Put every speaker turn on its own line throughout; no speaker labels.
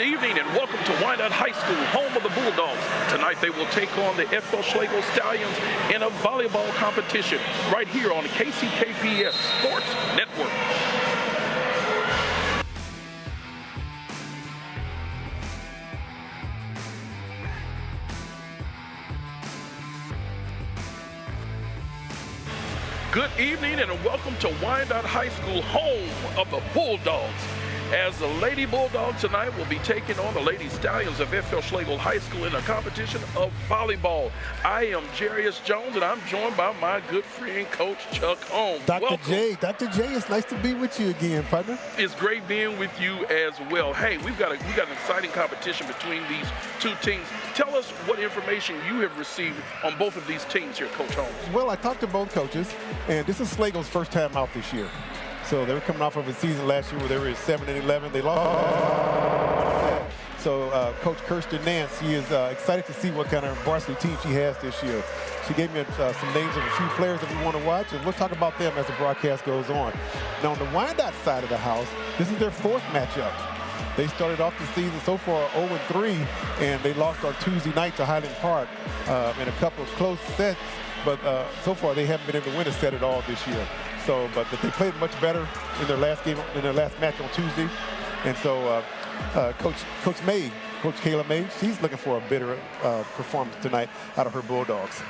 evening and welcome to Wyandotte High School, home of the Bulldogs. Tonight they will take on the FL Schlagle Stallions in a volleyball competition right here on the KCKPS Sports Network. Good evening and welcome to Wyandotte High School, home of the Bulldogs. As the Lady Bulldogs tonight will be taking on the Lady Stallions of FL Schlagle High School in a competition of volleyball. I am Jarius Jones and I'm joined by my good friend, Coach Chuck Holmes.
Dr. J, it's nice to be with you again, partner.
It's great being with you as well. Hey, we've got an exciting competition between these two teams. Tell us what information you have received on both of these teams here, Coach Holmes.
Well, I talked to both coaches, and this is Schlagle's first time out this year. So they were coming off of a season last year where they were 7-11. They lost. So Coach Kirsten Nance, she is excited to see what kind of varsity team she has this year. She gave me some names of a few players that we want to watch, and we'll talk about them as the broadcast goes on. Now, on the Wyandotte side of the house, this is their fourth matchup. They started off the season so far 0-3, and they lost on Tuesday night to Highland Park in a couple of close sets. But so far, they haven't been able to win a set at all this year. So, but they played much better in their last game, in their last match on Tuesday. And so, Coach Kayla May, she's looking for a better performance tonight out of her Bulldogs.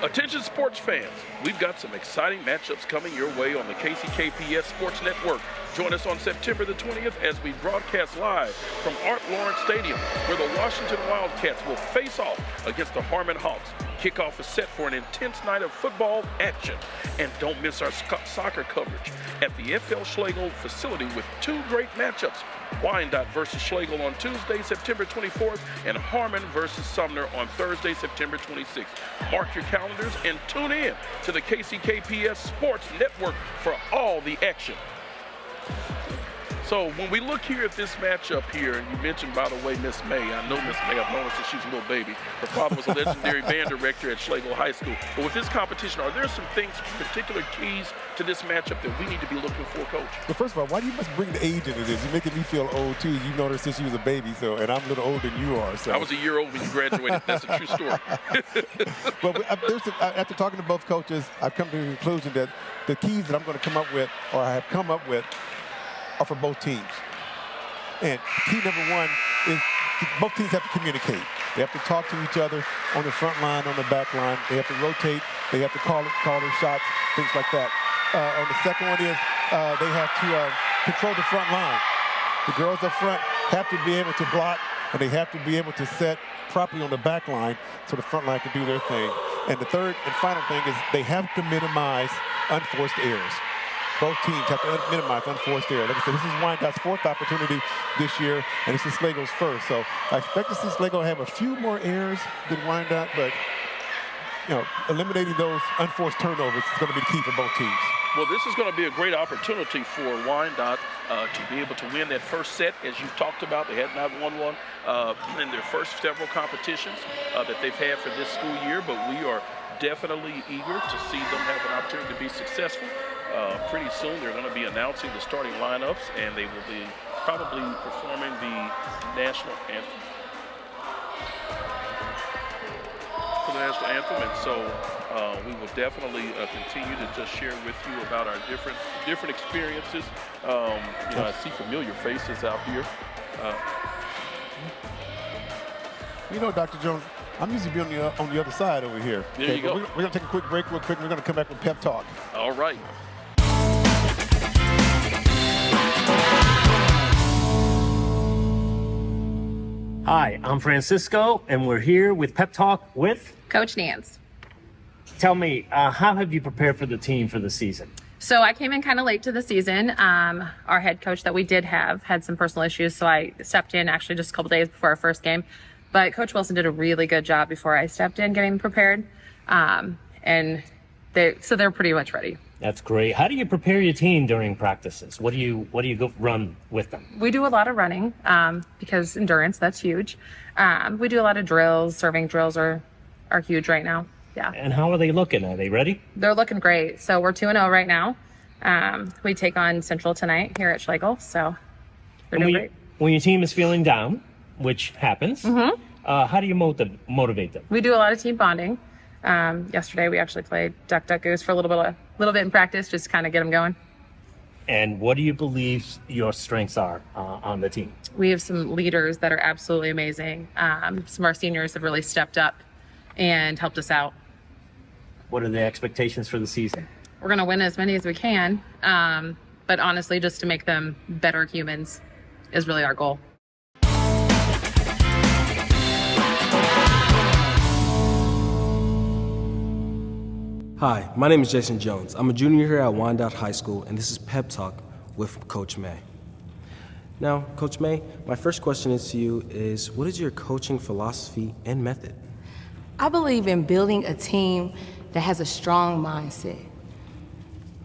Attention sports fans, we've got some exciting matchups coming your way on the KCKPS Sports Network. Join us on September the 20th as we broadcast live from Art Lawrence Stadium, where the Washington Wildcats will face off against the Harmon Hawks. Kickoff is set for an intense night of football action. And don't miss our soccer coverage at the FL Schlagle facility with two great matchups. Wyandotte versus Schlagle on Tuesday, September 24th, and Harmon versus Sumner on Thursday, September 26th. Mark your calendars and tune in to the KCKPS Sports Network for all the action. So when we look here at this matchup here, and you mentioned, by the way, Miss May. I know Miss May. I've known her since she was a little baby. Her father was a legendary band director at Schlagle High School. But with this competition, are there some things, particular keys to this matchup that we need to be looking for, Coach?
Well, first of all, why do you must bring the age into this? You're making me feel old, too. You've known her since she was a baby, and I'm a little older than you are. So.
I was a year old when you graduated. That's a true story.
Well, after talking to both coaches, I've come to the conclusion that the keys that I'm going to come up with, or I have come up with, are for both teams. And key number one is both teams have to communicate. They have to talk to each other on the front line, on the back line. They have to rotate. They have to call their shots, things like that. On the second one is they have to control the front line. The girls up front have to be able to block, and they have to be able to set properly on the back line so the front line can do their thing. And the third and final thing is they have to minimize unforced errors. Both teams have to minimize unforced error. Like I said, this is Wyandotte's fourth opportunity this year, and this is Schlagle's first. So I expect to see Schlagle have a few more errors than Wyandotte, but eliminating those unforced turnovers is going to be the key for both teams.
Well, this is going to be a great opportunity for Wyandotte to be able to win that first set, as you talked about. They had not won one in their first several competitions that they've had for this school year, but we are definitely eager to see them have an opportunity to be successful. Pretty soon they're going to be announcing the starting lineups, and they will be probably performing the national anthem. For the national anthem, and so we will definitely continue to just share with you about our different experiences. I see familiar faces out here.
Dr. Jones, I'm usually be on the other side over here.
There you go.
We're going to take a quick break real quick. We're going to come back with Pep Talk.
All right.
Hi, I'm Francisco, and we're here with Pep Talk with
Coach Nance.
Tell me, how have you prepared for the team for the season?
So I came in kind of late to the season. Our head coach that we did have had some personal issues, so I stepped in actually just a couple days before our first game. But Coach Wilson did a really good job before I stepped in getting prepared, and they're pretty much ready.
That's great. How do you prepare your team during practices? What do you go run with them?
We do a lot of running because endurance, that's huge. We do a lot of drills. Serving drills are huge right now. Yeah.
And how are they looking? Are they ready?
They're looking great. So we're 2-0 right now. We take on Central tonight here at Schlagle, so they're
And
doing great.
when your team is feeling down, which happens, how do you motivate them?
We do a lot of team bonding. Yesterday we actually played Duck Duck Goose for a little bit in practice, just to kind of get them going.
And what do you believe your strengths are on the team?
We have some leaders that are absolutely amazing. Some of our seniors have really stepped up and helped us out.
What are the expectations for the season?
We're going to win as many as we can, but honestly, just to make them better humans is really our goal.
Hi, my name is Jason Jones. I'm a junior here at Wyandotte High School, and this is Pep Talk with Coach May. Now, Coach May, my first question to you is, what is your coaching philosophy and method?
I believe in building a team that has a strong mindset.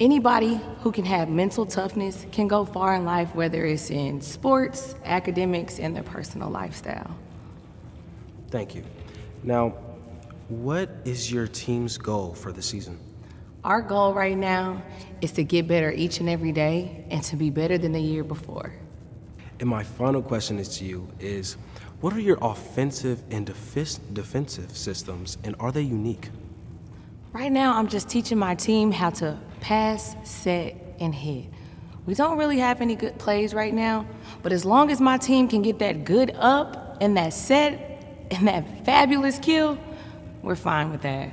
Anybody who can have mental toughness can go far in life, whether it's in sports, academics, and their personal lifestyle.
Thank you. Now, what is your team's goal for the season?
Our goal right now is to get better each and every day and to be better than the year before.
And my final question to you is, what are your offensive and defensive systems, and are they unique?
Right now, I'm just teaching my team how to pass, set, and hit. We don't really have any good plays right now, but as long as my team can get that good up and that set and that fabulous kill, we're fine with that.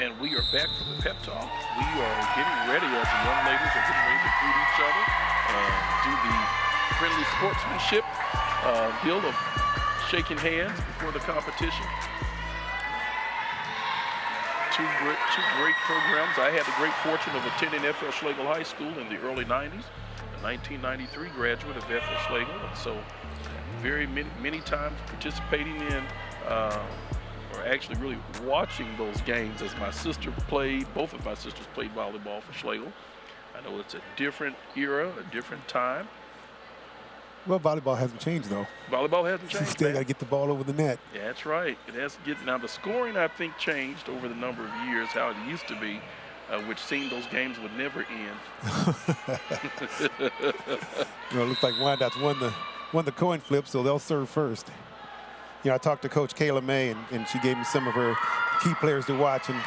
And we are back for the pep talk. We are getting ready as the young ladies are getting ready to greet each other and do the friendly sportsmanship deal of shaking hands before the competition. Two great programs. I had the great fortune of attending FL Schlagle High School in the early 90s, a 1993 graduate of FL Schlagle, and so very many times participating in or actually really watching those games as my sister played. Both of my sisters played volleyball for Schlagle. I know it's a different era, a different time.
Well, volleyball hasn't changed, though.
Volleyball hasn't
You
changed.
still got to get the ball over the net.
Yeah, that's right. It has to get now. The scoring, I think, changed over the number of years how it used to be, which seemed those games would never end.
You know, it looks like Wyandotte's won the coin flip, so they'll serve first. You know, I talked to Coach Kayla May, and she gave me some of her key players to watch, and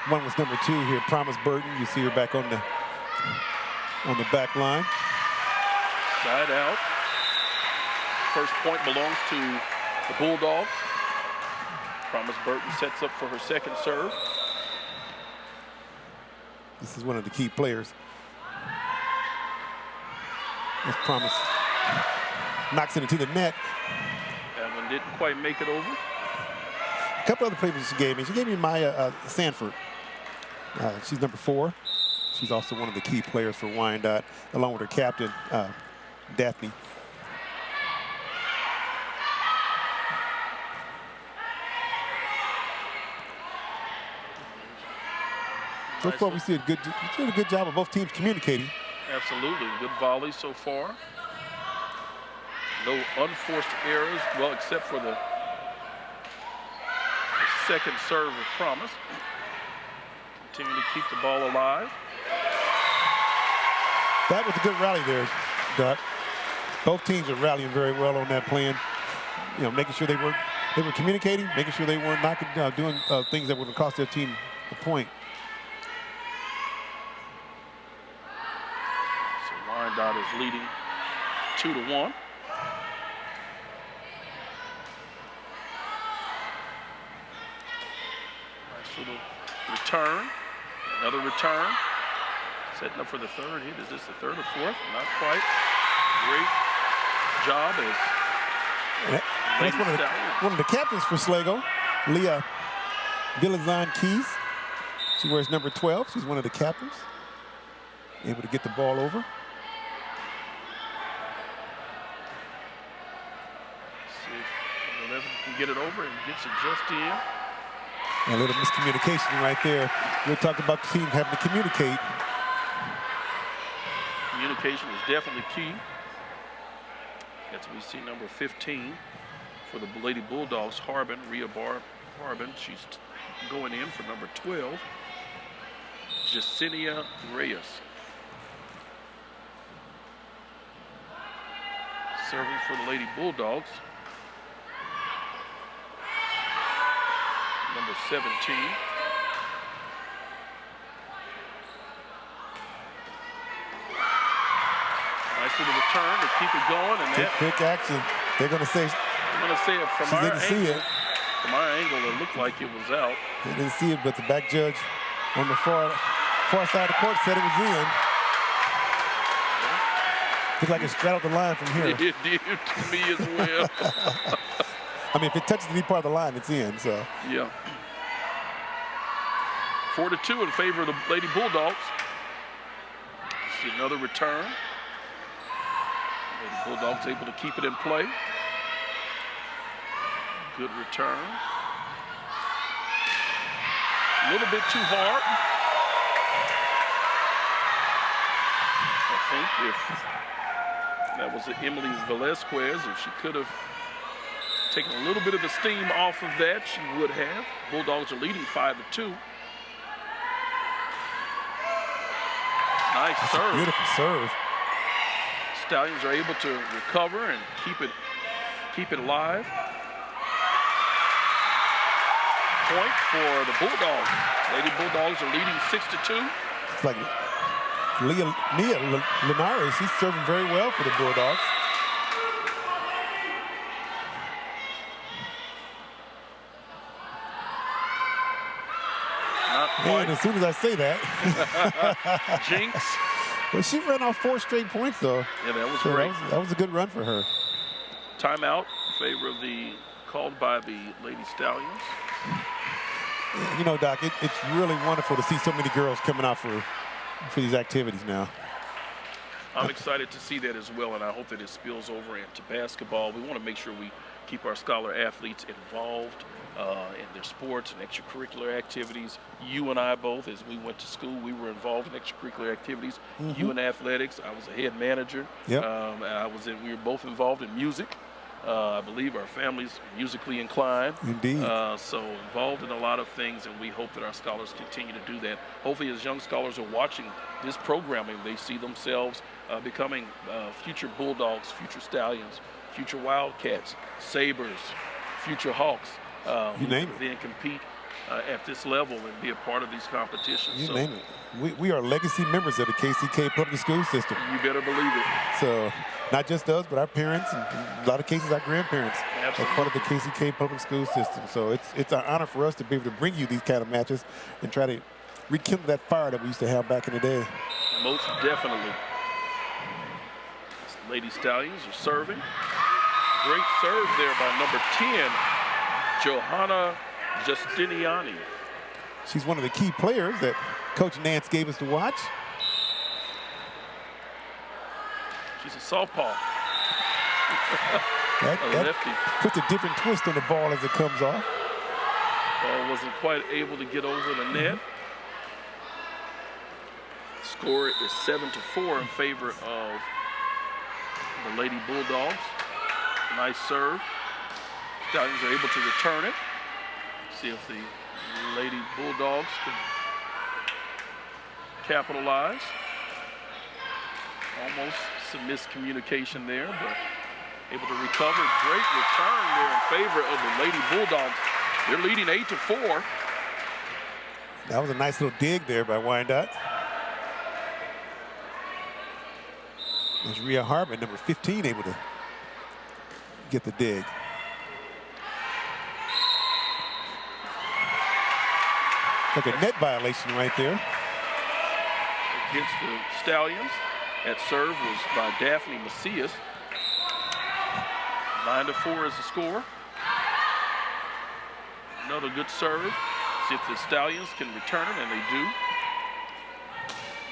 one was number 2 here, Promise Burton. You see her back on the back line.
Side out. First point belongs to the Bulldogs. Promise Burton sets up for her second serve.
This is one of the key players. This Promise knocks it into the net.
That one didn't quite make it over.
A couple other players she gave me. She gave me Maya Sanford. She's number 4. She's also one of the key players for Wyandotte, along with her captain, Daphne. So far, we see a good job of both teams communicating.
Absolutely. Good volley so far. No unforced errors, well, except for the second serve of Promise. Continue to keep the ball alive.
That was a good rally there, Doc. Both teams are rallying very well on that plan. You know, making sure they were communicating, making sure they weren't doing things that would cost their team a point.
So Wyandotte is leading 2-1. Nice little return. Another return. Setting up for the third hit. Is this the third or fourth? Not quite. Great job as
that's one of the captains for Schlagle, Leah Villazan Keys. She wears number 12. She's one of the captains. Able to get the ball over.
See if 11 can get it over and gets it just in.
And a little miscommunication right there. We're talking about the team having to communicate.
Communication is definitely key. As we see number 15 for the Lady Bulldogs, Harbin, Harbin. She's going in for number 12, Jacinia Reyes. Serving for the Lady Bulldogs, number 17. Nice little return to keep it going, and that
quick action. They're going to say.
I'm going to say it from our angle. From our angle, it looked like it was out.
They didn't see it, but the back judge on the far side of the court said it was in. Looked like it straddled the line from here.
It did to me as well.
I mean, if it touches any part of the line, it's in. So.
Yeah. 4-2 in favor of the Lady Bulldogs. See another return. Lady Bulldogs able to keep it in play. Good return. A little bit too hard. I think if that was Emily Velasquez, if she could have taken a little bit of the steam off of that, she would have. Bulldogs are leading 5-2. Nice serve.
Beautiful serve.
Stallions are able to recover and keep it alive. Point for the Bulldogs. Lady Bulldogs are leading 6-2.
It's like Nia Linares, she's serving very well for the Bulldogs.
Not quite.
And as soon as I say that.
Jinx.
Well, she ran off 4 straight points, though.
Yeah, that was
So
great.
that was a good run for her.
Timeout in favor of called by the Lady Stallions.
You know, Doc, it's really wonderful to see so many girls coming out for these activities now.
I'm excited to see that as well, and I hope that it spills over into basketball. We want to make sure we keep our scholar athletes involved in their sports and extracurricular activities. You and I both, as we went to school, we were involved in extracurricular activities. You in athletics, I was a head manager.
Yep.
We were both involved in music. I believe our family's musically inclined.
Indeed.
So involved in a lot of things, and we hope that our scholars continue to do that. Hopefully, as young scholars are watching this programming, they see themselves becoming future Bulldogs, future Stallions, future Wildcats, Sabres, future Hawks.
You name it.
Then compete at this level and be a part of these competitions.
You name it. We are legacy members of the KCK public school system.
You better believe it.
So not just us, but our parents, and in a lot of cases our grandparents
Absolutely.
are part of the KCK public school system. So it's an honor for us to be able to bring you these kind of matches and try to rekindle that fire that we used to have back in the day.
Most definitely. Lady Stallions are serving. Great serve there by number 10, Johanna Justiniani.
She's one of the key players that Coach Nance gave us to watch.
She's a southpaw.
That
lefty.
puts a different twist on the ball as it comes off.
Ball wasn't quite able to get over the net. Score is 7-4 in favor of the Lady Bulldogs. Nice serve. Stallions are able to return it. See if the Lady Bulldogs can capitalize. Almost some miscommunication there, but able to recover. Great return there in favor of the Lady Bulldogs. They're leading 8-4.
That was a nice little dig there by Wyandotte. There's Rhea Harbin, number 15, able to get the dig. Like a net violation right there.
Against the Stallions. That serve was by Daphne Macias. 9-4 is the score. Another good serve. See if the Stallions can return it, and they do.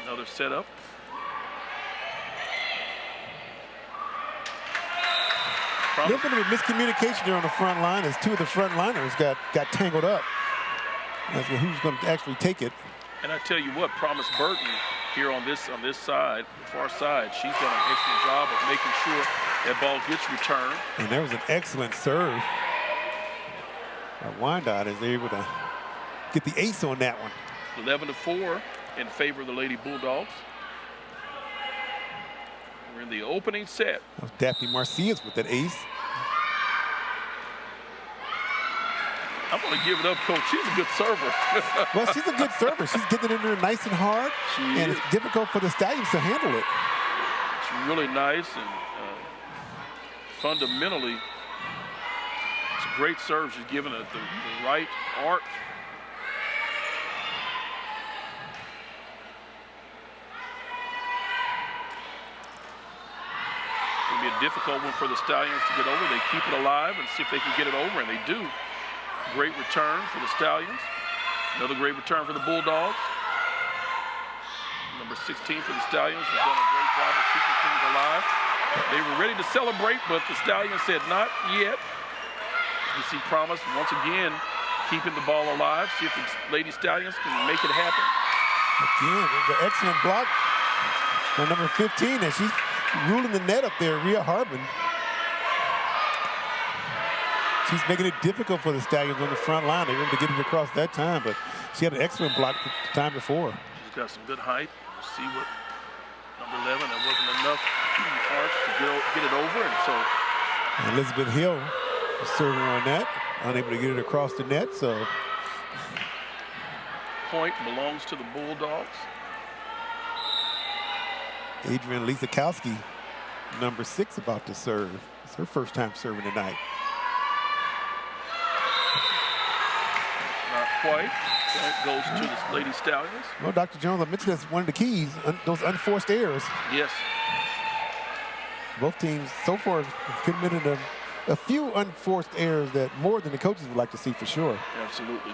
Another setup.
A little bit of a miscommunication there on the front line as two of the front liners got tangled up. As to who's going to actually take it.
And I tell you what, Promise Burton here on this side, the far side, she's done an excellent job of making sure That ball gets returned.
And there was an excellent serve. Wyandotte is able to get the ace on that one.
11-4 in favor of the Lady Bulldogs. We're in the opening set.
That was Daphne Marcias with that ace.
I'm going to give it up, Coach. She's a good server.
Well, she's a good server. She's getting it in there nice and hard. And it's difficult for the Stallions to handle it.
It's really nice and fundamentally, it's a great serve. She's giving it the right arc. It'll be a difficult one for the Stallions to get over. They keep it alive and see if they can get it over, and they do. Great return for the Stallions. Another great return for the Bulldogs. Number 16 for the Stallions has done a great job of keeping things alive. They were ready to celebrate, but the Stallions said not yet. You see Promise once again keeping the ball alive. See if the Lady Stallions can make it happen.
Again, it was an excellent block by number 15, and she's ruling the net up there, Rhea Harbin. She's making it difficult for the Stallions on the front line. They were able to get it across that time, but she had an excellent block the time before.
She's got some good height. See what number 11, that wasn't enough arch to get it over, and so
Elizabeth Hill was serving on that, unable to get it across the net, so
point belongs to the Bulldogs.
Adrian Lisakowski, number 6, about to serve. It's her first time serving tonight.
Not quite. Point goes to the Lady Stallions.
Well, Dr. Jones, I mentioned that's one of the keys, those unforced errors.
Yes.
Both teams so far have committed a few unforced errors that more than the coaches would like to see for sure.
Absolutely.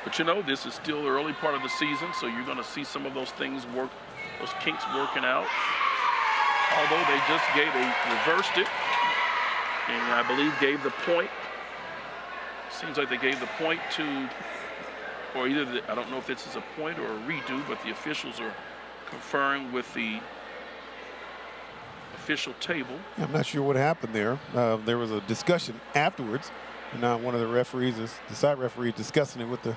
But you know, this is still the early part of the season, so you're going to see some of those things work, those kinks working out. Although they just reversed it, and I believe gave the point. Seems like they gave the point to, or either, I don't know if this is a point or a redo, but the officials are conferring with the official table.
Yeah, I'm not sure what happened there. There was a discussion afterwards, and now one of the referees, the side referee, discussing it with the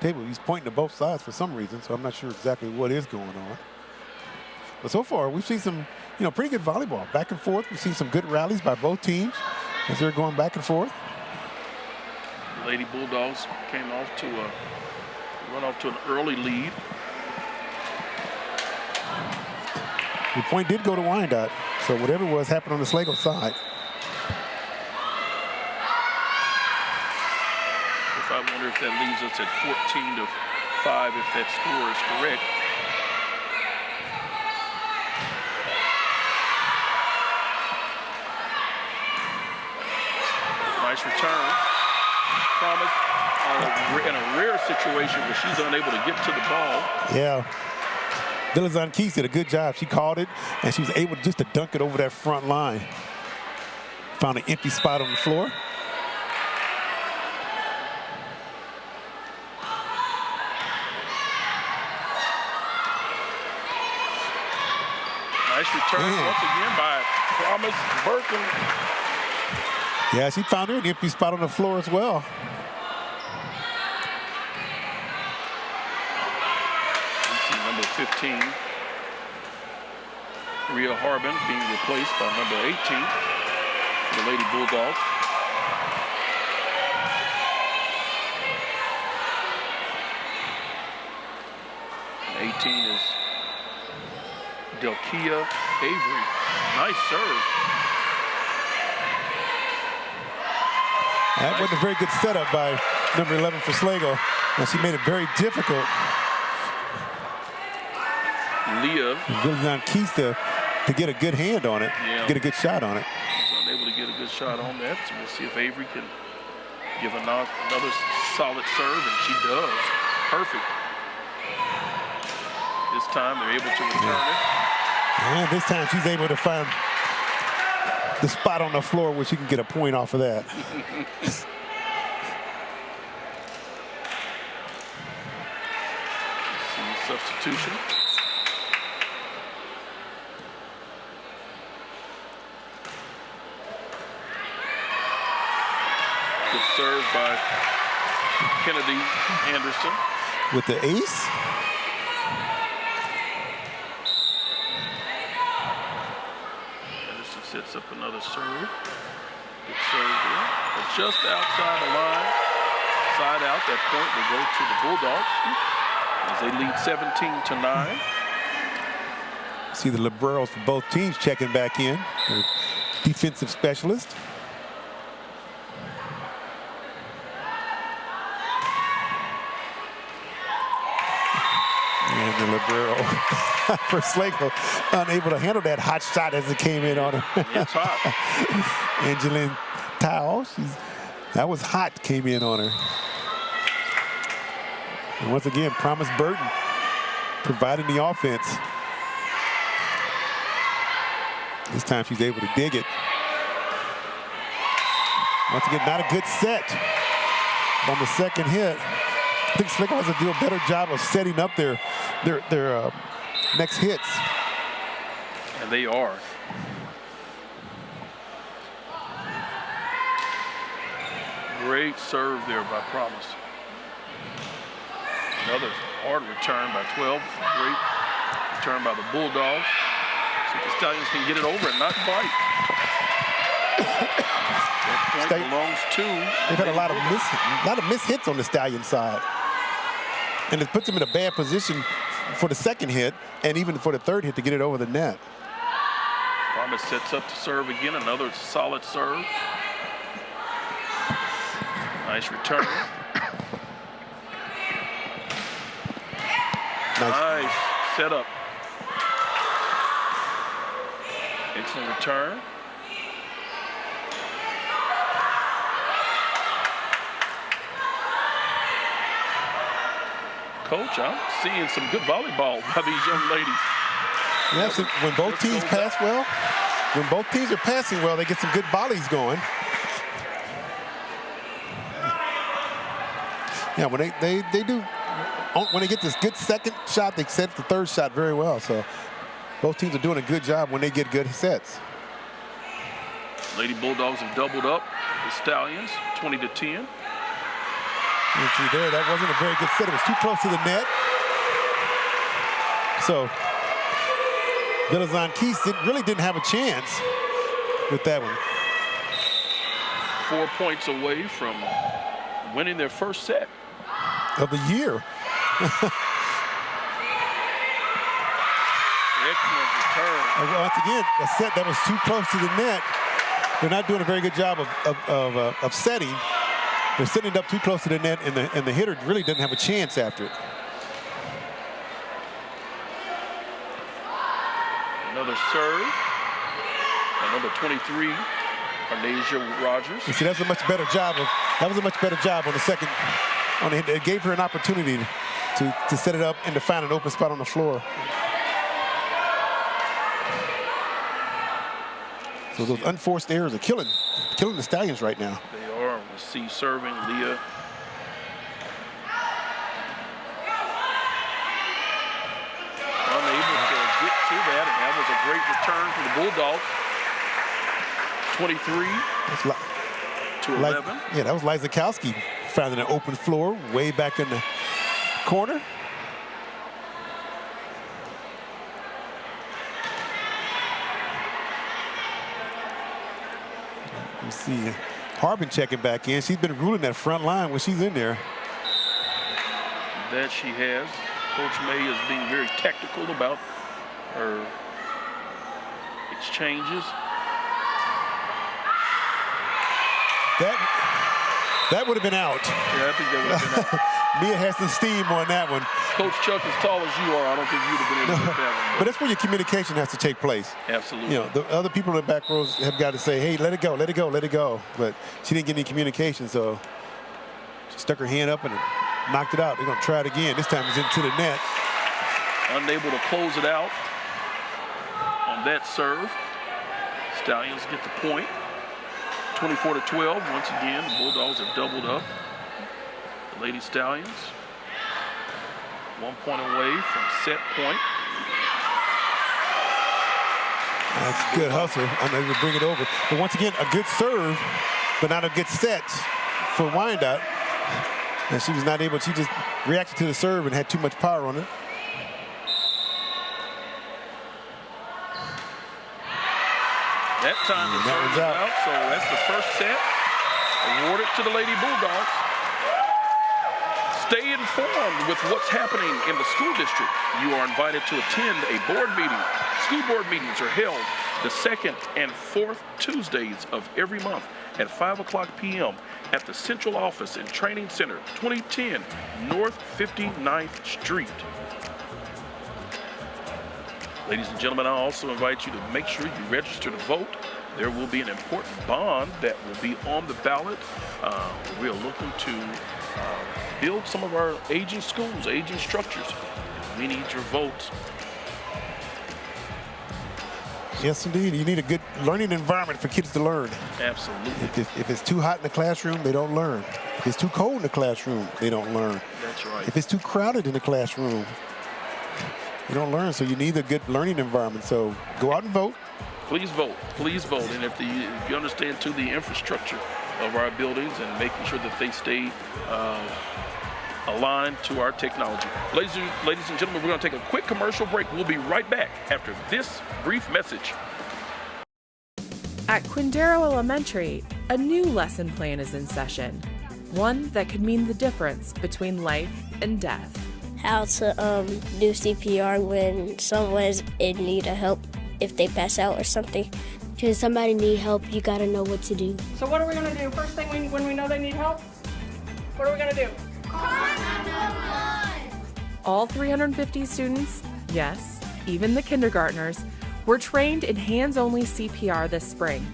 table. He's pointing to both sides for some reason, so I'm not sure exactly what is going on. But so far, we've seen some, pretty good volleyball. Back and forth. We've seen some good rallies by both teams as they're going back and forth.
The Lady Bulldogs came off to run off to an early lead.
The point did go to Wyandotte, so whatever was happened on the Schlagle side.
If I wonder if that leaves us at 14-5 if that score is correct. Nice return. Promise in a rare situation where she's unable to get to the ball.
Yeah. Dilizan Keys did a good job. She called it, and she was able just to dunk it over that front line. Found an empty spot on the floor.
Nice return once again by Promise Burton.
Yeah, she found her an empty spot on the floor as well.
Number 15, Rhea Harbin, being replaced by number 18, the Lady Bulldogs. And 18 is Delkia Avery. Nice serve.
That wasn't a very good setup by number 11 for Schlagle, and she made it very difficult.
Leah.
Dilizan Keys to get a good hand on it, get a good shot on it.
Was unable to get a good shot on that, so we'll see if Avery can give another solid serve, and she does. Perfect. This time they're able to return it.
And this time she's able to find the spot on the floor where she can get a point off of that.
Substitution. Good serve by Kennedy Anderson.
With the ace.
Anderson sets up another serve. Good serve there. But just outside the line. Side out. That point will go to the Bulldogs as they lead 17-9.
See the liberos for both teams checking back in. Their defensive specialist. And the libero for Schlagle, unable to handle that hot shot as it came in on her.
It's hot.
Angeline Tao, that was hot, came in on her. And once again, Promise Burton providing the offense. This time she's able to dig it. Once again, not a good set on the second hit. I think Schlagle has to do a better job of setting up their next hits.
And they are. Great serve there by Promise. Another hard return by 12. Great return by the Bulldogs. See if the Stallions can get it over and not bite. That point belongs to.
They've had a lot of miss hits on the Stallion side. And it puts them in a bad position for the second hit and even for the third hit to get it over the net.
Promise sets up to serve again. Another solid serve. Nice return. Nice setup. Excellent return. Coach, I'm seeing some good volleyball by these young ladies.
Yes, when both teams pass well, when both teams are passing well, they get some good volleys going. Yeah, when they do, when they get this good second shot, they set the third shot very well. So both teams are doing a good job when they get good sets.
Lady Bulldogs have doubled up the Stallions, 20-10.
You see there, that wasn't a very good set. It was too close to the net. So Villazon Keys really didn't have a chance with that one.
4 points away from winning their first set
of the year.
Excellent return.
And once again, a set that was too close to the net. They're not doing a very good job of setting. They're setting it up too close to the net, and the hitter really didn't have a chance after it.
Another serve. Number 23, Arnasia Rogers.
You see, that's a much better job of. That was a much better job on the second. It gave her an opportunity to set it up and to find an open spot on the floor. So those unforced errors are killing the Stallions right now.
They are. Let's see, serving Leah. Unable to get to that, and that was a great return for the Bulldogs. 23 to 11.
Yeah, that was Lizakowski finding an open floor way back in the corner. You see Harbin checking back in. She's been ruling that front line when she's in there.
That she has. Coach May is being very tactical about her exchanges.
That would have been out.
Yeah, I think that would have been out.
Mia has some steam on that one.
Coach Chuck, as tall as you are, I don't think you'd have been able to get that one.
But that's where your communication has to take place.
Absolutely.
You know, the other people in the back rows have got to say, hey, let it go, let it go, let it go. But she didn't get any communication, so she stuck her hand up and knocked it out. They're going to try it again. This time it's into the net.
Unable to close it out on that serve. Stallions get the point. 24 to 12. Once again, the Bulldogs have doubled up. The Lady Stallions 1 point away from set point.
That's good hustle. I'm able to bring it over. But once again, a good serve, but not a good set for Wyandotte. And she was not able, she just reacted to the serve and had too much power on it.
That time the serve is out, so that's the first set awarded to the Lady Bulldogs. Stay informed with what's happening in the school district. You are invited to attend a board meeting. School board meetings are held the second and fourth Tuesdays of every month at 5 o'clock p.m. at the Central Office and Training Center, 2010 North 59th Street. Ladies and gentlemen, I also invite you to make sure you register to vote. There will be an important bond that will be on the ballot. We are looking to build some of our aging schools, aging structures. We need your votes.
Yes, indeed. You need a good learning environment for kids to learn.
Absolutely.
If it's too hot in the classroom, they don't learn. If it's too cold in the classroom, they don't learn.
That's right.
If it's too crowded in the classroom, you don't learn. So you need a good learning environment. So go out and vote.
Please vote. Please vote. And if you understand too the infrastructure of our buildings and making sure that they stay aligned to our technology. Ladies and gentlemen, we're going to take a quick commercial break. We'll be right back after this brief message.
At Quindaro Elementary, a new lesson plan is in session. One that could mean the difference between life and death.
How to do CPR when someone's in need of help, if they pass out or something. Because somebody need help, you gotta know what to do.
So what are we gonna do? First thing when we know they need help, what are we gonna do?
All 350 students, yes, even the kindergartners, were trained in hands-only CPR this spring.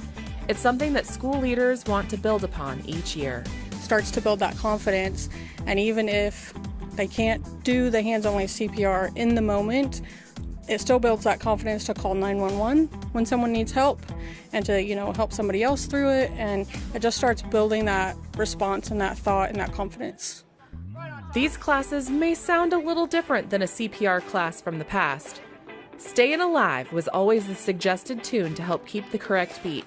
It's something that school leaders want to build upon each year.
Starts to build that confidence, and even if they can't do the hands-only CPR in the moment, it still builds that confidence to call 911 when someone needs help and to, help somebody else through it, and it just starts building that response and that thought and that confidence.
These classes may sound a little different than a CPR class from the past. Stayin' Alive was always the suggested tune to help keep the correct beat,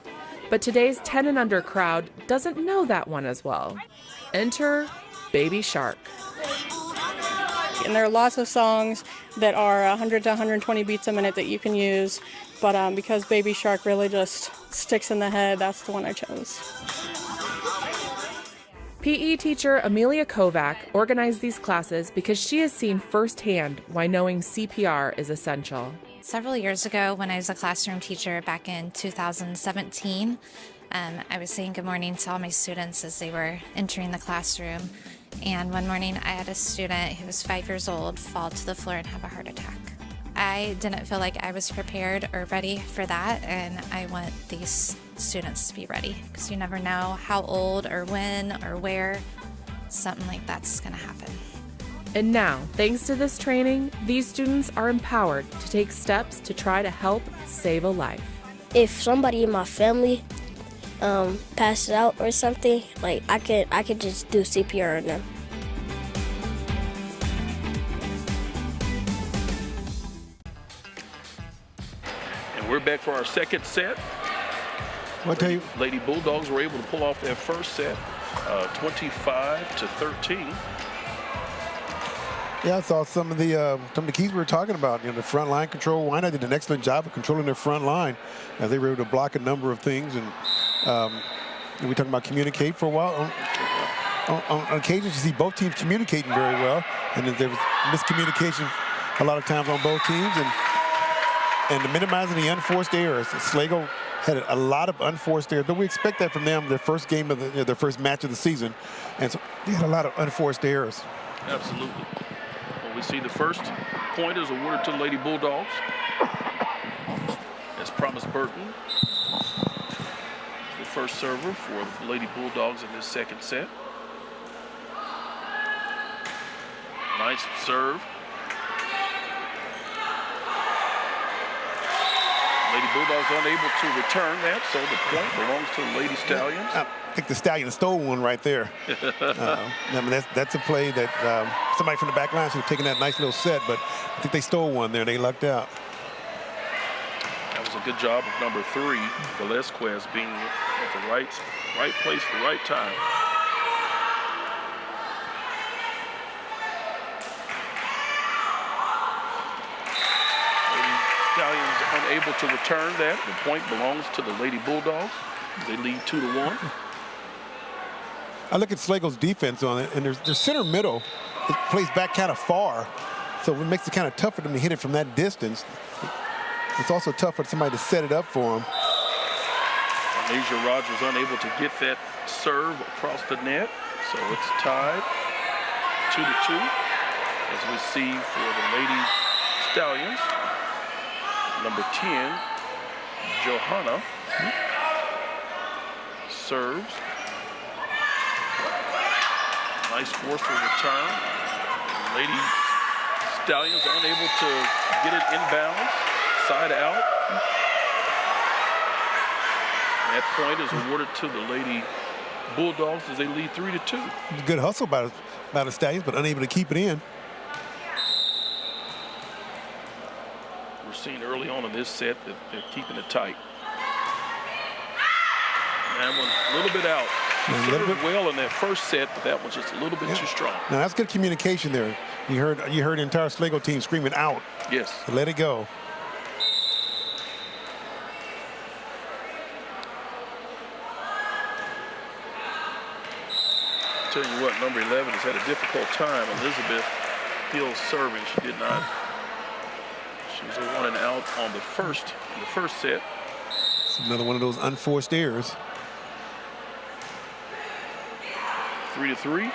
but today's 10 and under crowd doesn't know that one as well. Enter Baby Shark.
And there are lots of songs that are 100 to 120 beats a minute that you can use, but because Baby Shark really just sticks in the head, that's the one I chose.
PE teacher Amelia Kovac organized these classes because she has seen firsthand why knowing CPR is essential.
Several years ago, when I was a classroom teacher back in 2017, I was saying good morning to all my students as they were entering the classroom. And one morning I had a student who was 5 years old fall to the floor and have a heart attack. I didn't feel like I was prepared or ready for that, and I want these students to be ready because you never know how old or when or where something like that's going to happen.
And now, thanks to this training, these students are empowered to take steps to try to help save a life.
If somebody in my family passes out or something, like I could just do CPR on them.
And we're back for our second set.
I'll tell you,
Lady Bulldogs were able to pull off their first set, 25-13.
yeah, I saw some of the keys we were talking about. The front line control. Wyandotte did an excellent job of controlling their front line. They were able to block a number of things, and we talking about communicate for a while. On occasions, you see both teams communicating very well, and there was miscommunication a lot of times on both teams, and minimizing the unforced errors. Schlagle had a lot of unforced errors, but we expect that from them. Their first game of their first match of the season, and so they had a lot of unforced errors.
Absolutely. Well, we see the first point is awarded to the Lady Bulldogs. As promised, Burton, the first server for the Lady Bulldogs in this second set. Nice serve. Lady Bulldogs unable to return that, so the point belongs to the Lady Stallions.
I think the Stallions stole one right there. That's a play that somebody from the back line should have taken that nice little set, but I think they stole one there. They lucked out.
That was a good job of number 3, Velasquez, being at the right place at the right time. Stallions unable to return that. The point belongs to the Lady Bulldogs. They lead 2-1.
I look at Schlagle's defense on it, and their center middle, it plays back kind of far, so it makes it kind of tough for them to hit it from that distance. It's also tough for somebody to set it up for them.
Asia Rogers unable to get that serve across the net, so it's tied 2-2 as we see for the Lady Stallions. Number 10, Johanna, serves. Nice forceful return. Lady Stallions unable to get it inbounds, side out. That point is awarded to the Lady Bulldogs as they lead 3-2.
Good hustle by the Stallions, but unable to keep it in.
We're seeing early on in this set that they're keeping it tight. That one a little bit out. She served well in that first set, but that one's just a little bit too strong.
Now that's good communication there. You heard the entire Schlagle team screaming out.
Yes.
Let it go.
Tell you what, number 11 has had a difficult time. Elizabeth Hill's serving. She did not. She was a 1 and out on the first set.
It's another one of those unforced errors.
3-3.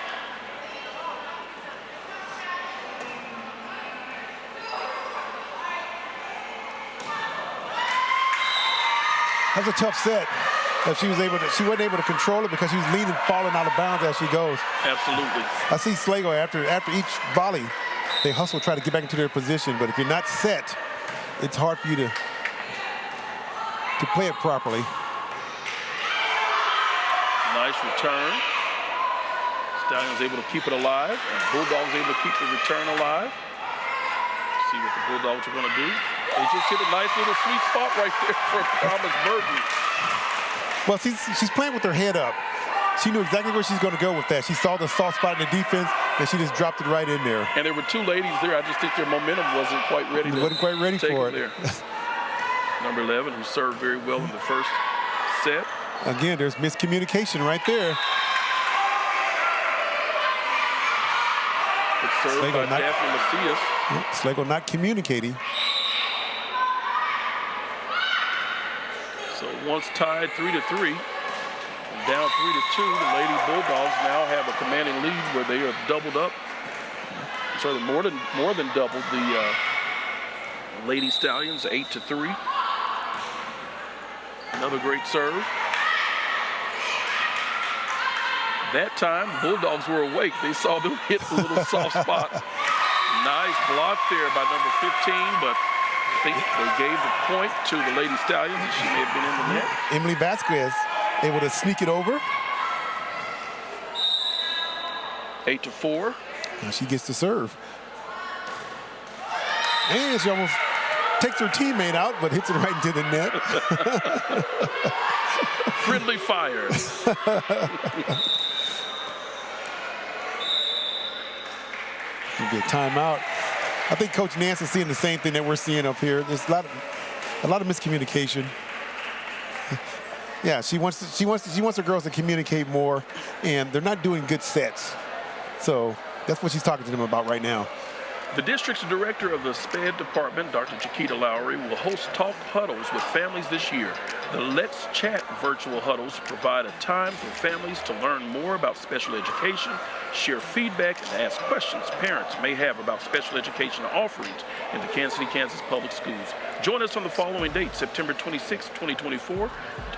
That was a tough set. That she wasn't able to control it because she was leaning, falling out of bounds as she goes.
Absolutely.
I see Schlagle after each volley, they hustle, try to get back into their position. But if you're not set, it's hard for you to play it properly.
Nice return. Stallions able to keep it alive, and Bulldogs able to keep the return alive. See what the Bulldogs are going to do. They just hit a nice little sweet spot right there for Thomas Burton.
Well, she's playing with her head up. She knew exactly where she's going to go with that. She saw the soft spot in the defense, and she just dropped it right in there.
And there were two ladies there. I just think their momentum wasn't quite ready.
For it.
There. Number 11, who served very well in the first set.
Again, there's miscommunication right there.
Good serve by Daphne Macias.
Schlagle not communicating.
So once tied 3-3, down 3-2, the Lady Bulldogs now have a commanding lead where they have doubled up. So more than doubled the Lady Stallions, 8-3. Another great serve. That time, Bulldogs were awake. They saw them hit the little soft spot. Nice block there by number 15, but I think they gave the point to the Lady Stallions. She may have been in the net.
Emily Vasquez able to sneak it over.
8-4.
Now she gets to serve. And she almost takes her teammate out, but hits it right into the net.
Friendly fire.
It'll be a timeout. I think Coach Nance is seeing the same thing that we're seeing up here. There's a lot of miscommunication. Yeah, she wants her girls to communicate more, and they're not doing good sets. So that's what she's talking to them about right now.
The district's director of the SPED department, Dr. Chiquita Lowry, will host talk huddles with families this year. The Let's Chat virtual huddles provide a time for families to learn more about special education, share feedback, and ask questions parents may have about special education offerings in the Kansas City, Kansas public schools. Join us on the following dates: September 26, 2024,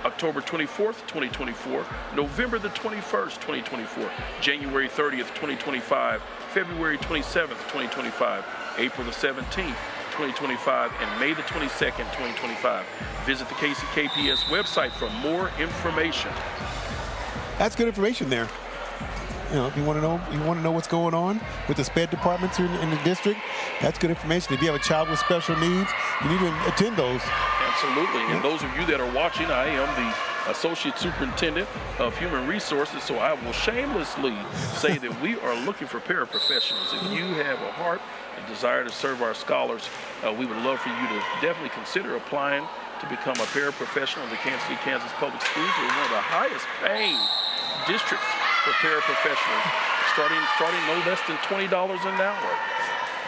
October 24th, 2024, November the 21st, 2024, January 30th, 2025, February 27th, 2025, April the 17th, 2025, and May the 22nd, 2025. Visit the KCKPS website for more information.
That's good information there. if you want to know what's going on with the SPED departments here in the district, that's good information. If you have a child with special needs, you need to attend those.
Absolutely. And those of you that are watching, I am the Associate Superintendent of Human Resources, so I will shamelessly say that we are looking for paraprofessionals. If you have a heart and desire to serve our scholars, we would love for you to definitely consider applying to become a paraprofessional in the Kansas City, Kansas Public Schools. We're one of the highest paying districts for paraprofessionals, starting no less than $20 an hour.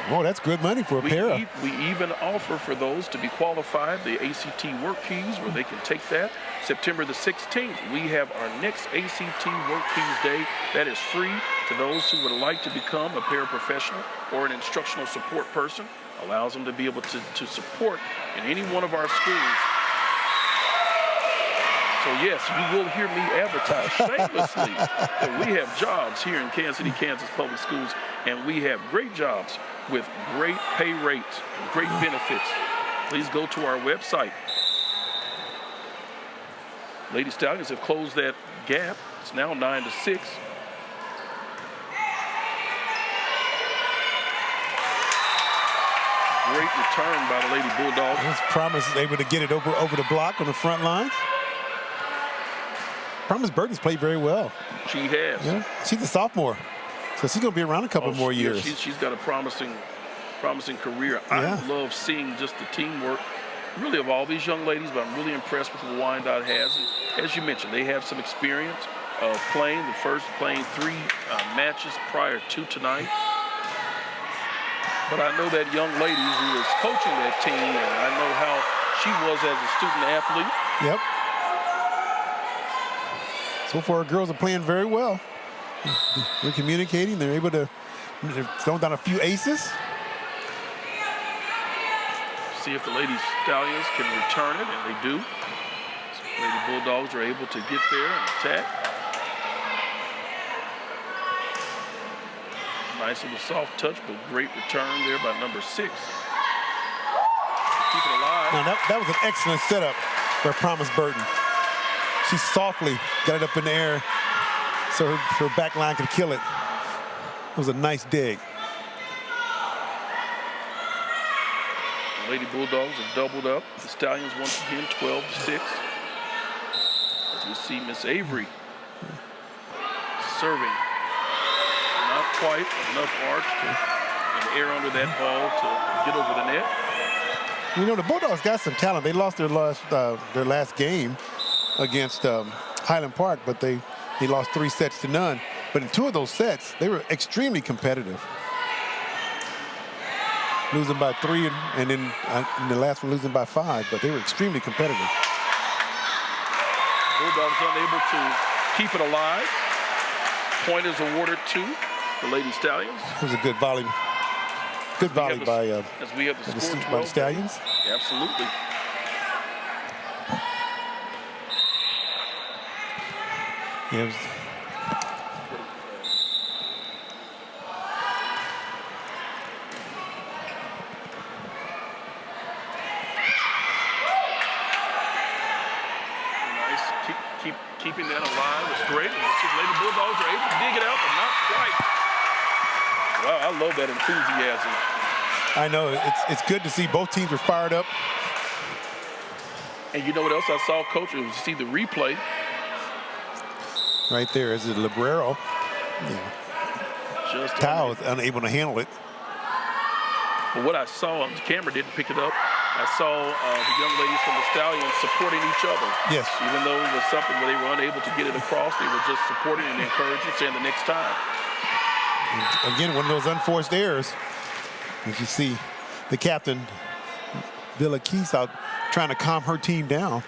Oh, that's good money for a para.
We even offer for those to be qualified the ACT Work Keys, where they can take that. September the 16th, we have our next ACT Work Keys Day. That is free to those who would like to become a paraprofessional or an instructional support person. Allows them to be able to support in any one of our schools. So yes, you will hear me advertise shamelessly that we have jobs here in Kansas City, Kansas Public Schools, and we have great jobs with great pay rates, great benefits. Please go to our website. Lady Stallions have closed that gap. It's now 9-6. Great return by the Lady Bulldogs.
Promise is able to get it over the block on the front line. Promise Burton's played very well.
She has.
Yeah, she's a sophomore, so she's going to be around a couple more years.
Yeah, she's got a promising career.
Yeah.
I love seeing just the teamwork, really, of all these young ladies, but I'm really impressed with what Wyandotte has. And as you mentioned, they have some experience of playing 3 matches prior to tonight. But I know that young lady who is coaching that team, and I know how she was as a student athlete.
Yep. So far, our girls are playing very well. They're communicating. They're able to throw down a few aces.
See if the Lady Stallions can return it, and they do. Lady Bulldogs are able to get there and attack. Nice little soft touch, but great return there by number 6. Keep it alive.
Now that was an excellent setup for Promise Burton. She softly got it up in the air so her back line could kill it. It was a nice dig.
The Lady Bulldogs have doubled up. The Stallions once again 12-6. As we see Miss Avery serving. Not quite enough arch and air under that ball to get over the net.
You know, the Bulldogs got some talent. They lost their last game against Highland Park, but they lost 3 sets to none. But in 2 of those sets, they were extremely competitive. Losing by 3, and then in the last one losing by 5, but they were extremely competitive.
Bulldogs unable to keep it alive. Point is awarded to the Lady Stallions.
It was a good volley. Good volley by
as we have the score 12
by the Stallions.
Absolutely.
Yeah, it was,
keeping that alive is great. Lady Bulldogs are able to dig it out, but not quite. Wow, I love that enthusiasm.
I know, it's good to see both teams are fired up.
And you know what else I saw, Coach? It was to see the replay.
Right there is the Librero. Yeah.
Just
Tao is unable to handle it.
But what I saw, the camera didn't pick it up. I saw the young ladies from the Stallions supporting each other.
Yes.
Even though it was something where they were unable to get it across, they were just supporting and encouraging, saying the next time.
And again, one of those unforced errors. As you see, the captain, Villa Keys, out trying to calm her team down.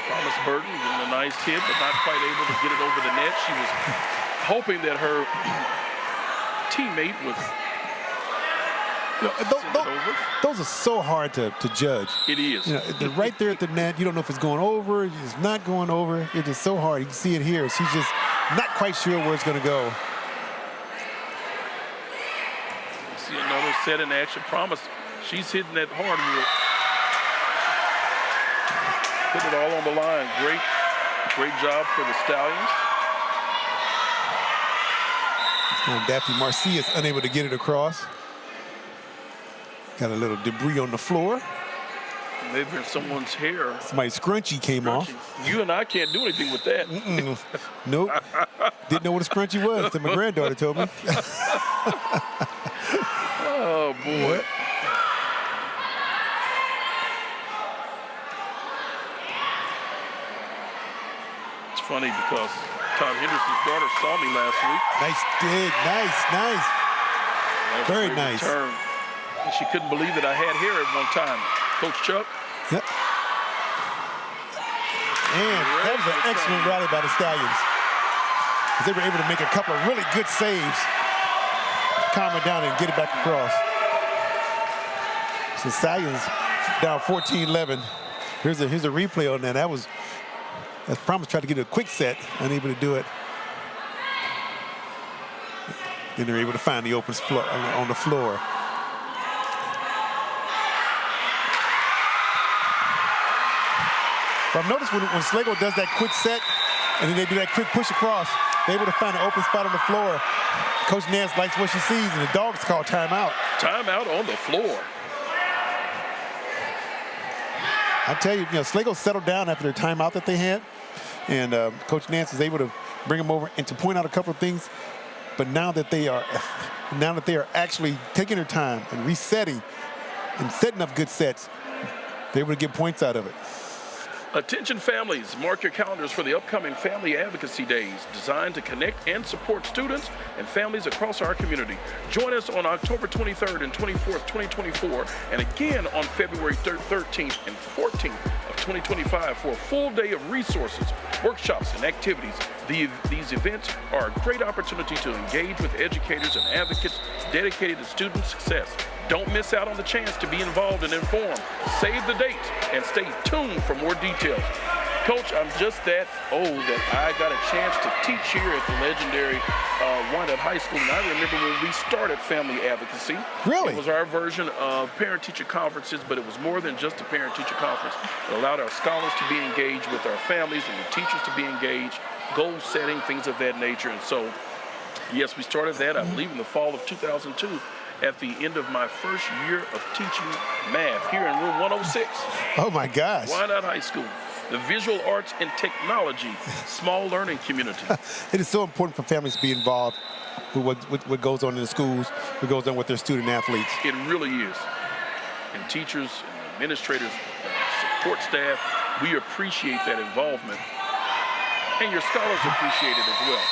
Promise Burton getting a nice hit, but not quite able to get it over the net. She was hoping that her teammate would
those are so hard to judge.
It is.
You know, they're right there at the net. You don't know if it's going over, it's not going over. It is so hard. You can see it here. She's just not quite sure where it's going to go.
See another set in action. Promise, she's hitting that hardwood. Putting it all on the line. Great Great job for the Stallions.
Daphne Marcia is unable to get it across. Got a little debris on the floor.
Maybe someone's hair.
Somebody's scrunchie came off.
You and I can't do anything with that.
Nope. Didn't know what a scrunchie was until my granddaughter told me.
Oh, boy. It's funny because Todd Henderson's daughter saw me last week.
Nice dig. Nice. Very nice.
Return. And she couldn't believe that I had hair at one time. Coach Chuck.
Yep. And that was an excellent rally by the Stallions. They were able to make a couple of really good saves. Calm it down and get it back across. So Stallions down 14-11. Here's a replay on that. That's Promise tried to get a quick set, unable to do it. Then they're able to find the open floor on the floor. But I've noticed when Schlagle does that quick set and then they do that quick push across, they're able to find an open spot on the floor. Coach Nance likes what she sees, and the Dogs call timeout.
Timeout on the floor.
I tell you, Schlagle settled down after their timeout that they had, and Coach Nance is able to bring them over and to point out a couple of things. But now that they are actually taking their time and resetting and setting up good sets, they're able to get points out of it.
Attention families, mark your calendars for the upcoming Family Advocacy Days, designed to connect and support students and families across our community. Join us on October 23rd and 24th, 2024, and again on February 13th and 14th of 2025 for a full day of resources, workshops, and activities. These events are a great opportunity to engage with educators and advocates dedicated to student success. Don't miss out on the chance to be involved and informed. Save the date and stay tuned for more details. Coach, I'm just that old that I got a chance to teach here at the legendary Wyandotte High School, and I remember when we started Family Advocacy.
Really?
It was our version of parent-teacher conferences, but it was more than just a parent-teacher conference. It allowed our scholars to be engaged with our families and the teachers to be engaged, goal setting, things of that nature. And so, yes, we started that, I believe, in the fall of 2002. At the end of my first year of teaching math here in room 106.
Oh my gosh.
Wyandotte High School, the visual arts and technology small learning community.
It is so important for families to be involved with what goes on in the schools, what goes on with their student athletes.
It really is. And teachers, and administrators, support staff, we appreciate that involvement. And your scholars appreciate it as well.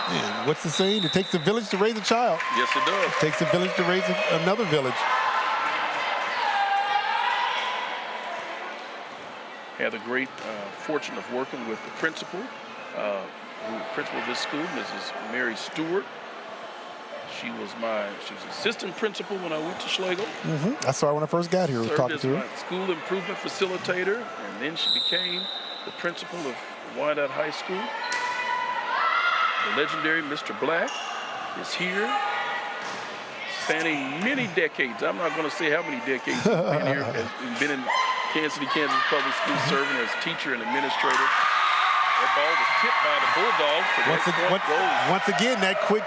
Man, what's the saying? It takes a village to raise a child.
Yes, it does.
It takes a village to raise another village.
Had the great fortune of working with the principal of this school, Mrs. Mary Stewart. She was assistant principal when I went to Schlagle.
I saw her when I first got here. I was talking to her.
School improvement facilitator, and then she became the principal of Wyandotte High School. The legendary Mr. Black is here, spanning many decades. I'm not going to say how many decades he's been here. He's been in Kansas City, Kansas Public Schools, serving as teacher and administrator. That ball was tipped by the Bulldogs.
Once again, that quick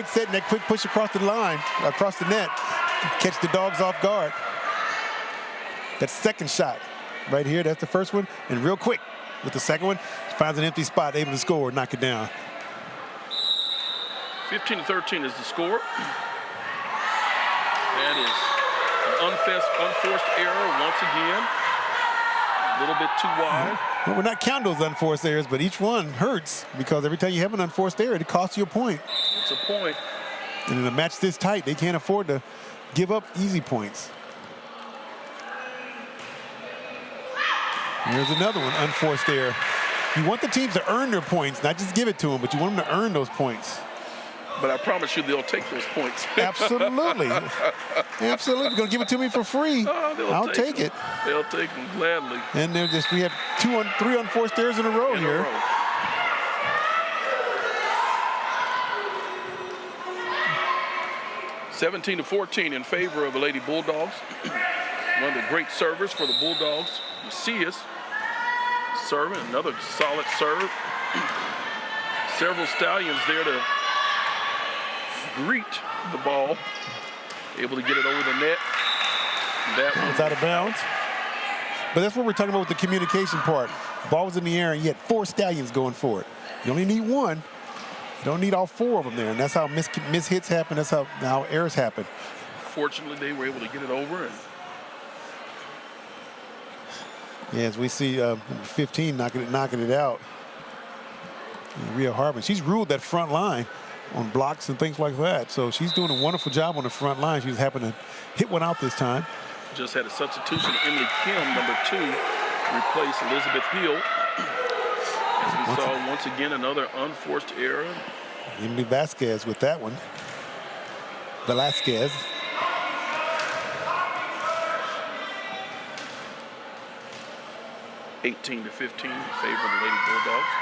set and that quick push across the line, across the net, catch the Dogs off guard. That second shot right here, that's the first one. And real quick with the second one, finds an empty spot, able to score, knock it down.
15-13 is the score. That is an unforced error once again. A little bit too wide.
Well, we're not counting those unforced errors, but each one hurts because every time you have an unforced error, it costs you a point.
It's a point.
And in a match this tight, they can't afford to give up easy points. Here's another one, unforced error. You want the teams to earn their points, not just give it to them, but you want them to earn those points.
But I promise you they'll take those points.
Absolutely. Absolutely. Going to give it to me for free. I'll take it.
They'll take them gladly.
And we have three unforced errors in a row here.
17-14 in favor of the Lady Bulldogs. One of the great servers for the Bulldogs, Macias. serving, another solid serve. Several Stallions there to greet the ball. Able to get it over the net. That
It's out of bounds. But that's what we're talking about with the communication part. Ball was in the air, and you had 4 Stallions going for it. You only need one. You don't need all 4 of them there, and that's how miss hits happen. That's how errors happen.
Fortunately, they were able to get it over. And
yeah, as we see 15 knocking it out. And Rhea Hartman, she's ruled that front line on blocks and things like that. So she's doing a wonderful job on the front line. She's happened to hit one out this time.
Just had a substitution. Emily Kim, number 2, replaced Elizabeth Hill. As we saw once again another unforced error.
Emily Vasquez with that one. Velasquez.
(18-15) in favor of the Lady Bulldogs.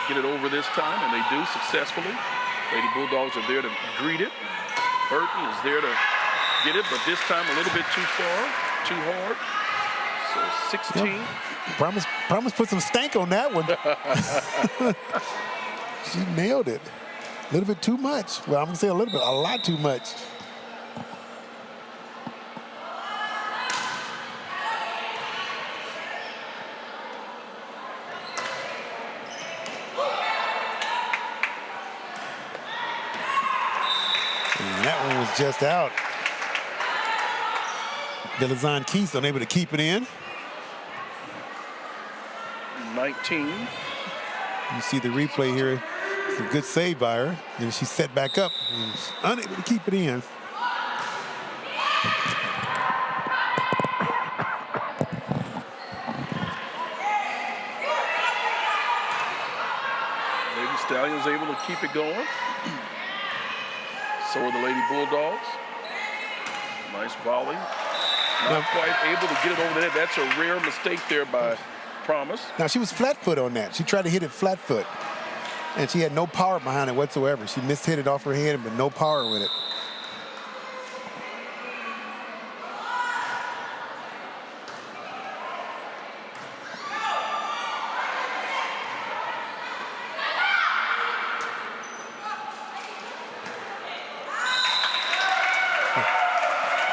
Get it over this time, and they do successfully. Lady Bulldogs are there to greet it. Burton is there to get it, but this time a little bit too far, too hard. So 16.
Yep. Promise put some stank on that one. She nailed it. A little bit too much. Well, I'm going to say a little bit, a lot too much. And that one was just out. Delazan Keys unable to keep it in.
19.
You see the replay here. It's a good save by her. And she set back up. And she's unable to keep it in.
Lady Stallions able to keep it going. So are the Lady Bulldogs. Nice volley. Not quite able to get it over the net. That's a rare mistake there by Promise.
Now, she was flat-foot on that. She tried to hit it flat-foot. And she had no power behind it whatsoever. She mishit it off her hand, but no power with it.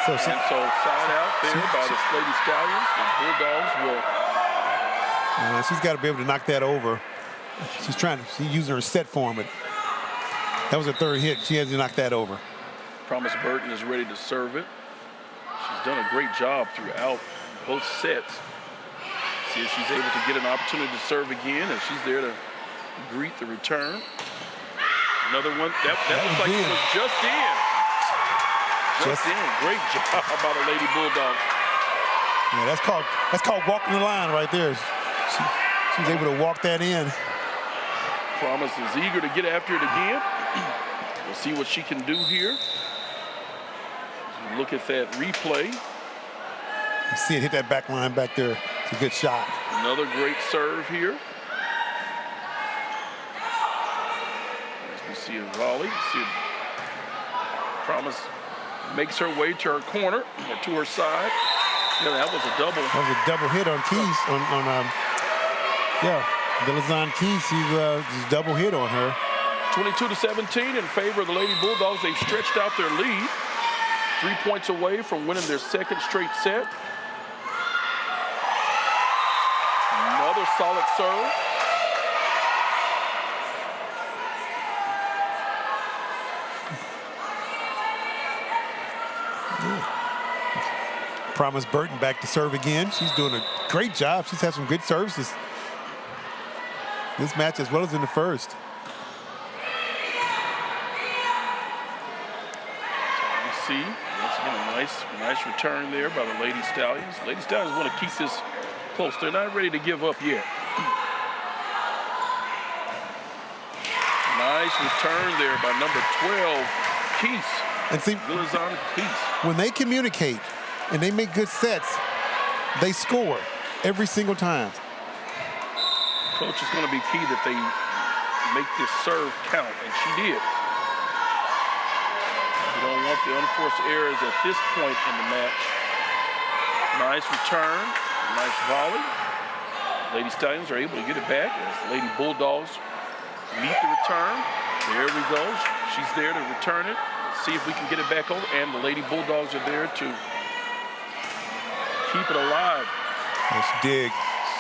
So side out there by the Lady Stallions. The Bulldogs will.
She's got to be able to knock that over. She's using her set form, but that was her third hit. She has to knock that over.
Promise Burton is ready to serve it. She's done a great job throughout both sets. See if she's able to get an opportunity to serve again, and she's there to greet the return. Another one. That looks like it was just in. Just in. Great job by the Lady Bulldogs.
Yeah, that's called walking the line right there. She was able to walk that in.
Promise is eager to get after it again. We'll see what she can do here. Look at that replay.
You see it hit that back line back there. It's a good shot.
Another great serve here. As we see a volley. See Promise makes her way to her corner or to her side. Yeah, that was a double.
That was a double hit on Keys. Delazan Keys, he's double hit on her.
22-17 in favor of the Lady Bulldogs. They've stretched out their lead. 3 points away from winning their second straight set. Another solid serve.
Promise Burton back to serve again. She's doing a great job. She's had some good services this match as well as in the first.
We see once again a nice return there by the Lady Stallions. Lady Stallions want to keep this close. They're not ready to give up yet. Nice return there by number 12, Keese.
And see, when they communicate and they make good sets, they score every single time.
Coach, is going to be key that they make this serve count, and she did. You don't want the unforced errors at this point in the match. Nice return. Nice volley. Lady Stallions are able to get it back as Lady Bulldogs meet the return. There we go. She's there to return it. See if we can get it back over. And the Lady Bulldogs are there to keep it alive.
Nice dig.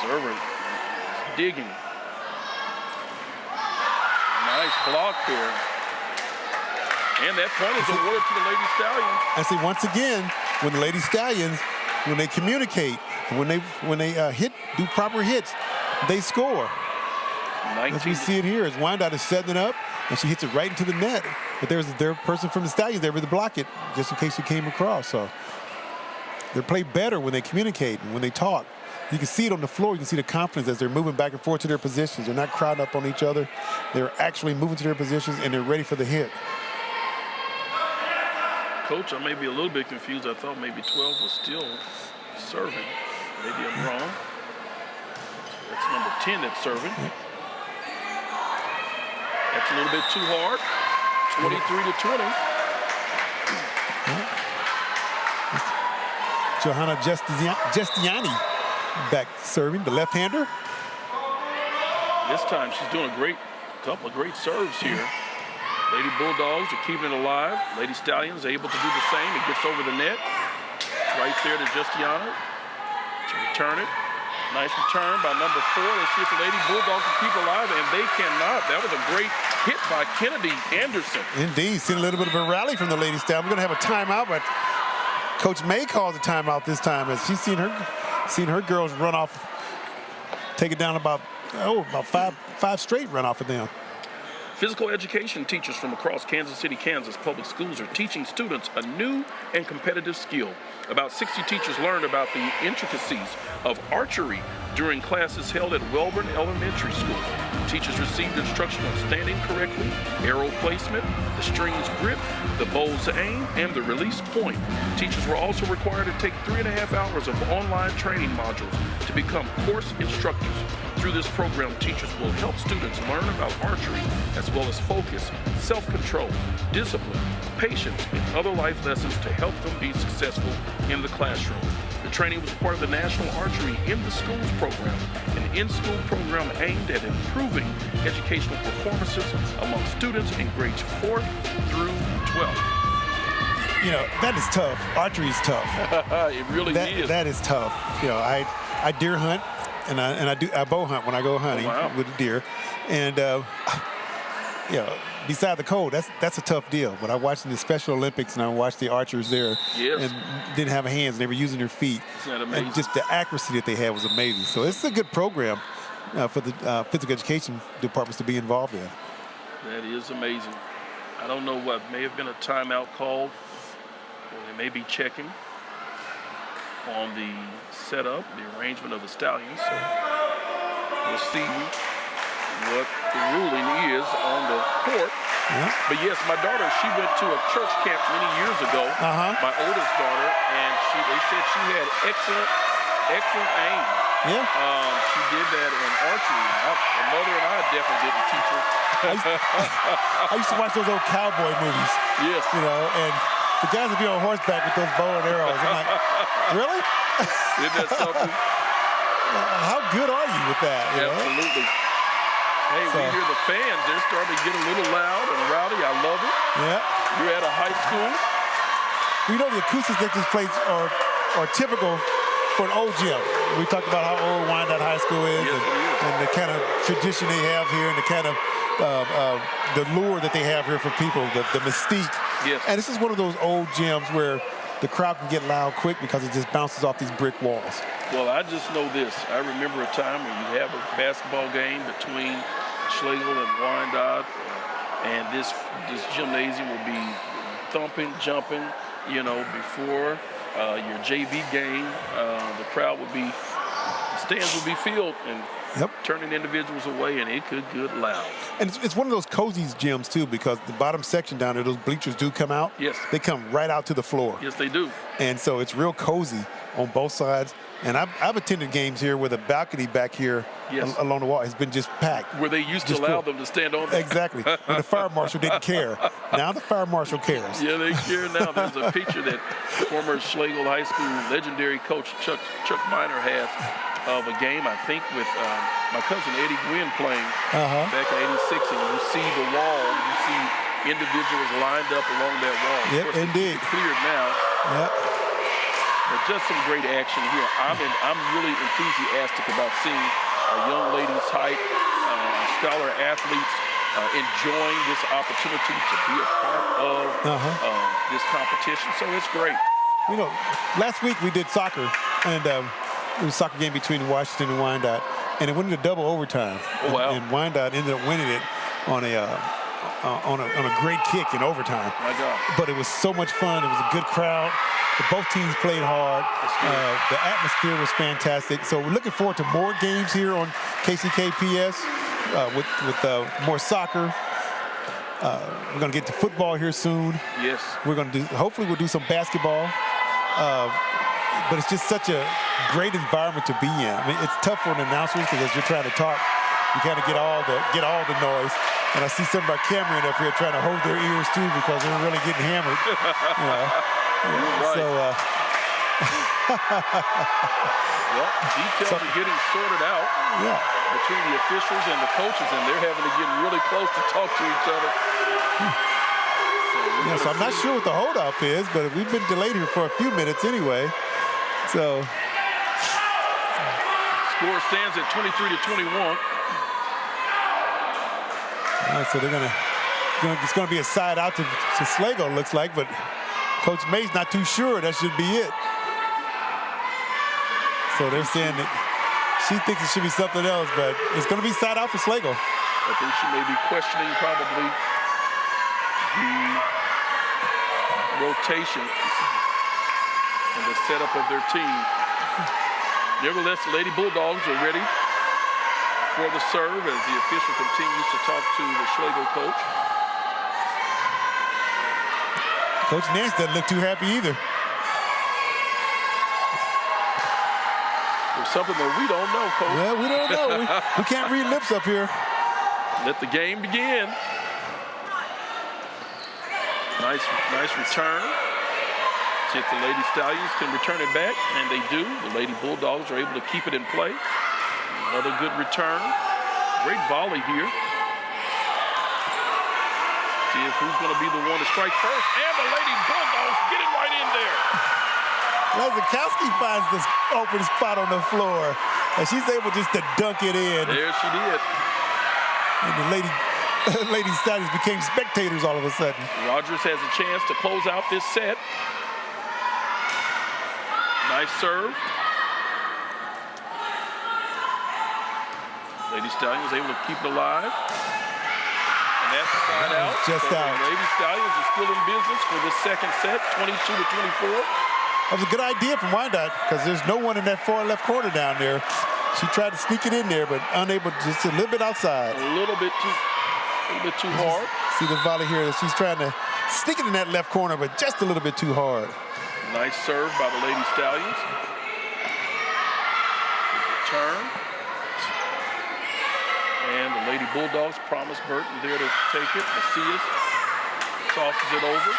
Server is digging. Nice block there. And that point is awarded to the Lady Stallions.
I see, once again, when the Lady Stallions, when they communicate, when they do proper hits, they score. As we see it here, as Wyandotte is setting it up, and she hits it right into the net. But there's a person from the Stallions there to block it, just in case it came across. So they play better when they communicate and when they talk. You can see it on the floor. You can see the confidence as they're moving back and forth to their positions. They're not crowding up on each other. They're actually moving to their positions, and they're ready for the hit.
Coach, I may be a little bit confused. I thought maybe 12 was still serving. Maybe I'm wrong. That's number 10 that's serving. That's a little bit too hard. 23 to 20.
Johanna Gestiani back serving, the left-hander.
This time she's doing a couple of great serves here. Lady Bulldogs are keeping it alive. Lady Stallions are able to do the same. It gets over the net. Right there to Justiana to return it. Nice return by number 4. Let's see if the Lady Bulldogs can keep it alive, and they cannot. That was a great hit by Kennedy Anderson.
Indeed, seen a little bit of a rally from the Lady Stallions. We're going to have a timeout, but Coach May calls a timeout this time as she's seen her girls run off, take it down about five straight run off of them.
Physical education teachers from across Kansas City, Kansas public schools are teaching students a new and competitive skill. About 60 teachers learned about the intricacies of archery during classes held at Welborn Elementary School. Teachers received instruction on standing correctly, arrow placement, the string's grip, the bow's aim, and the release point. Teachers were also required to take 3.5 hours of online training modules to become course instructors. Through this program, teachers will help students learn about archery as well as focus, self-control, discipline, patience, and other life lessons to help them be successful in the classroom. The training was part of the National Archery in the Schools program, an in-school program aimed at improving educational performances among students in grades 4th through 12th.
You know, that is tough. Archery is tough.
It really is.
That is tough. You know, I deer hunt. And I bow hunt when I go hunting with a deer, and you know, beside the cold, that's a tough deal. But I watched in the Special Olympics, and I watched the archers there, and didn't have hands, and they were using their feet.
Isn't that amazing?
And just the accuracy that they had was amazing. So it's a good program for the physical education departments to be involved in.
That is amazing. I don't know what may have been a timeout called, or they may be checking on the setup, the arrangement of the Stallions. So we'll see what the ruling is on the court. Yeah. But yes, my daughter, she went to a church camp many years ago, my oldest daughter, and they said she had excellent aim.
Yeah.
She did that in archery. My mother and I definitely didn't teach her.
I used to watch those old cowboy movies.
Yes.
You know, and the guys would be on horseback with those bow and arrows. I'm like, really?
Isn't that something?
How good are you with that? You
Absolutely. Hey, we hear the fans. They're starting to get a little loud and rowdy. I love it. Yeah. You're at a high school.
We know the acoustics at this place are typical for an old gym. We talked about how old Wyandotte High School is, and the kind of tradition they have here, and the kind of the lure that they have here for people, the mystique.
Yes.
And this is one of those old gyms where the crowd can get loud quick because it just bounces off these brick walls.
Well, I just know this. I remember a time when you have a basketball game between Schlagle and Wyandotte, and this gymnasium will be thumping, jumping, you know, before your JV game. The stands will be filled, and turning individuals away, and it could get loud.
And it's one of those cozy gyms, too, because the bottom section down there, those bleachers do come out.
Yes.
They come right out to the floor.
Yes, they do.
And so it's real cozy on both sides. And I've attended games here where the balcony back here along the wall has been just packed.
Where they used to allow them to stand on there.
Exactly. When the fire marshal didn't care. Now the fire marshal cares.
Yeah, they care now. There's a picture that former Schlagle High School legendary coach Chuck Miner has of a game, I think, with my cousin Eddie Gwynn playing back in '86. And you see the wall, you see individuals lined up along that wall.
Yep, indeed.
It's cleared now.
Yep.
But just some great action here. I'm really enthusiastic about seeing our young ladies' height, scholar athletes enjoying this opportunity to be a part of this competition. So it's great.
You know, last week we did soccer, and it was a soccer game between Washington and Wyandotte, and it went into double overtime.
Oh, wow.
And Wyandotte ended up winning it on a great kick in overtime.
My God.
But it was so much fun. It was a good crowd. Both teams played hard. The atmosphere was fantastic. So we're looking forward to more games here on KCKPS with more soccer. We're going to get to football here soon.
Yes.
We're going to hopefully we'll do some basketball. But it's just such a great environment to be in. I mean, it's tough for an announcer because as you're trying to talk, you kind of get all the noise. And I see some of our cameramen up here trying to hold their ears too because they're really getting hammered. You know.
Right.
So,
well, details are getting sorted out between the officials and the coaches, and they're having to get really close to talk to each other.
So I'm not sure what the holdup is, but we've been delayed here for a few minutes anyway. So
score stands at 23-21.
So it's going to be a side out to Schlagle, looks like, but Coach May's not too sure that should be it. So they're saying that she thinks it should be something else, but it's going to be side out for Schlagle.
I think she may be questioning probably the rotation and the setup of their team. Nevertheless, the Lady Bulldogs are ready for the serve as the official continues to talk to the Schlagle coach.
Coach Nance doesn't look too happy either.
There's something that we don't know, Coach.
Well, we don't know. we can't read lips up here.
Let the game begin. Nice return. See if the Lady Stallions can return it back, and they do. The Lady Bulldogs are able to keep it in play. Another good return. Great volley here. See if who's going to be the one to strike first. And the Lady Bulldogs get it right in there.
Lazikowski finds this open spot on the floor, and she's able just to dunk it in.
There she did.
And the Lady Stallions became spectators all of a sudden.
Rogers has a chance to close out this set. Nice serve. Lady Stallions able to keep it alive. And that's side out.
Just out.
The Lady Stallions are still in business for the second set, 22-24.
That was a good idea from Wyandotte because there's no one in that far left corner down there. She tried to sneak it in there, but unable, just a little bit outside.
A little bit too hard.
See the volley here. She's trying to stick it in that left corner, but just a little bit too hard.
Nice serve by the Lady Stallions. Return. And the Lady Bulldogs promise Burton there to take it. Macias tosses it over.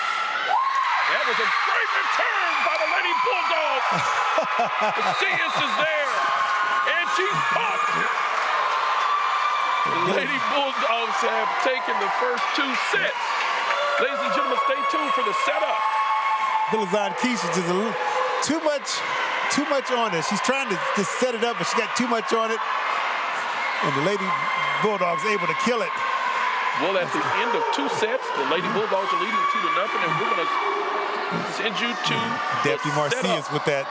That was a great return by the Lady Bulldogs. Macias is there. And she's popped. The Lady Bulldogs have taken the first two sets. Ladies and gentlemen, stay tuned for the setup.
Bilazan Keisha is just a little too much on it. She's trying to just set it up, but she got too much on it. And the Lady Bulldogs able to kill it.
Well, at the end of two sets, the Lady Bulldogs are leading 2-0, and we're going to send you to
Deputy Marcias with that.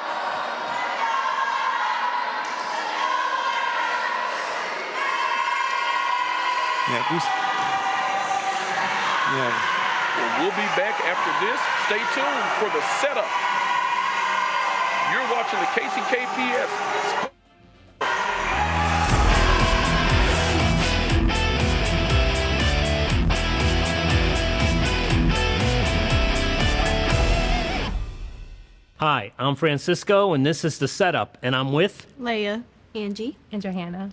Well, we'll be back after this. Stay tuned for the setup. You're watching the KCKPS.
Hi, I'm Francisco, and this is The Setup, and I'm with
Leia, Angie,
And Johanna.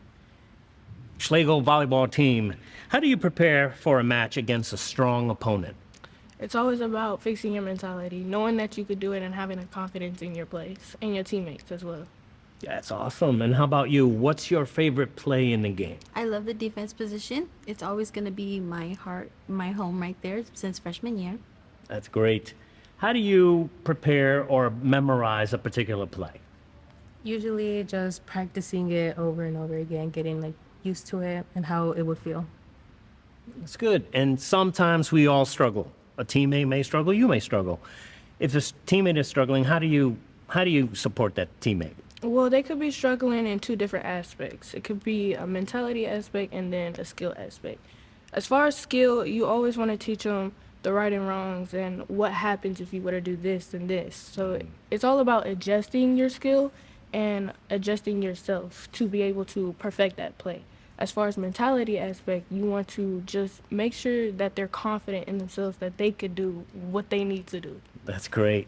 Schlagle volleyball team. How do you prepare for a match against a strong opponent?
it's always about fixing your mentality, knowing that you could do it and having a confidence in your place and your teammates as well.
That's awesome. And how about you? What's your favorite play in the game?
I love the defense position. It's always going to be my home right there since freshman year.
That's great. How do you prepare or memorize a particular play?
Usually just practicing it over and over again, getting like used to it and how it would feel.
That's good. And sometimes we all struggle. A teammate may struggle, you may struggle. If a teammate is struggling, how do you support that teammate?
Well, they could be struggling in two different aspects. It could be a mentality aspect and then a skill aspect. As far as skill, you always want to teach them the right and wrongs and what happens if you were to do this and this. So it's all about adjusting your skill and adjusting yourself to be able to perfect that play. As far as mentality aspect, you want to just make sure that they're confident in themselves that they could do what they need to do.
That's great.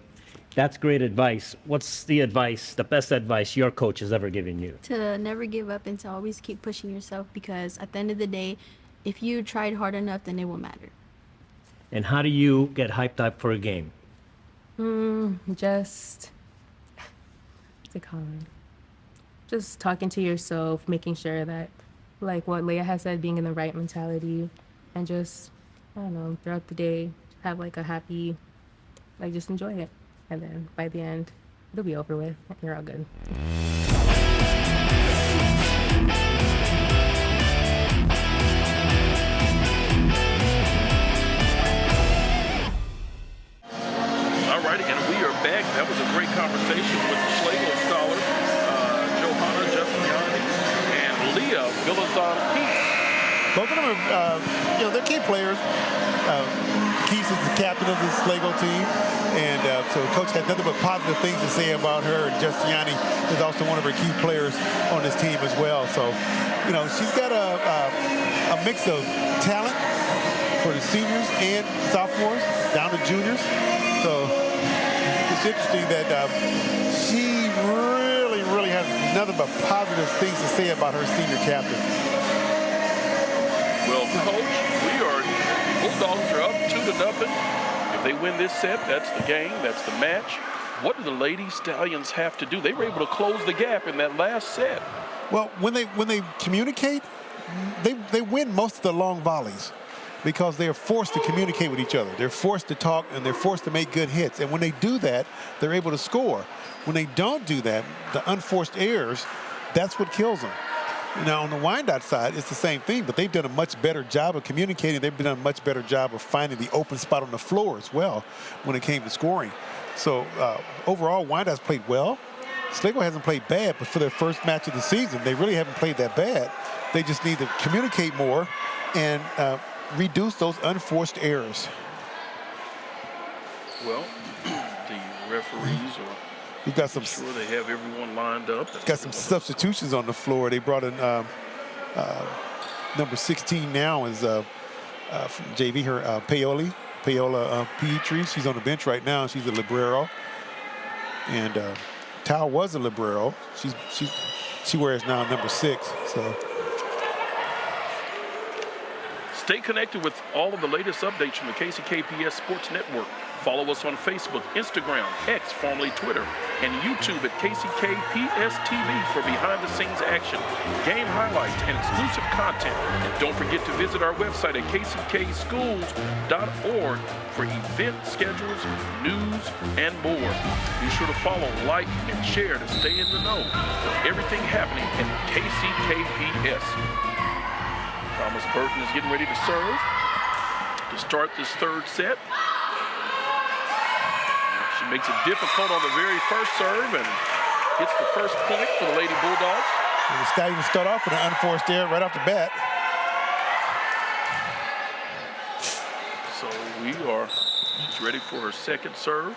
That's great advice. What's the best advice your coach has ever given you?
To never give up and to always keep pushing yourself, because at the end of the day, if you tried hard enough, then it will matter.
And how do you get hyped up for a game?
Just just talking to yourself, making sure that, like what Leia has said, being in the right mentality, and just, I don't know, throughout the day, have like a happy, like just enjoy it. And then by the end, it'll be over with. You're all good.
All right, and we are back. That was a great conversation with the Schlagle scholars, Johanna Giuliani and Leah Villazon-Keith.
Both of them are, they're key players. Keith is the captain of the Schlagle team, and so the coach had nothing but positive things to say about her. And Giuliani is also one of her key players on this team as well. So, she's got a mix of talent for the seniors and sophomores, down to juniors. So it's interesting that she really has nothing but positive things to say about her senior captain.
Well, Coach, Bulldogs are up 2-0. If they win this set, that's the game, that's the match. What do the Lady Stallions have to do? They were able to close the gap in that last set.
Well, when they communicate, they win most of the long volleys because they are forced to communicate with each other. They're forced to talk, and they're forced to make good hits. And when they do that, they're able to score. When they don't do that, the unforced errors, that's what kills them. Now, on the Wyandotte side, it's the same thing, but they've done a much better job of communicating. They've done a much better job of finding the open spot on the floor as well when it came to scoring. So, overall, Wyandotte's played well. Schlagle hasn't played bad, but for their first match of the season, they really haven't played that bad. They just need to communicate more and reduce those unforced errors.
Well, the referees are
We've got some.
sure they have everyone lined up.
Got some substitutions on the floor. They brought in number 16 now is from JV, her Paola Petrie. She's on the bench right now. She's a libero. And Tao was a libero. She wears now number 6. So.
Stay connected with all of the latest updates from the KCKPS Sports Network. Follow us on Facebook, Instagram, X, formerly Twitter, and YouTube at KCKPS TV for behind-the-scenes action, game highlights, and exclusive content. And don't forget to visit our website at kckschools.org for event schedules, news, and more. Be sure to follow, like, and share to stay in the know of everything happening at KCKPS. Thomas Burton is getting ready to serve to start this third set. She makes it difficult on the very first serve and gets the first point for the Lady Bulldogs.
And the Stallions start off with an unforced error right off the bat.
So she's ready for her second serve.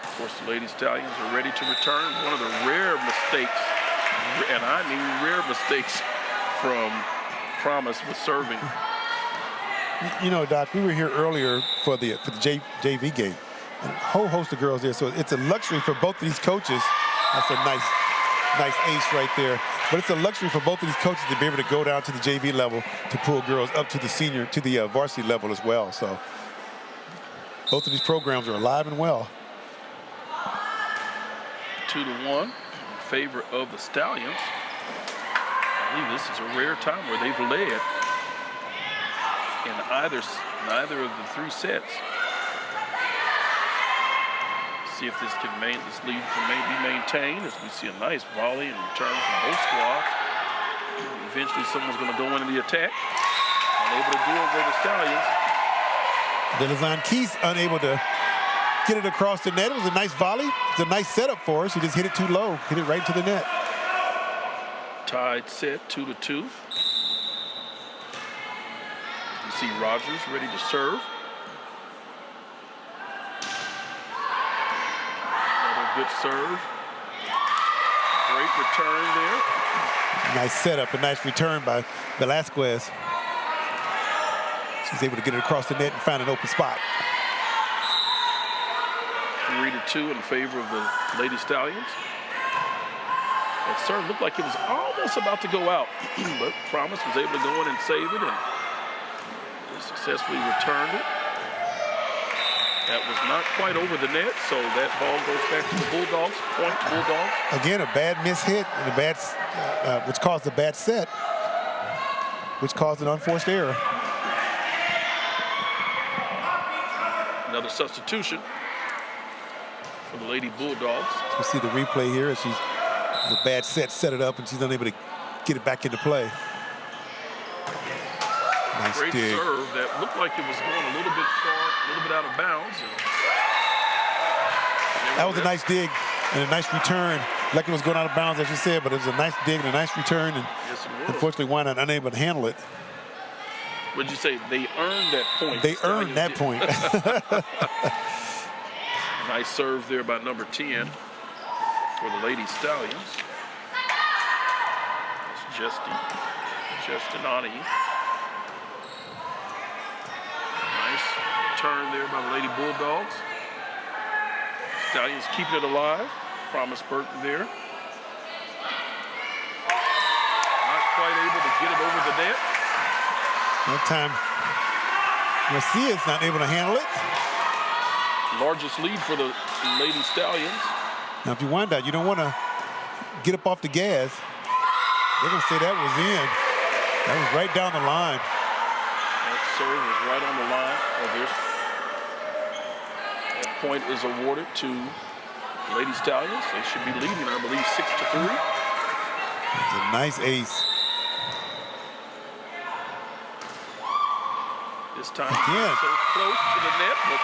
Of course, the Lady Stallions are ready to return. One of the rare mistakes, and I mean rare mistakes, from Promise with serving.
You know, Doc, we were here earlier for the JV game. And a whole host of girls there, so it's a luxury for both of these coaches. That's a nice ace right there. But it's a luxury for both of these coaches to be able to go down to the JV level to pull girls up to the varsity level as well. So both of these programs are alive and well.
2-1 in favor of the Stallions. I believe this is a rare time where they've led in neither of the 3 sets. See if this lead can be maintained, as we see a nice volley and return from both squads. Eventually, someone's going to go into the attack. Unable to do it with the Stallions.
Delazan Keys unable to get it across the net. It was a nice volley. It's a nice setup for us. She just hit it too low, hit it right into the net.
Tied set, 2-2. You see Rogers ready to serve. Good serve. Great return there.
Nice setup, a nice return by Velasquez. She's able to get it across the net and find an open spot.
3-2 in favor of the Lady Stallions. That serve looked like it was almost about to go out, but Promise was able to go in and save it and successfully returned it. That was not quite over the net, so that ball goes back to the Bulldogs. Point Bulldogs.
Again, a bad miss hit, and which caused a bad set, which caused an unforced error.
Another substitution for the Lady Bulldogs.
We see the replay here as she's a bad set it up, and she's unable to get it back into play. Nice
Great
dig.
serve that looked like it was going a little bit far, a little bit out of bounds.
That was a nice dig and a nice return. Like it was going out of bounds, as you said, but it was a nice dig and a nice return. And
yes, it was.
Unfortunately, Wyandotte unable to handle it.
Would you say they earned that point?
They earned that point.
Nice serve there by number 10 for the Lady Stallions. It's Justinani. Nice turn there by the Lady Bulldogs. Stallions keeping it alive. Promise Burton there. Not quite able to get it over the net.
That time, Garcia's not able to handle it.
Largest lead for the Lady Stallions.
Now, if you Wyandotte, you don't want to get up off the gas. They're going to say that was in. That was right down the line.
That serve was right on the line. That point is awarded to Lady Stallions. They should be leading, I believe, 6-3.
It's a nice ace.
This time, so close to the net, but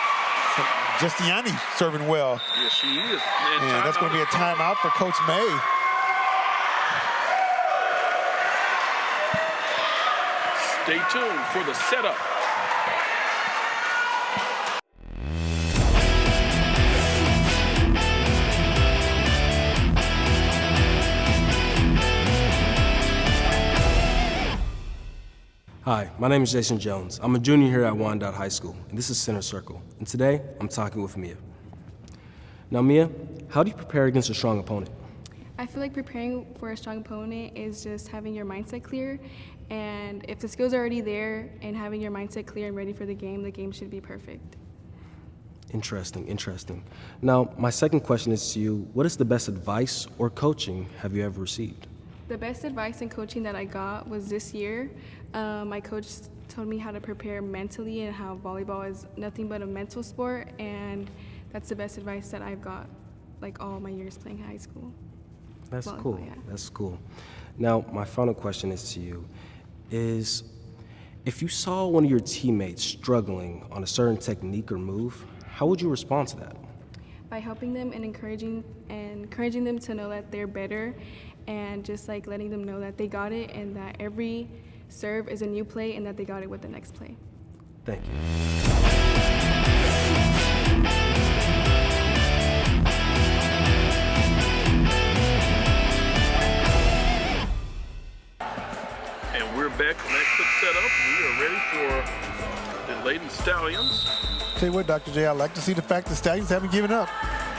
Justiani serving well.
yes, she is.
And that's going to be a timeout for Coach May.
Stay tuned for the setup.
Hi, my name is Jason Jones. I'm a junior here at Wyandotte High School, and this is Center Circle. And today, I'm talking with Mia. Now, Mia, how do you prepare against a strong opponent?
I feel like preparing for a strong opponent is just having your mindset clear. And if the skills are already there and having your mindset clear and ready for the game should be perfect.
Interesting, interesting. Now, my second question is to you, what is the best advice or coaching have you ever received?
The best advice and coaching that I got was this year. My coach told me how to prepare mentally and how volleyball is nothing but a mental sport, and that's the best advice that I've got like all my years playing high school.
That's
Volleyball,
cool.
yeah.
That's cool. Now, my final question is to you, is if you saw one of your teammates struggling on a certain technique or move, how would you respond to that?
By helping them and encouraging them to know that they're better, and just like letting them know that they got it and that every serve is a new play and that they got it with the next play.
Thank you.
And we're back from that quick setup. We are ready for the Lady Stallions.
Tell you what, Dr. J, I like to see the fact the Stallions haven't given up.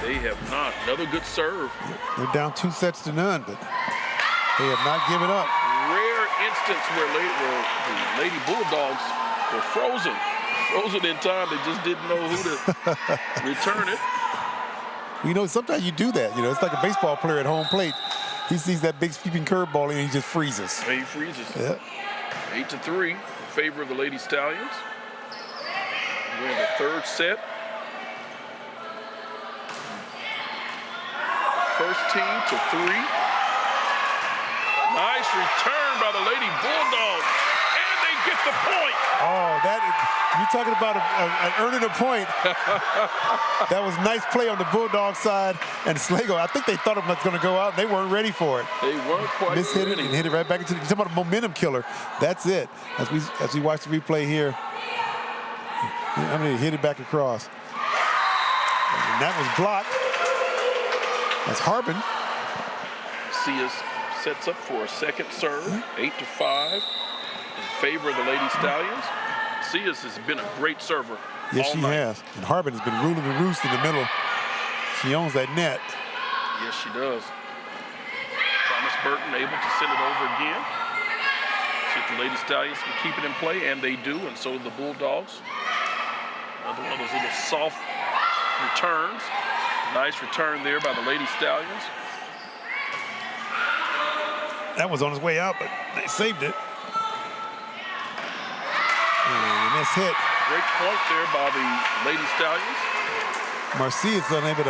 They have not. Another good serve.
They're down 2 sets to none, but they have not given up.
Rare instance where the Lady Bulldogs were frozen in time. They just didn't know who to return it.
You know, sometimes you do that. You know, it's like a baseball player at home plate. He sees that big sweeping curveball and he just freezes.
He freezes.
Yeah.
8-3 in favor of the Lady Stallions. We're in the third set. First team to 3. Nice return by the Lady Bulldogs. And they get the point.
Oh, you're talking about earning a point. That was nice play on the Bulldog side. And Schlagle, I think they thought it was going to go out. They weren't ready for it.
They weren't quite ready.
Mishit it and hit it right back into you're talking about a momentum killer. That's it. As we watch the replay here, I mean, hit it back across. And that was blocked. That's Harbin.
Sias sets up for a second serve, 8-5 in favor of the Lady Stallions. Sias has been a great server.
Yes,
all
she
night.
has. And Harbin has been ruling the roost in the middle. She owns that net.
Yes, she does. Thomas Burton able to send it over again. See if the Lady Stallions can keep it in play, and they do, and so do the Bulldogs. Another one of those little soft returns. Nice return there by the Lady Stallions.
That was on his way out, but they saved it. And that's hit.
Great point there by the Lady Stallions.
Marcia is unable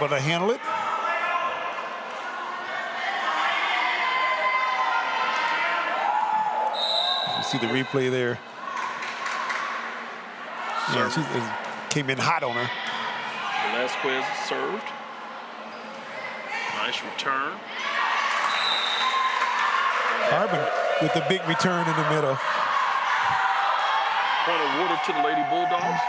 to handle it. You see the replay there. Yeah, she came in hot on her.
Velasquez served. Nice return.
Harbin with the big return in the middle.
Point awarded to the Lady Bulldogs.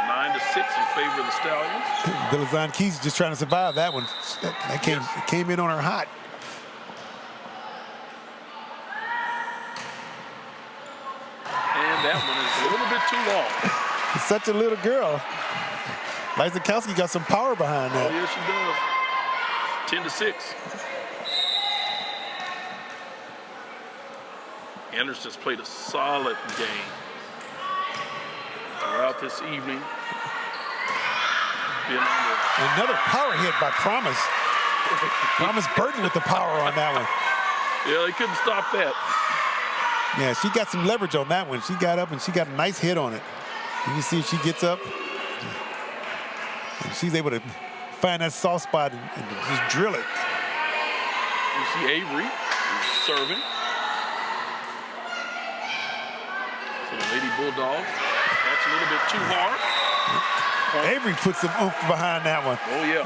9-6 in favor of the Stallions.
Vilazan Keys just trying to survive that one. That came in on her hot.
And that one is a little bit too long.
It's such a little girl. Lysakowski got some power behind that.
Oh, yes, she does. 10-6. Anderson's played a solid game throughout this evening.
Another power hit by Promise. Promise Burton with the power on that one.
Yeah, they couldn't stop that.
Yeah, she got some leverage on that one. She got up and she got a nice hit on it. You can see she gets up. And she's able to find that soft spot and just drill it.
You see Avery serving. So the Lady Bulldogs, that's a little bit too hard.
Avery put some oomph behind that one.
Oh, yeah.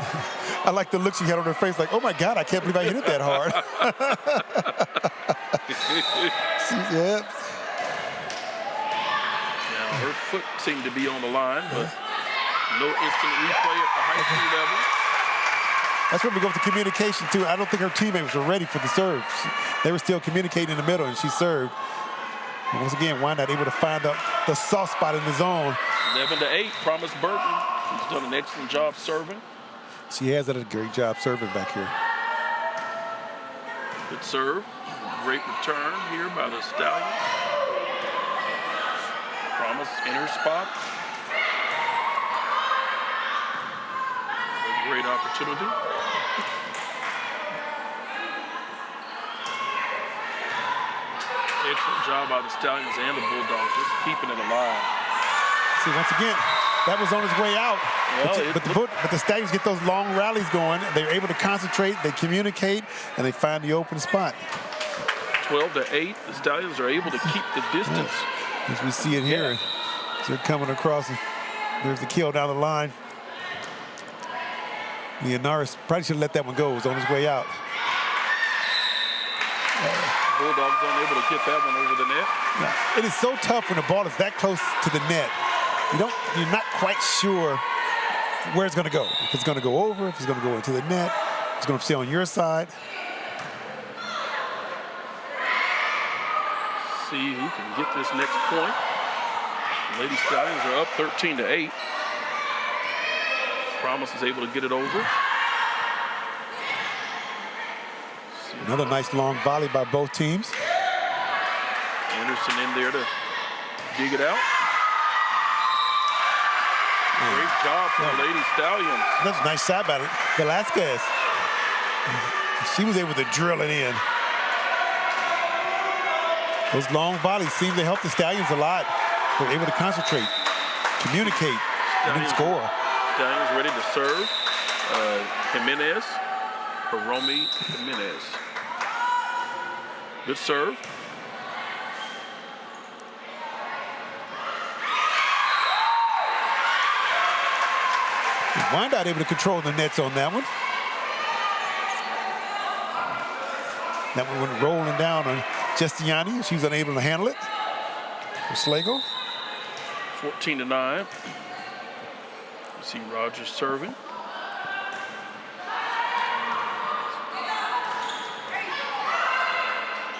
I like the look she had on her face, like, oh my God, I can't believe I hit it that hard. Yep.
Now, her foot seemed to be on the line, but no instant replay at the high school level.
That's where we go with the communication, too. I don't think her teammates were ready for the serve. They were still communicating in the middle, and she served. And once again, Wyandotte able to find the soft spot in the zone.
11-8, Promise Burton. He's done an excellent job serving.
She has done a great job serving back here.
Good serve. Great return here by the Stallions. Promise in her spot. A great opportunity. Excellent job by the Stallions and the Bulldogs, just keeping it alive.
See, once again, that was on his way out.
Well,
but the Stallions get those long rallies going. They're able to concentrate, they communicate, and they find the open spot.
12-8, the Stallions are able to keep the distance.
As we see it here, they're coming across. There's the kill down the line. Leonaris probably should have let that one go. It was on his way out.
Bulldogs unable to get that one over the net.
It is so tough when the ball is that close to the net. You're not quite sure where it's going to go. If it's going to go over, if it's going to go into the net, if it's going to stay on your side.
See who can get this next point. Lady Stallions are up 13-8. Promise is able to get it over.
Another nice long volley by both teams.
Anderson in there to dig it out. Great job for the Lady Stallions.
That's a nice shot by Velasquez. She was able to drill it in. Those long volleys seem to help the Stallions a lot. They're able to concentrate, communicate, and then score.
Stallions ready to serve. Jimenez, Hiromi Jimenez. Good serve.
Wyandotte able to control the nets on that one. That one went rolling down on Giustiani. She was unable to handle it. For Schlagle.
14-9. You see Rogers serving.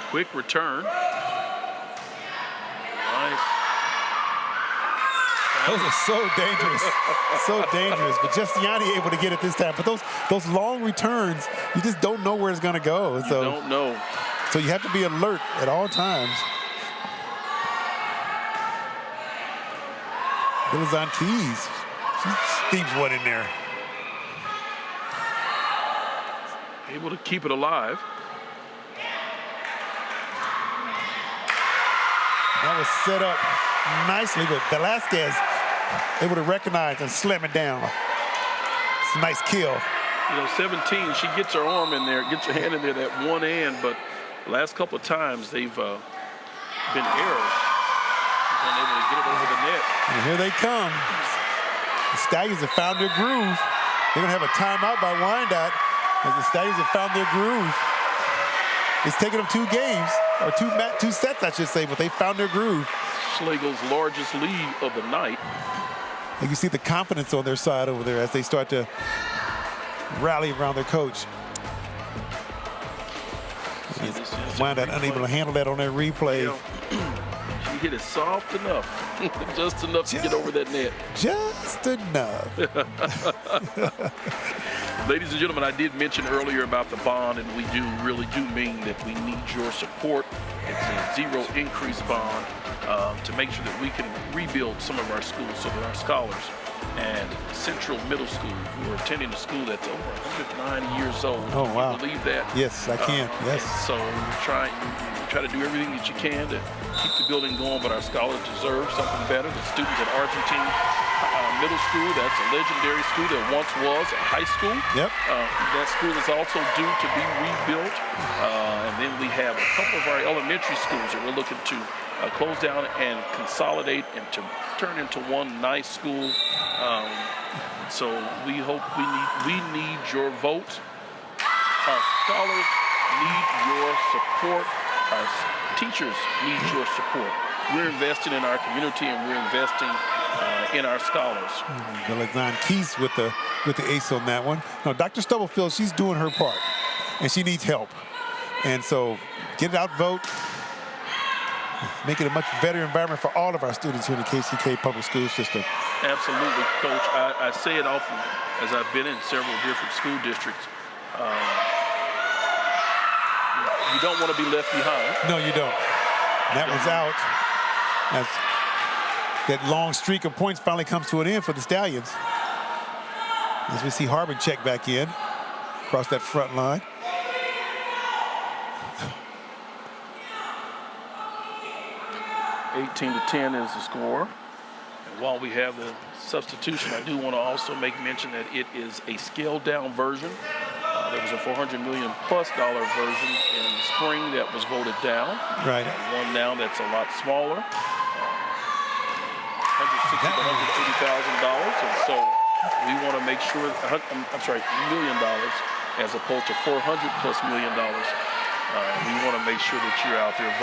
Quick return. Nice.
Those are so dangerous, so dangerous. But Giustiani able to get it this time. But those long returns, you just don't know where it's going to go. So
you don't know.
So you have to be alert at all times. Vilazantes, she steams one in there.
Able to keep it alive.
That was set up nicely, but Velasquez able to recognize and slam it down. It's a nice kill.
You know, 17, she gets her arm in there, gets her hand in there, that one hand, but the last couple of times they've been errors. She's unable to get it over the net.
And here they come. The Stallions have found their groove. They're going to have a timeout by Wyandotte as the Stallions have found their groove. It's taken them 2 games, or two sets, I should say, but they found their groove.
Schlagle's largest lead of the night.
And you see the confidence on their side over there as they start to rally around their coach. Wyandotte unable to handle that on their replay.
You know, she hit it soft enough, just enough to get over that net.
Just enough.
Ladies and gentlemen, I did mention earlier about the bond, and we really do mean that we need your support. It's a zero increase bond to make sure that we can rebuild some of our schools so that our scholars and Central Middle School, who are attending a school that's over 109 years old.
Oh, wow.
Can you believe that?
Yes, I can. Yes.
So we try to do everything that you can to keep the building going, but our scholars deserve something better. The students at Argentine Middle School, that's a legendary school that once was a high school.
Yep.
That school is also due to be rebuilt. And then we have a couple of our elementary schools that we're looking to close down and consolidate and to turn into one nice school. So we hope we need your vote. Our scholars need your support. Our teachers need your support. We're investing in our community and we're investing in our scholars.
Vilazantes with the ace on that one. No, Dr. Stubblefield, she's doing her part, and she needs help. And so get it out, vote. Make it a much better environment for all of our students here in the KCK public school system.
Absolutely, Coach. I say it often as I've been in several different school districts. You don't want to be left behind.
No, you don't. And that one's out. As that long streak of points finally comes to an end for the Stallions. As we see Harbin check back in across that front line.
(18-10) is the score. And while we have the substitution, I do want to also make mention that it is a scaled down version. There was a $400 million+ version in the spring that was voted down.
Right.
One now that's a lot smaller. $160,000 to $180,000. And so we want to make sure, $1 million as opposed to $400+ million. We want to make sure that you're out there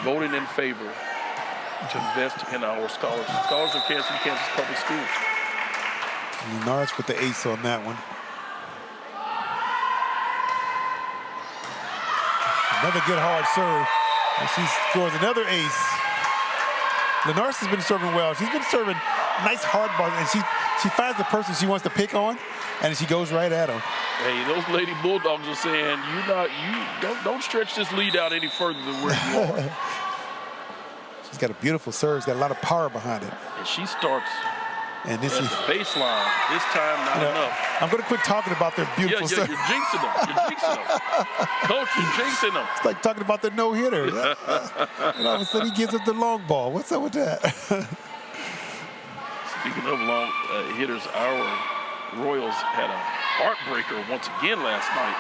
voting in favor to invest in our scholars. Scholars of Kansas City, Kansas Public Schools.
Lenards with the ace on that one. Another good hard serve. And she scores another ace. Lenars has been serving well. She's been serving nice hard balls, and she finds the person she wants to pick on, and she goes right at them.
Hey, those Lady Bulldogs are saying don't stretch this lead out any further than where you are.
She's got a beautiful serve. She's got a lot of power behind it.
And she starts
and this
at
is
the baseline. This time, not enough.
I'm going to quit talking about their beautiful serve.
You're jinxing them. You're jinxing them. Coach, you're jinxing them.
It's like talking about the no-hitter. And all of a sudden, he gives up the long ball. What's up with that?
Speaking of long hitters, our Royals had a heartbreaker once again last night,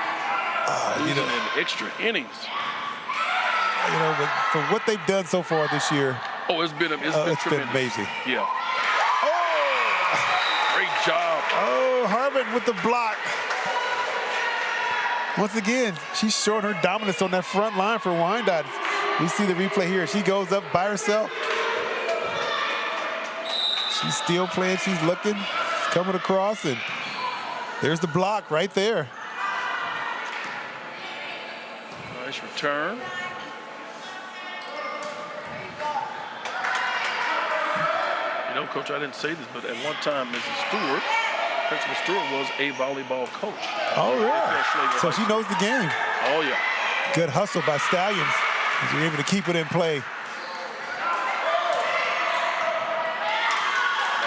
losing in extra innings.
But for what they've done so far this year,
it's been
amazing.
Yeah. Great job.
Oh, Harmon with the block. Once again, she's showing her dominance on that front line for Wyandotte. We see the replay here. She goes up by herself. She's still playing. She's looking, coming across, and there's the block right there.
Nice return. Coach, I didn't say this, but at one time, Principal Stewart was a volleyball coach.
Oh, yeah. So she knows the game.
Oh, yeah.
Good hustle by Stallions as you're able to keep it in play.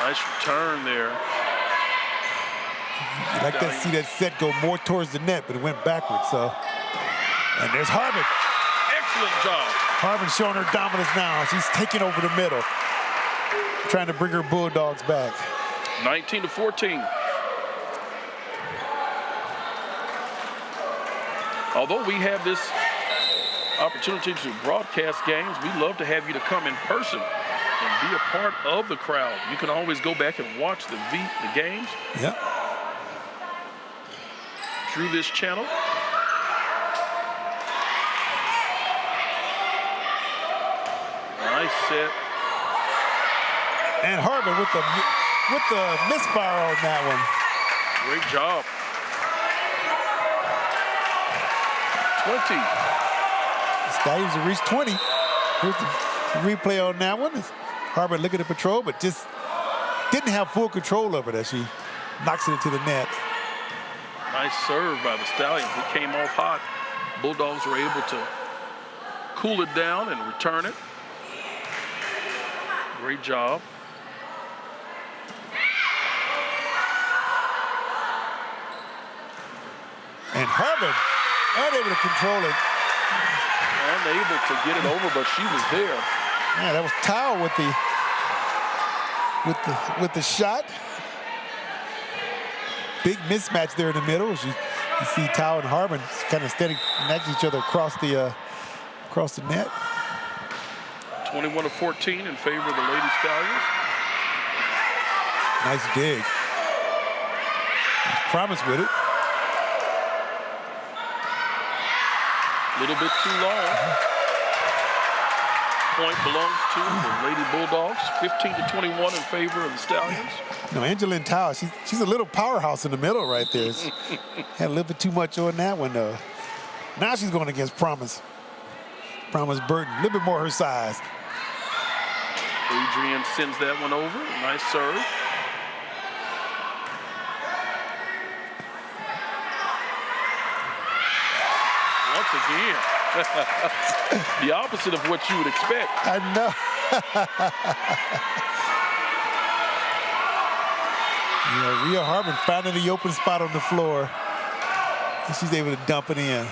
Nice return there.
You like to see that set go more towards the net, but it went backwards. And there's Harmon.
Excellent job.
Harmon showing her dominance now. She's taking over the middle, trying to bring her Bulldogs back.
19-14. Although we have this opportunity to broadcast games, we love to have you to come in person and be a part of the crowd. You can always go back and watch the games.
Yep.
Through this channel. Nice set.
And Harmon with the misfire on that one.
Great job. 20.
The Stallions have reached 20. Here's the replay on that one. Harmon looking at patrol, but just didn't have full control of it as she knocks it into the net.
Nice serve by the Stallions. It came off hot. Bulldogs were able to cool it down and return it. Great job.
And Harmon unable to control it.
Unable to get it over, but she was there.
Yeah, that was Tao with the shot. Big mismatch there in the middle. You see Tao and Harmon kind of standing next to each other across the net.
21-14 in favor of the Lady Stallions.
Nice dig. Promise with it.
A little bit too long. Point belongs to the Lady Bulldogs. 15-21 in favor of the Stallions.
No, Angeline Tao, she's a little powerhouse in the middle right there. Had a little bit too much on that one, though. Now she's going against Promise. Promise Burton, a little bit more her size.
Adrian sends that one over. Nice serve. Once again. The opposite of what you would expect.
I know. Rhea Harmon finding the open spot on the floor. And she's able to dump it in.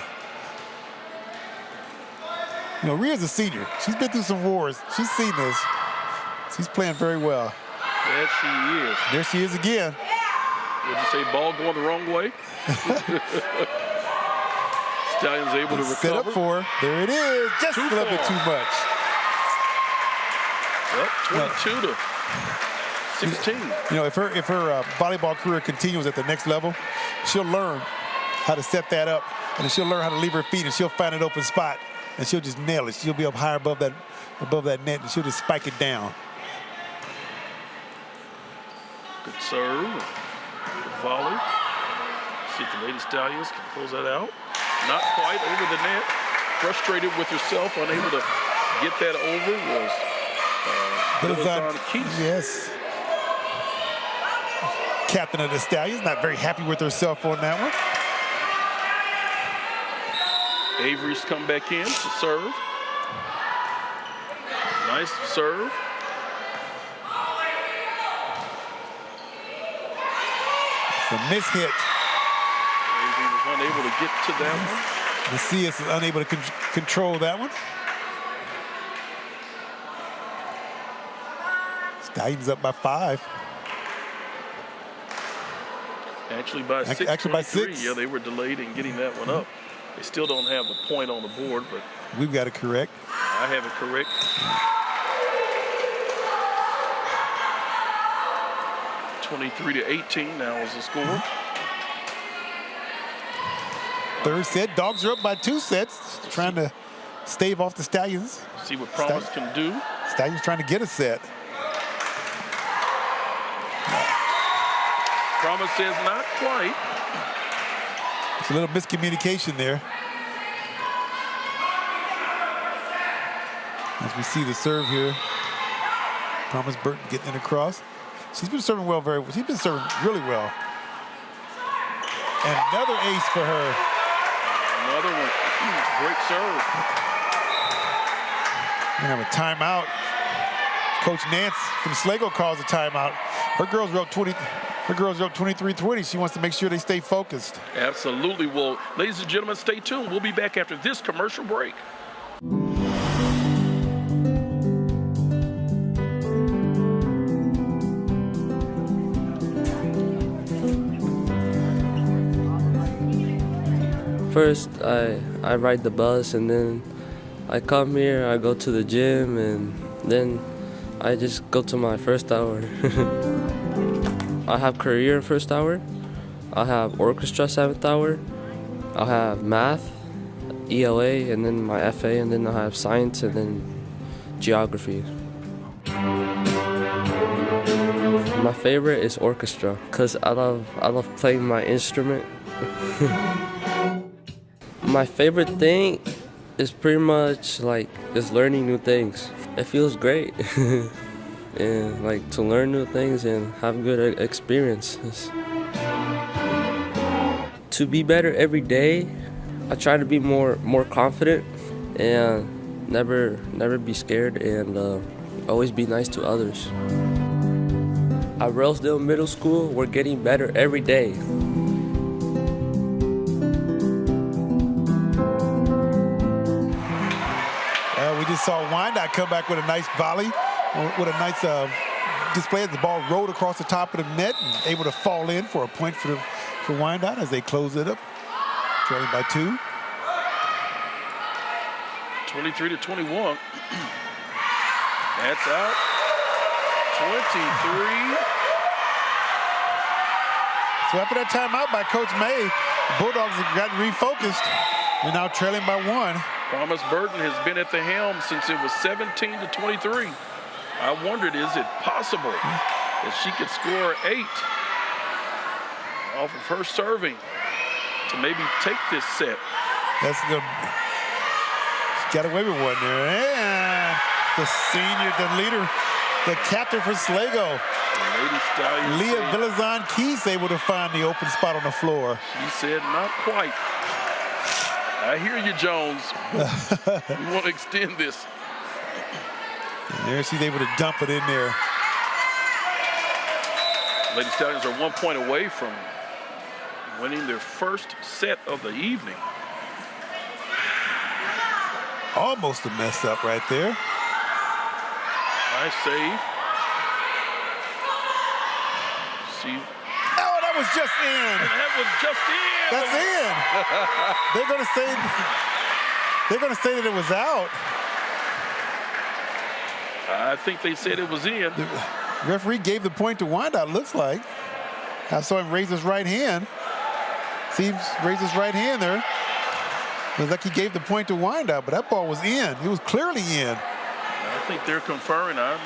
Rhea's a senior. She's been through some wars. She's seen this. She's playing very well.
There she is.
There she is again.
Would you say ball going the wrong way? Stallions able to recover.
Set up for her. There it is. Just a little bit too much.
Well, 22-16.
If her volleyball career continues at the next level, she'll learn how to set that up, and she'll learn how to leave her feet, and she'll find an open spot, and she'll just nail it. She'll be up high above that net, and she'll just spike it down.
Good serve. Good volley. See if the Lady Stallions can close that out. Not quite over the net. Frustrated with herself, unable to get that over, was Keith.
Yes. Captain of the Stallions, not very happy with herself on that one.
Avery's come back in to serve. Nice serve.
It's a mishit.
Avery was unable to get to that one.
Macias is unable to control that one. Stallions up by 5.
Actually by 6.
Actually by 6.
Yeah, they were delayed in getting that one up. They still don't have the point on the board, but
we've got it correct.
I have it correct. (23-18) now is the score.
Third set, Dogs are up by 2 sets, trying to stave off the Stallions.
See what Promise can do.
Stallions trying to get a set.
Promise says not quite.
It's a little miscommunication there. As we see the serve here. Promise Burton getting it across. She's been serving well, she's been serving really well. And another ace for her.
Another one. Great serve.
We have a timeout. Coach Nance from Schlagle calls a timeout. Her girls wrote 23-20. She wants to make sure they stay focused.
Absolutely. Well, ladies and gentlemen, stay tuned. We'll be back after this commercial break.
First, I ride the bus, and then I come here, I go to the gym, and then I just go to my first hour. I have career first hour, I have orchestra 7th hour, I have math, ELA, and then my FA, and then I have science, and then geography. My favorite is orchestra, because I love playing my instrument. My favorite thing is pretty much like just learning new things. It feels great. And like to learn new things and have good experiences. To be better every day, I try to be more confident and never be scared, and always be nice to others. At Rosedale Middle School, we're getting better every day.
We just saw Wyandotte come back with a nice volley, with a nice display as the ball rolled across the top of the net and able to fall in for a point for Wyandotte as they close it up, trailing by 2.
23-21. That's out. 23.
So after that timeout by Coach May, the Bulldogs have gotten refocused. They're now trailing by 1.
Promise Burton has been at the helm since it was 17-23. I wondered, is it possible that she could score 8 off of her serving to maybe take this set?
That's good. She got away with one there. And the senior, the leader, the captain for Schlagle, Leah Villazon-Keys, able to find the open spot on the floor.
She said, not quite. I hear you, Jones. We want to extend this.
And there she's able to dump it in there.
Lady Stallions are 1 point away from winning their first set of the evening.
Almost a mess up right there.
Nice save. See.
Oh, that was just in.
That was just in.
That's in. They're gonna say that it was out.
I think they said it was in.
The referee gave the point to Wyandotte, looks like. I saw him raise his right hand. See him raise his right hand there. It was like he gave the point to Wyandotte, but that ball was in. It was clearly in.
I think they're conferring. I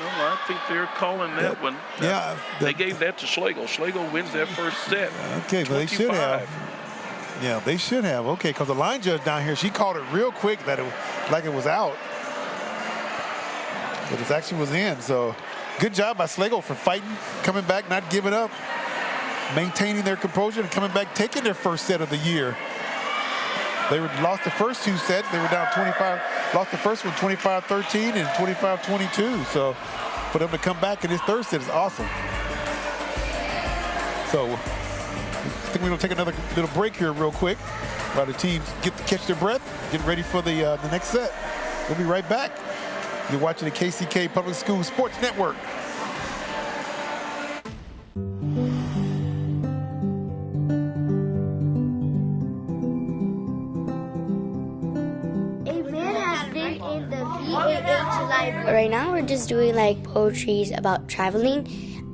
think they're calling that one.
Yeah.
They gave that to Schlagle. Schlagle wins that first set.
Okay, but they should have. Yeah, they should have. Okay, because the line judge down here, she called it real quick that it like it was out. but his action was in. So good job by Schlagle for fighting, coming back, not giving up, maintaining their composure, and coming back, taking their first set of the year. They lost the first 2 sets. They were down 25, lost the first one 25-13 and 25-22. So for them to come back in this third set is awesome. So I think we're going to take another little break here real quick while the teams get to catch their breath, get ready for the next set. We'll be right back. You're watching the KCK Public School Sports Network.
Right now we're just doing like poetry about traveling,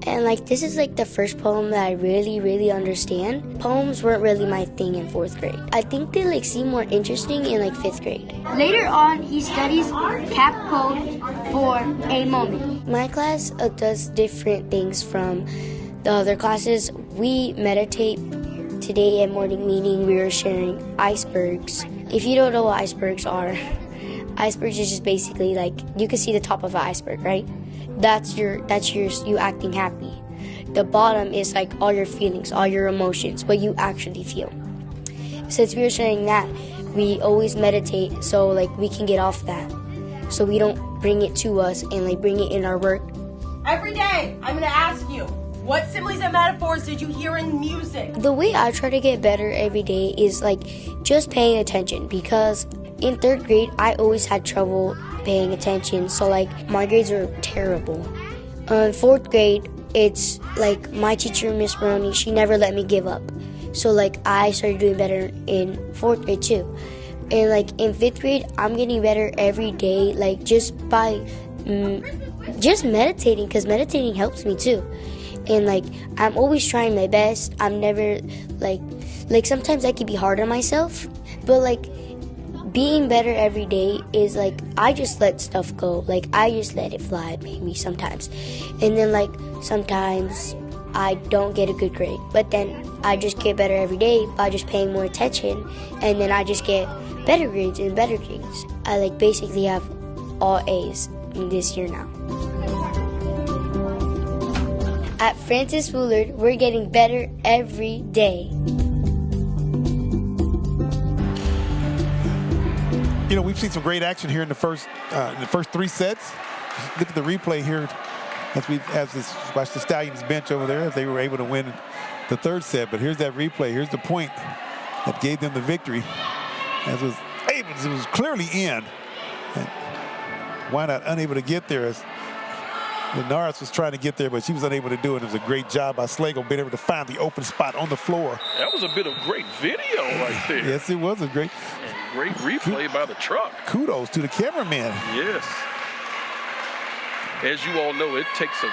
and like this is like the first poem that I really understand. Poems weren't really my thing in 4th grade. I think they like seem more interesting in like 5th grade.
Later on, he studies cap code for a moment.
My class does different things from the other classes. We meditate. Today at morning meeting we were sharing icebergs. If you don't know what icebergs are, icebergs is just basically like you can see the top of an iceberg, right? That's you acting happy. The bottom is like all your feelings, all your emotions, what you actually feel. Since we were sharing that, we always meditate so like we can get off that, so we don't bring it to us and like bring it in our work.
Every day, I'm gonna ask you, what similes and metaphors did you hear in music?
The way I try to get better every day is like just paying attention, because in 3rd grade, I always had trouble paying attention, so like my grades were terrible. In 4th grade, it's like my teacher, Miss Maroney, she never let me give up. So like I started doing better in 4th grade too. And like in 5th grade, I'm getting better every day, like just by just meditating, because meditating helps me too. And like I'm always trying my best. I'm never like sometimes I can be hard on myself, but like being better every day is like I just let stuff go. Like I just let it fly maybe sometimes. And then like sometimes I don't get a good grade, but then I just get better every day by just paying more attention, and then I just get better grades and better grades. I like basically have all A's in this year now. At Francis Woolard, we're getting better every day.
You know, we've seen some great action here in the first 3 sets. Look at the replay here as we watch the Stallions bench over there if they were able to win the 3rd set. But here's that replay. Here's the point that gave them the victory. As it was clearly in. And Wyandotte unable to get there as Linares was trying to get there, but she was unable to do it. It was a great job by Schlagle being able to find the open spot on the floor.
That was a bit of great video right there.
Yes, it was a great.
And great replay by the truck.
Kudos to the cameraman.
Yes. As you all know, it takes a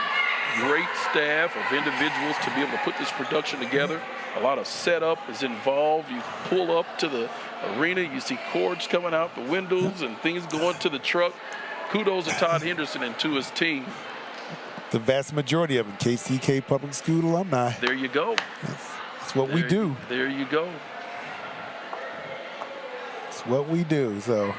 great staff of individuals to be able to put this production together. A lot of setup is involved. You pull up to the arena, you see cords coming out the windows and things going to the truck. Kudos to Todd Henderson and to his team.
The vast majority of them, KCK Public School alumni.
There you go.
That's what we do.
There you go.
It's what we do. So,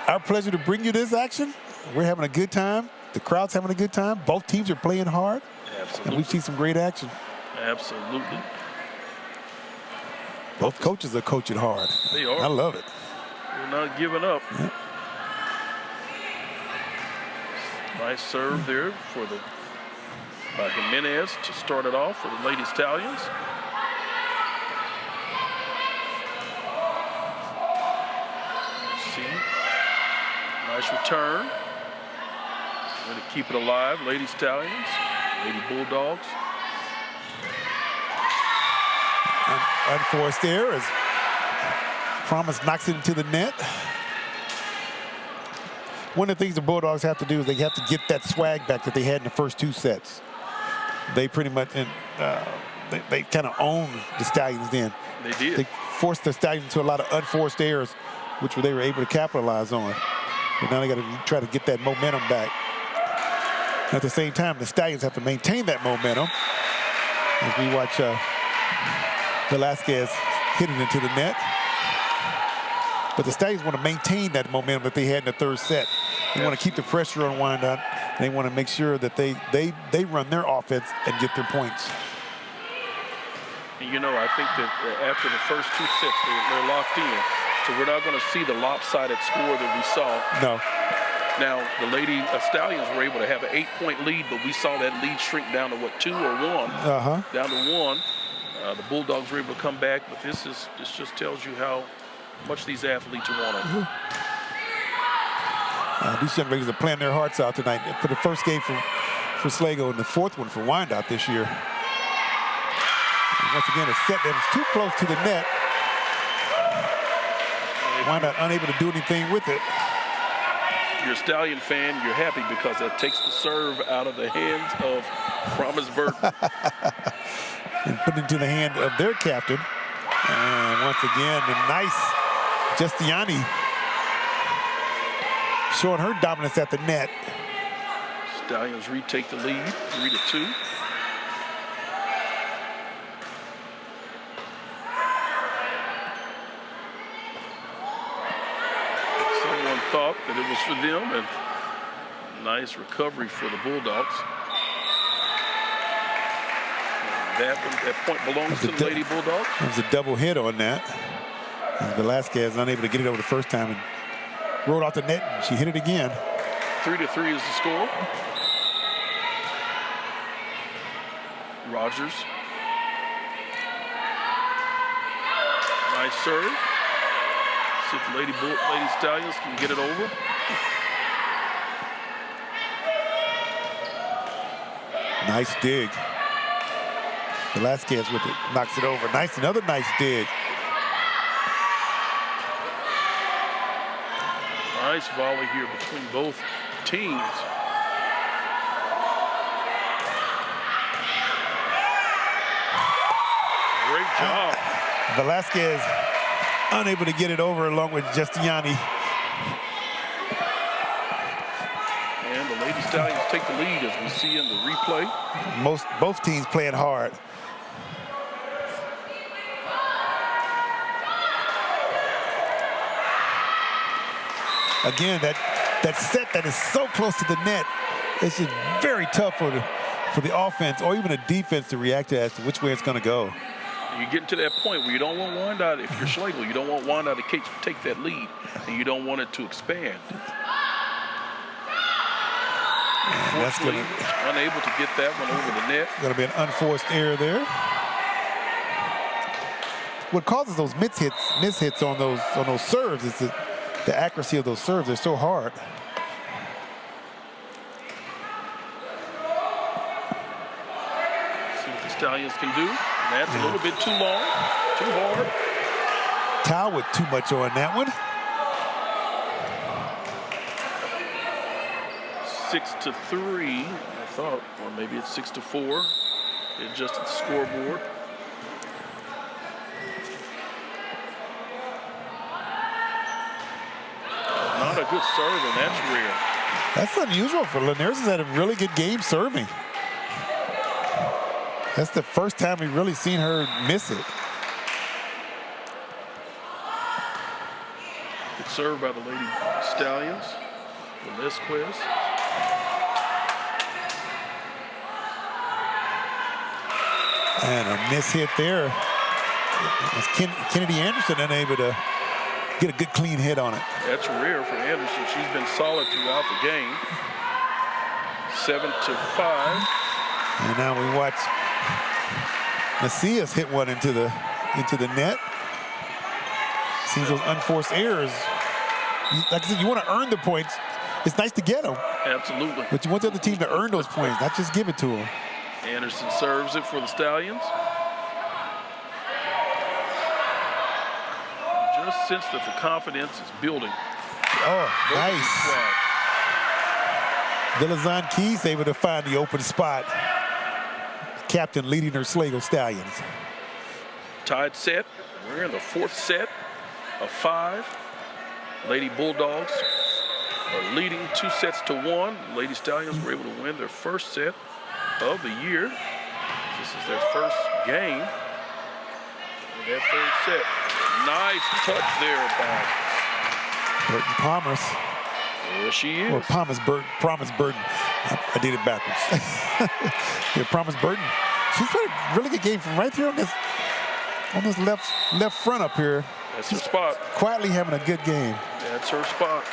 our pleasure to bring you this action. We're having a good time. The crowd's having a good time. Both teams are playing hard.
Absolutely.
And we've seen some great action.
Absolutely.
Both coaches are coaching hard.
They are.
I love it.
We're not giving up.
Yeah.
Nice serve there by Jimenez to start it off for the Lady Stallions. See, nice return. Going to keep it alive, Lady Stallions, Lady Bulldogs.
Unforced error as Promise knocks it into the net. One of the things the Bulldogs have to do is they have to get that swag back that they had in the first 2 sets. They pretty much, they kind of owned the Stallions then.
They did.
They forced the Stallions into a lot of unforced errors, which they were able to capitalize on. But now they got to try to get that momentum back. At the same time, the Stallions have to maintain that momentum. As we watch Velasquez hit it into the net. But the Stallions want to maintain that momentum that they had in the 3rd set. They want to keep the pressure on Wyandotte. They want to make sure that they run their offense and get their points.
And you know, I think that after the first 2 sets, they're locked in. So we're not going to see the lopsided score that we saw.
No.
Now, the Lady Stallions were able to have an 8-point lead, but we saw that lead shrink down to, what, 2 or 1? Down to 1. The Bulldogs were able to come back, but this just tells you how much these athletes want it.
These young ladies are playing their hearts out tonight for the first game for Schlagle and the fourth one for Wyandotte this year. And once again, a set that was too close to the net. Wyandotte unable to do anything with it.
If you're a Stallion fan, you're happy because that takes the serve out of the hands of Promise Burton.
And put it into the hand of their captain. And once again, the nice Justiani showing her dominance at the net.
Stallions retake the lead, 3-2. Someone thought that it was for them, and nice recovery for the Bulldogs. That point belongs to the Lady Bulldogs.
There was a double hit on that. And Velasquez unable to get it over the first time and rolled off the net, and she hit it again.
3-3 is the score. Rogers. Nice serve. See if the Lady Stallions can get it over.
Nice dig. Velasquez with it, knocks it over. Another nice dig.
Nice volley here between both teams. Great job.
Velasquez unable to get it over along with Justiani.
And the Lady Stallions take the lead as we see in the replay.
Both teams playing hard. Again, that set that is so close to the net, it's just very tough for the offense or even the defense to react to as to which way it's going to go.
You get to that point where you don't want Wyandotte, if you're Schlagle, you don't want Wyandotte to take that lead, and you don't want it to expand.
That's going to
unable to get that one over the net.
Going to be an unforced error there. What causes those mishits on those serves is the accuracy of those serves. They're so hard.
See what the Stallions can do. That's a little bit too long, too hard.
Towel with too much on that one.
6-3, I thought, or maybe it's 6-4. They adjusted the scoreboard. Not a good serve, and that's rare.
That's unusual for Linares. Has had a really good game serving. That's the first time we've really seen her miss it.
Good serve by the Lady Stallions. Velasquez.
And a miss hit there. As Kennedy Anderson unable to get a good clean hit on it.
That's rare for Anderson. She's been solid throughout the game. 7-5.
And now we watch Macias hit one into the net. Seems those unforced errors. Like I said, you want to earn the points. It's nice to get them.
Absolutely.
But you want the other team to earn those points, not just give it to them.
Anderson serves it for the Stallions. Just sense that the confidence is building.
Oh, nice. Villazan Keys able to find the open spot. Captain leading her Schlagle Stallions.
Tied set. We're in the fourth set of 5. Lady Bulldogs are leading 2-1. Lady Stallions were able to win their first set of the year. This is their first game in their third set. Nice touch there by
Burton Palmer's.
There she is.
Or Promise Burton. I did it backwards. Yeah, Promise Burton. She's played a really good game from right here on this left front up here.
That's her spot.
Quietly having a good game.
That's her spot.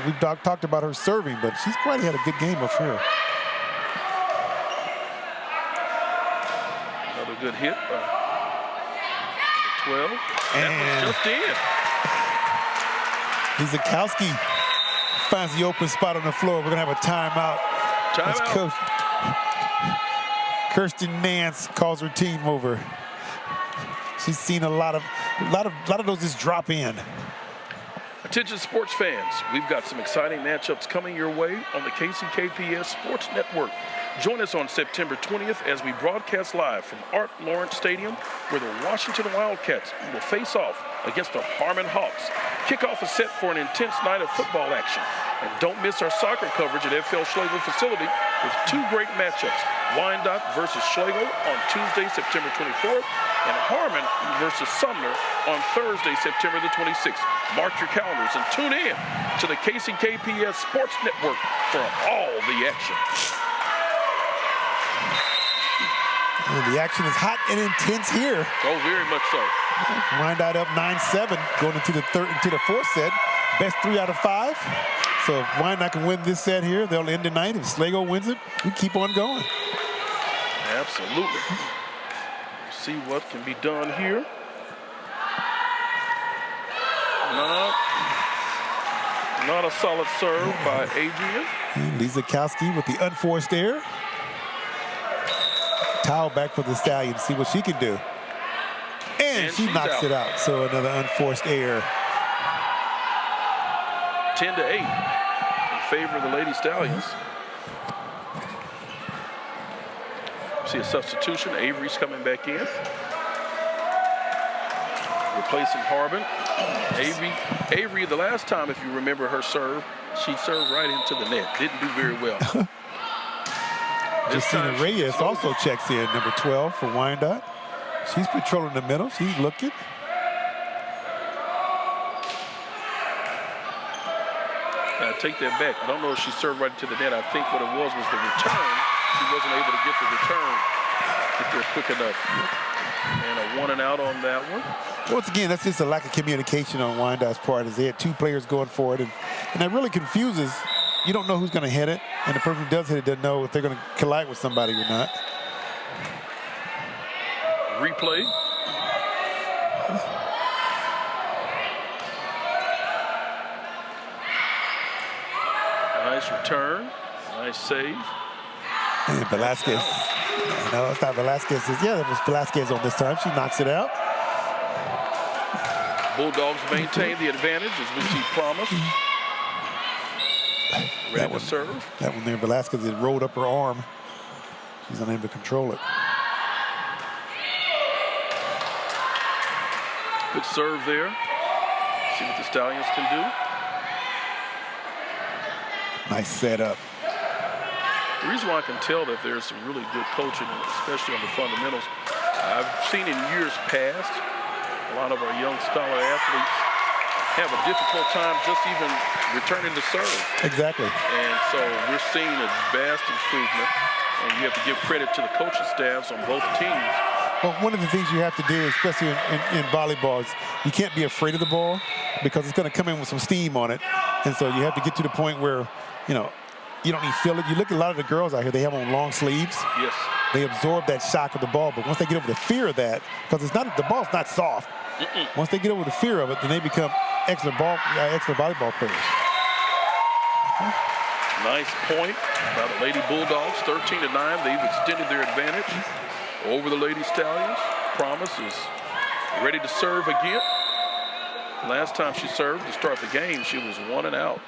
We've talked about her serving, but she's quietly had a good game up here.
Another good hit by 12. That was just in.
Lizakowski finds the open spot on the floor. We're going to have a timeout.
Timeout.
Kirsten Nance calls her team over. She's seen a lot of those just drop in.
Attention sports fans, we've got some exciting matchups coming your way on the KCKPS Sports Network. Join us on September 20th as we broadcast live from Art Lawrence Stadium, where the Washington Wildcats will face off against the Harmon Hawks. Kickoff is set for an intense night of football action. And don't miss our soccer coverage at FL Schlagle facility with two great matchups, Wyandotte versus Schlagle on Tuesday, September 24th, and Harmon versus Sumner on Thursday, September the 26th. Mark your calendars and tune in to the KCKPS Sports Network for all the action.
And the action is hot and intense here.
Oh, very much so.
Wyandotte up 9-7 going into the fourth set. Best 3 out of 5. So if Wyandotte can win this set here, they'll end the night. If Schlagle wins it, we keep on going.
Absolutely. See what can be done here. Not a solid serve by Adrian.
And Lizakowski with the unforced error. Towel back for the Stallion, see what she can do. And she knocks it out. So another unforced error.
10-8 in favor of the Lady Stallions. See a substitution. Avery's coming back in. Replacing Harbin. Avery, the last time, if you remember her serve, she served right into the net. Didn't do very well.
Justina Reyes also checks in, number 12 for Wyandotte. She's patrolling the middle. She's looking.
I take that back. I don't know if she served right into the net. I think what it was the return. She wasn't able to get the return if they're quick enough. And a 1 and out on that one.
Once again, that's just a lack of communication on Wyandotte's part, as they had 2 players going for it. And that really confuses. You don't know who's going to hit it, and the person who does hit it doesn't know if they're going to collide with somebody or not.
Replay. Nice return. Nice save.
And Velasquez. No, it's not Velasquez. Yeah, it was Velasquez on this time. She knocks it out.
Bulldogs maintain the advantage as we see Promise. Ready to serve.
That one there, Velasquez, had rolled up her arm. She's unable to control it.
Good serve there. See what the Stallions can do.
Nice setup.
The reason why I can tell that there's some really good coaching, especially on the fundamentals, I've seen in years past, a lot of our young scholar athletes have a difficult time just even returning to serve.
Exactly.
And so we're seeing a vast improvement, and you have to give credit to the coaching staffs on both teams.
Well, one of the things you have to do, especially in volleyball, is you can't be afraid of the ball because it's going to come in with some steam on it. And so you have to get to the point where, you know, you don't even feel it. You look at a lot of the girls out here, they have on long sleeves.
Yes.
They absorb that shock of the ball, but once they get over the fear of that, because the ball's not soft. Once they get over the fear of it, then they become excellent volleyball players.
Nice point by the Lady Bulldogs, 13-9. They've extended their advantage over the Lady Stallions. Promise is ready to serve again. Last time she served to start the game, she was 1 and out.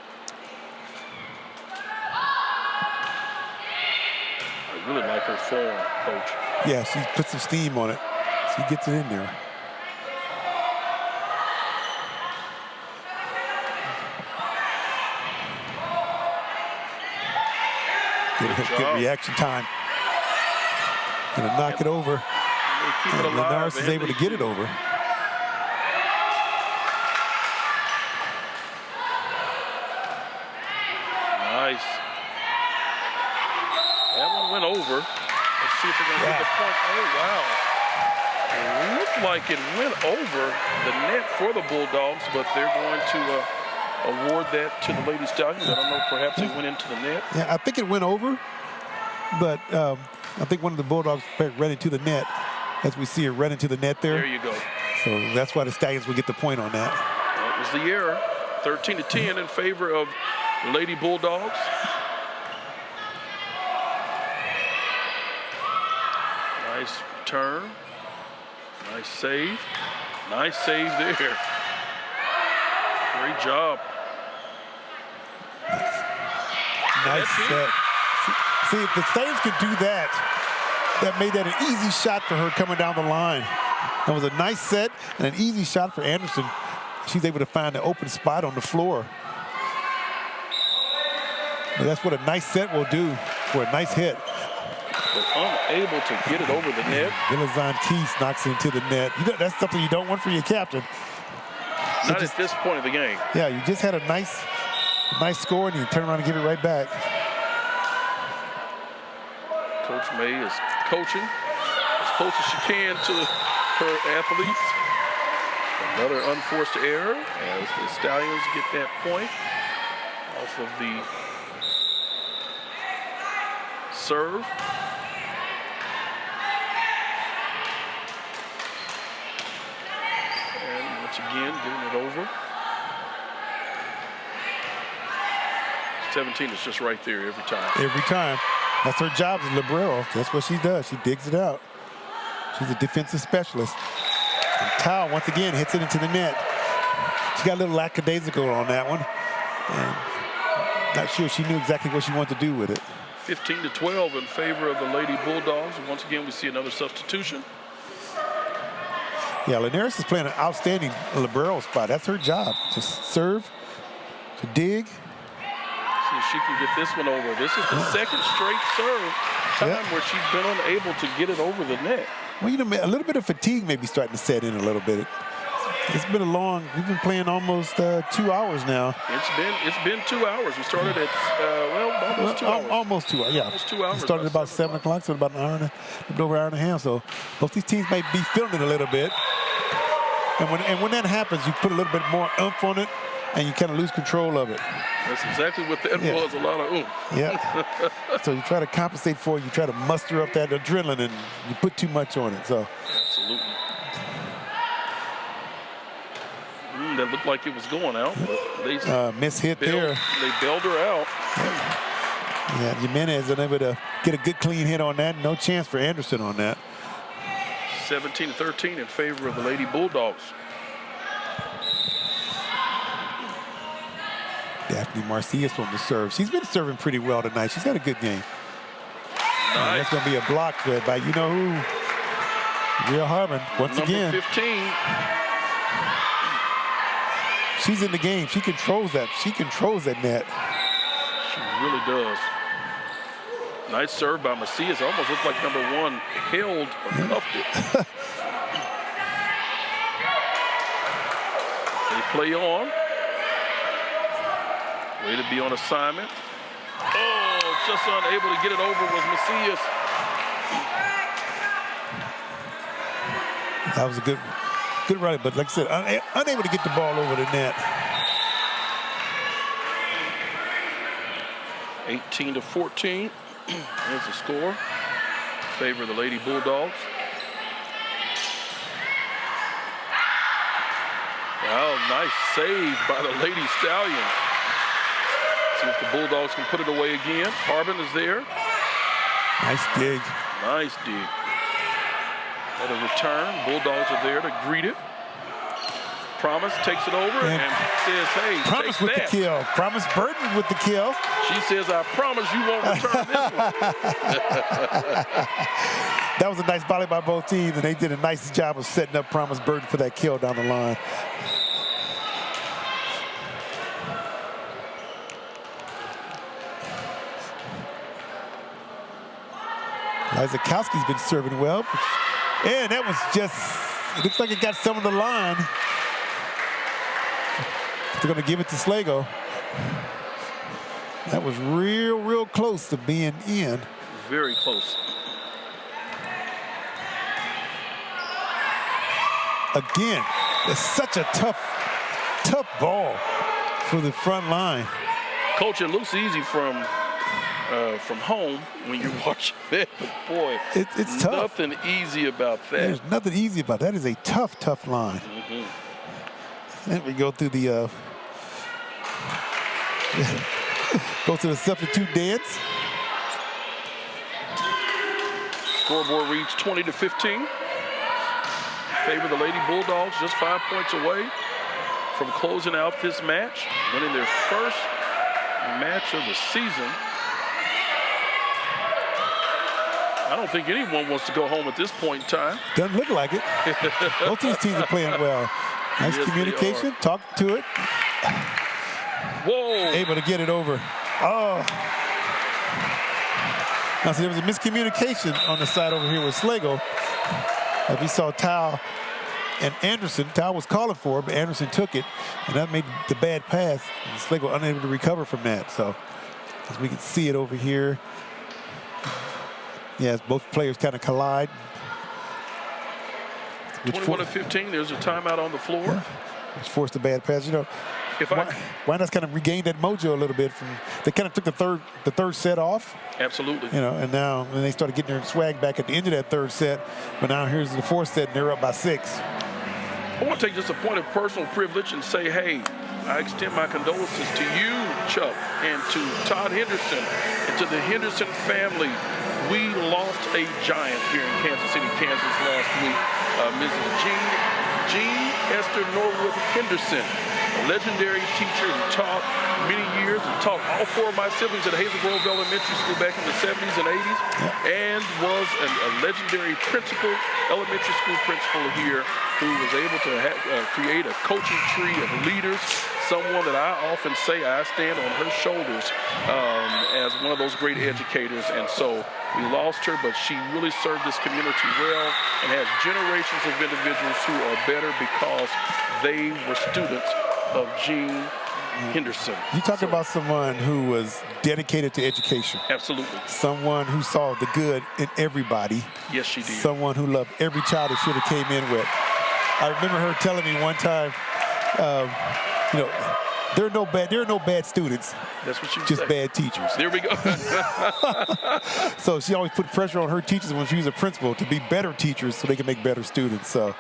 I really like her form, Coach.
Yeah, she puts some steam on it. She gets it in there. Good reaction time. Gonna knock it over. And Linares is able to get it over.
over. Let's see if they're going to get the point. Oh, wow. It looked like it went over the net for the Bulldogs, but they're going to award that to the Lady Stallions. I don't know, perhaps it went into the net.
Yeah, I think it went over, but I think one of the Bulldogs ran into the net, as we see it run into the net there.
There you go.
So that's why the Stallions would get the point on that.
That was the error. 13-10 in favor of Lady Bulldogs. Nice turn. Nice save. Nice save there. Great job.
Nice set. See, if the Stallions could do that, that made that an easy shot for her coming down the line. That was a nice set and an easy shot for Anderson. She's able to find an open spot on the floor. But that's what a nice set will do for a nice hit.
But unable to get it over the net.
Gilazon Keys knocks it into the net. That's something you don't want for your captain.
Not at this point of the game.
Yeah, you just had a nice score and you turn around and give it right back.
Coach May is coaching as close as she can to her athletes. Another unforced error as the Stallions get that point off of the serve. And once again, getting it over. 17 is just right there every time.
Every time. That's her job as libero. That's what she does. She digs it out. She's a defensive specialist. And Tao, once again, hits it into the net. She got a little lackadaisical on that one. And not sure she knew exactly what she wanted to do with it.
15-12 in favor of the Lady Bulldogs. And once again, we see another substitution.
Yeah, Linares is playing an outstanding libero spot. That's her job, to serve, to dig.
See if she can get this one over. This is the second straight serve time where she's been unable to get it over the net.
Well, you know, a little bit of fatigue may be starting to set in a little bit. It's been we've been playing almost 2 hours now.
It's been 2 hours. We started at, almost 2 hours.
Almost 2 hours, yeah.
Almost 2 hours.
We started about 7 o'clock, so about a little over an hour and a half. So both these teams may be feeling it a little bit. And when that happens, you put a little bit more oomph on it, and you kind of lose control of it.
That's exactly what that was, a lot of oomph.
Yeah. So you try to compensate for it. You try to muster up that adrenaline, and you put too much on it. So.
Absolutely. That looked like it was going out, but they
mishit there.
They bailed her out.
Yeah, Jimenez unable to get a good clean hit on that. No chance for Anderson on that.
17-13 in favor of the Lady Bulldogs.
Daphne Marcias on the serve. She's been serving pretty well tonight. She's had a good game.
Nice.
That's going to be a block by you know who. Real Harmon once again.
Number 15.
She's in the game. She controls that. She controls that net.
She really does. Nice serve by Macias. Almost looked like number one held or cuffed it. They play on. Way to be on assignment. Oh, just unable to get it over was Macias.
That was a good run, but like I said, unable to get the ball over the net.
18-14. There's the score. In favor of the Lady Bulldogs. Wow, nice save by the Lady Stallions. See if the Bulldogs can put it away again. Harbin is there.
Nice dig.
Nice dig. At a return, Bulldogs are there to greet it. Promise takes it over and says, hey,
Promise
take
with
that.
the kill. Promise Burton with the kill.
She says, I promise you won't return this one.
That was a nice volley by both teams, and they did a nice job of setting up Promise Burton for that kill down the line. Lizakowski's been serving well. And that was just, it looks like it got some of the line. They're going to give it to Schlagle. That was real close to being in.
very close.
Again, it's such a tough ball for the front line.
Coach, it looks easy from home when you're watching that, but boy,
it's tough.
Nothing easy about that.
There's nothing easy about that. That is a tough line. Then we go through the substitute dance.
Scoreboard reads 20-15. Favor the Lady Bulldogs, just 5 points away from closing out this match, winning their first match of the season. I don't think anyone wants to go home at this point in time.
Doesn't look like it. Both these teams are playing well. Nice communication, talk to it.
Whoa.
Able to get it over. Oh. Now, so there was a miscommunication on the side over here with Schlagle. As we saw Tao and Anderson. Tao was calling for it, but Anderson took it, and that made the bad pass. And Schlagle unable to recover from that. So, as we can see it over here. Yes, both players kind of collide.
21-15, there's a timeout on the floor.
Yeah. It's forced a bad pass. You know, Wyandotte's kind of regained that mojo a little bit. They kind of took the third set off.
Absolutely.
You know, and now they started getting their swag back at the end of that third set. But now here's the fourth set, and they're up by 6.
I want to take just a point of personal privilege and say, hey, I extend my condolences to you, Chuck, and to Todd Henderson, and to the Henderson family. We lost a giant here in Kansas City, Kansas last week. Mrs. Jean Esther Norwood Henderson, a legendary teacher who taught many years and taught all 4 of my siblings at Hazel Grove Elementary School back in the 70s and 80s, and was a legendary principal, elementary school principal here, who was able to create a coaching tree of leaders, someone that I often say I stand on her shoulders as one of those great educators. And so we lost her, but she really served this community well and has generations of individuals who are better because they were students of Jean Henderson.
You talk about someone who was dedicated to education.
Absolutely.
Someone who saw the good in everybody.
Yes, she did.
Someone who loved every child that she ever came in with. I remember her telling me one time, you know, there are no bad students.
That's what she
just
said.
Bad teachers.
There we go.
So she always put pressure on her teachers when she was a principal to be better teachers so they can make better students. So,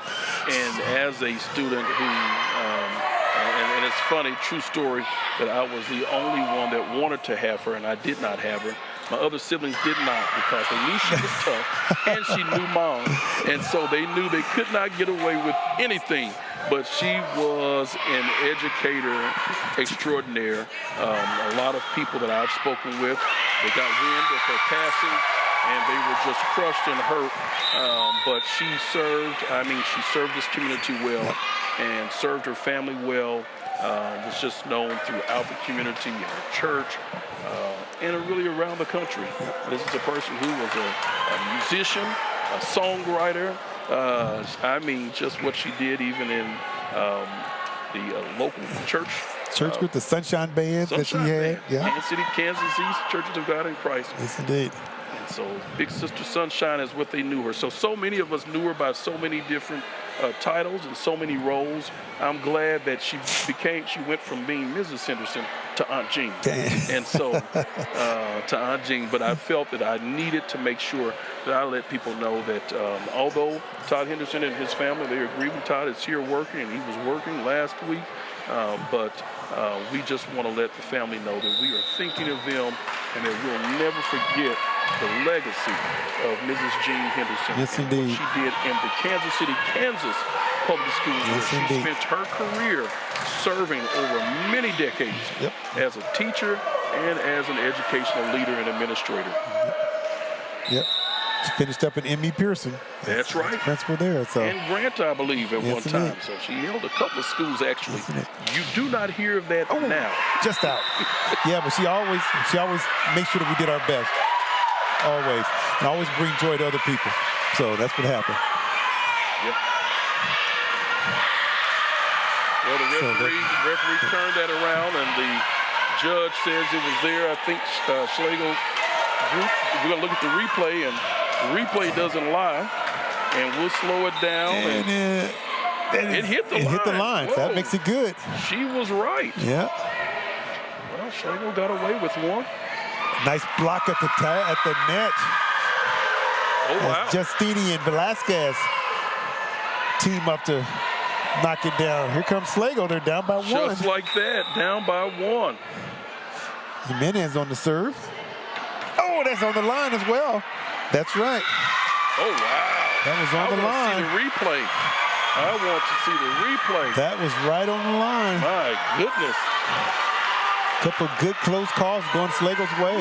and as a student who, and it's funny, true story, that I was the only one that wanted to have her, and I did not have her. My other siblings did not, because they knew she was tough and she knew Mom. And so they knew they could not get away with anything. But she was an educator extraordinaire. A lot of people that I've spoken with, they got wind of her passing and they were just crushed and hurt. But she served this community well and served her family well. Was just known throughout the community and her church. And really around the country. This is a person who was a musician, a songwriter. Just what she did even in the local church.
Church with the Sunshine Band that she had. Yeah.
Kansas City, Kansas East, Churches of God in Christ.
Yes, indeed.
And so Big Sister Sunshine is what they knew her. So many of us knew her by so many different titles and so many roles. I'm glad that she went from being Mrs. Henderson to Aunt Jean. And so to Aunt Jean, but I felt that I needed to make sure that I let people know that although Todd Henderson and his family, they agree with Todd is here working, and he was working last week, but we just want to let the family know that we are thinking of them and that we'll never forget the legacy of Mrs. Jean Henderson.
Yes, indeed.
What she did in the Kansas City, Kansas public schools.
Yes,
where she
indeed.
spent her career serving over many decades as a teacher and as an educational leader and administrator.
Yep. She finished up in M.E. Pearson.
That's right.
Principal there. So.
And Grant, I believe, at one time.
Indeed.
So she held a couple of schools, actually. You do not hear of that now.
Just out. Yeah, but she always made sure that we did our best. Always. And always bring joy to other people. So that's what happened.
Yep. Well, the referee turned that around, and the judge says it was there. I think Schlagle Drew, we're going to look at the replay, and the replay doesn't lie. And we'll slow it down.
And
it hit the line.
It hit the line. So that makes it good.
She was right.
Yeah.
Well, Schlagle got away with one.
Nice block at the net.
Oh, wow.
As Justini and Velasquez team up to knock it down. Here comes Schlagle. They're down by one.
Just like that, down by one.
Jimenez on the serve. Oh, that's on the line as well. That's right.
Oh, wow.
That was on the line.
I want to see the replay. I want to see the replay.
That was right on the line.
My goodness.
Couple good close calls going Schlagle's way.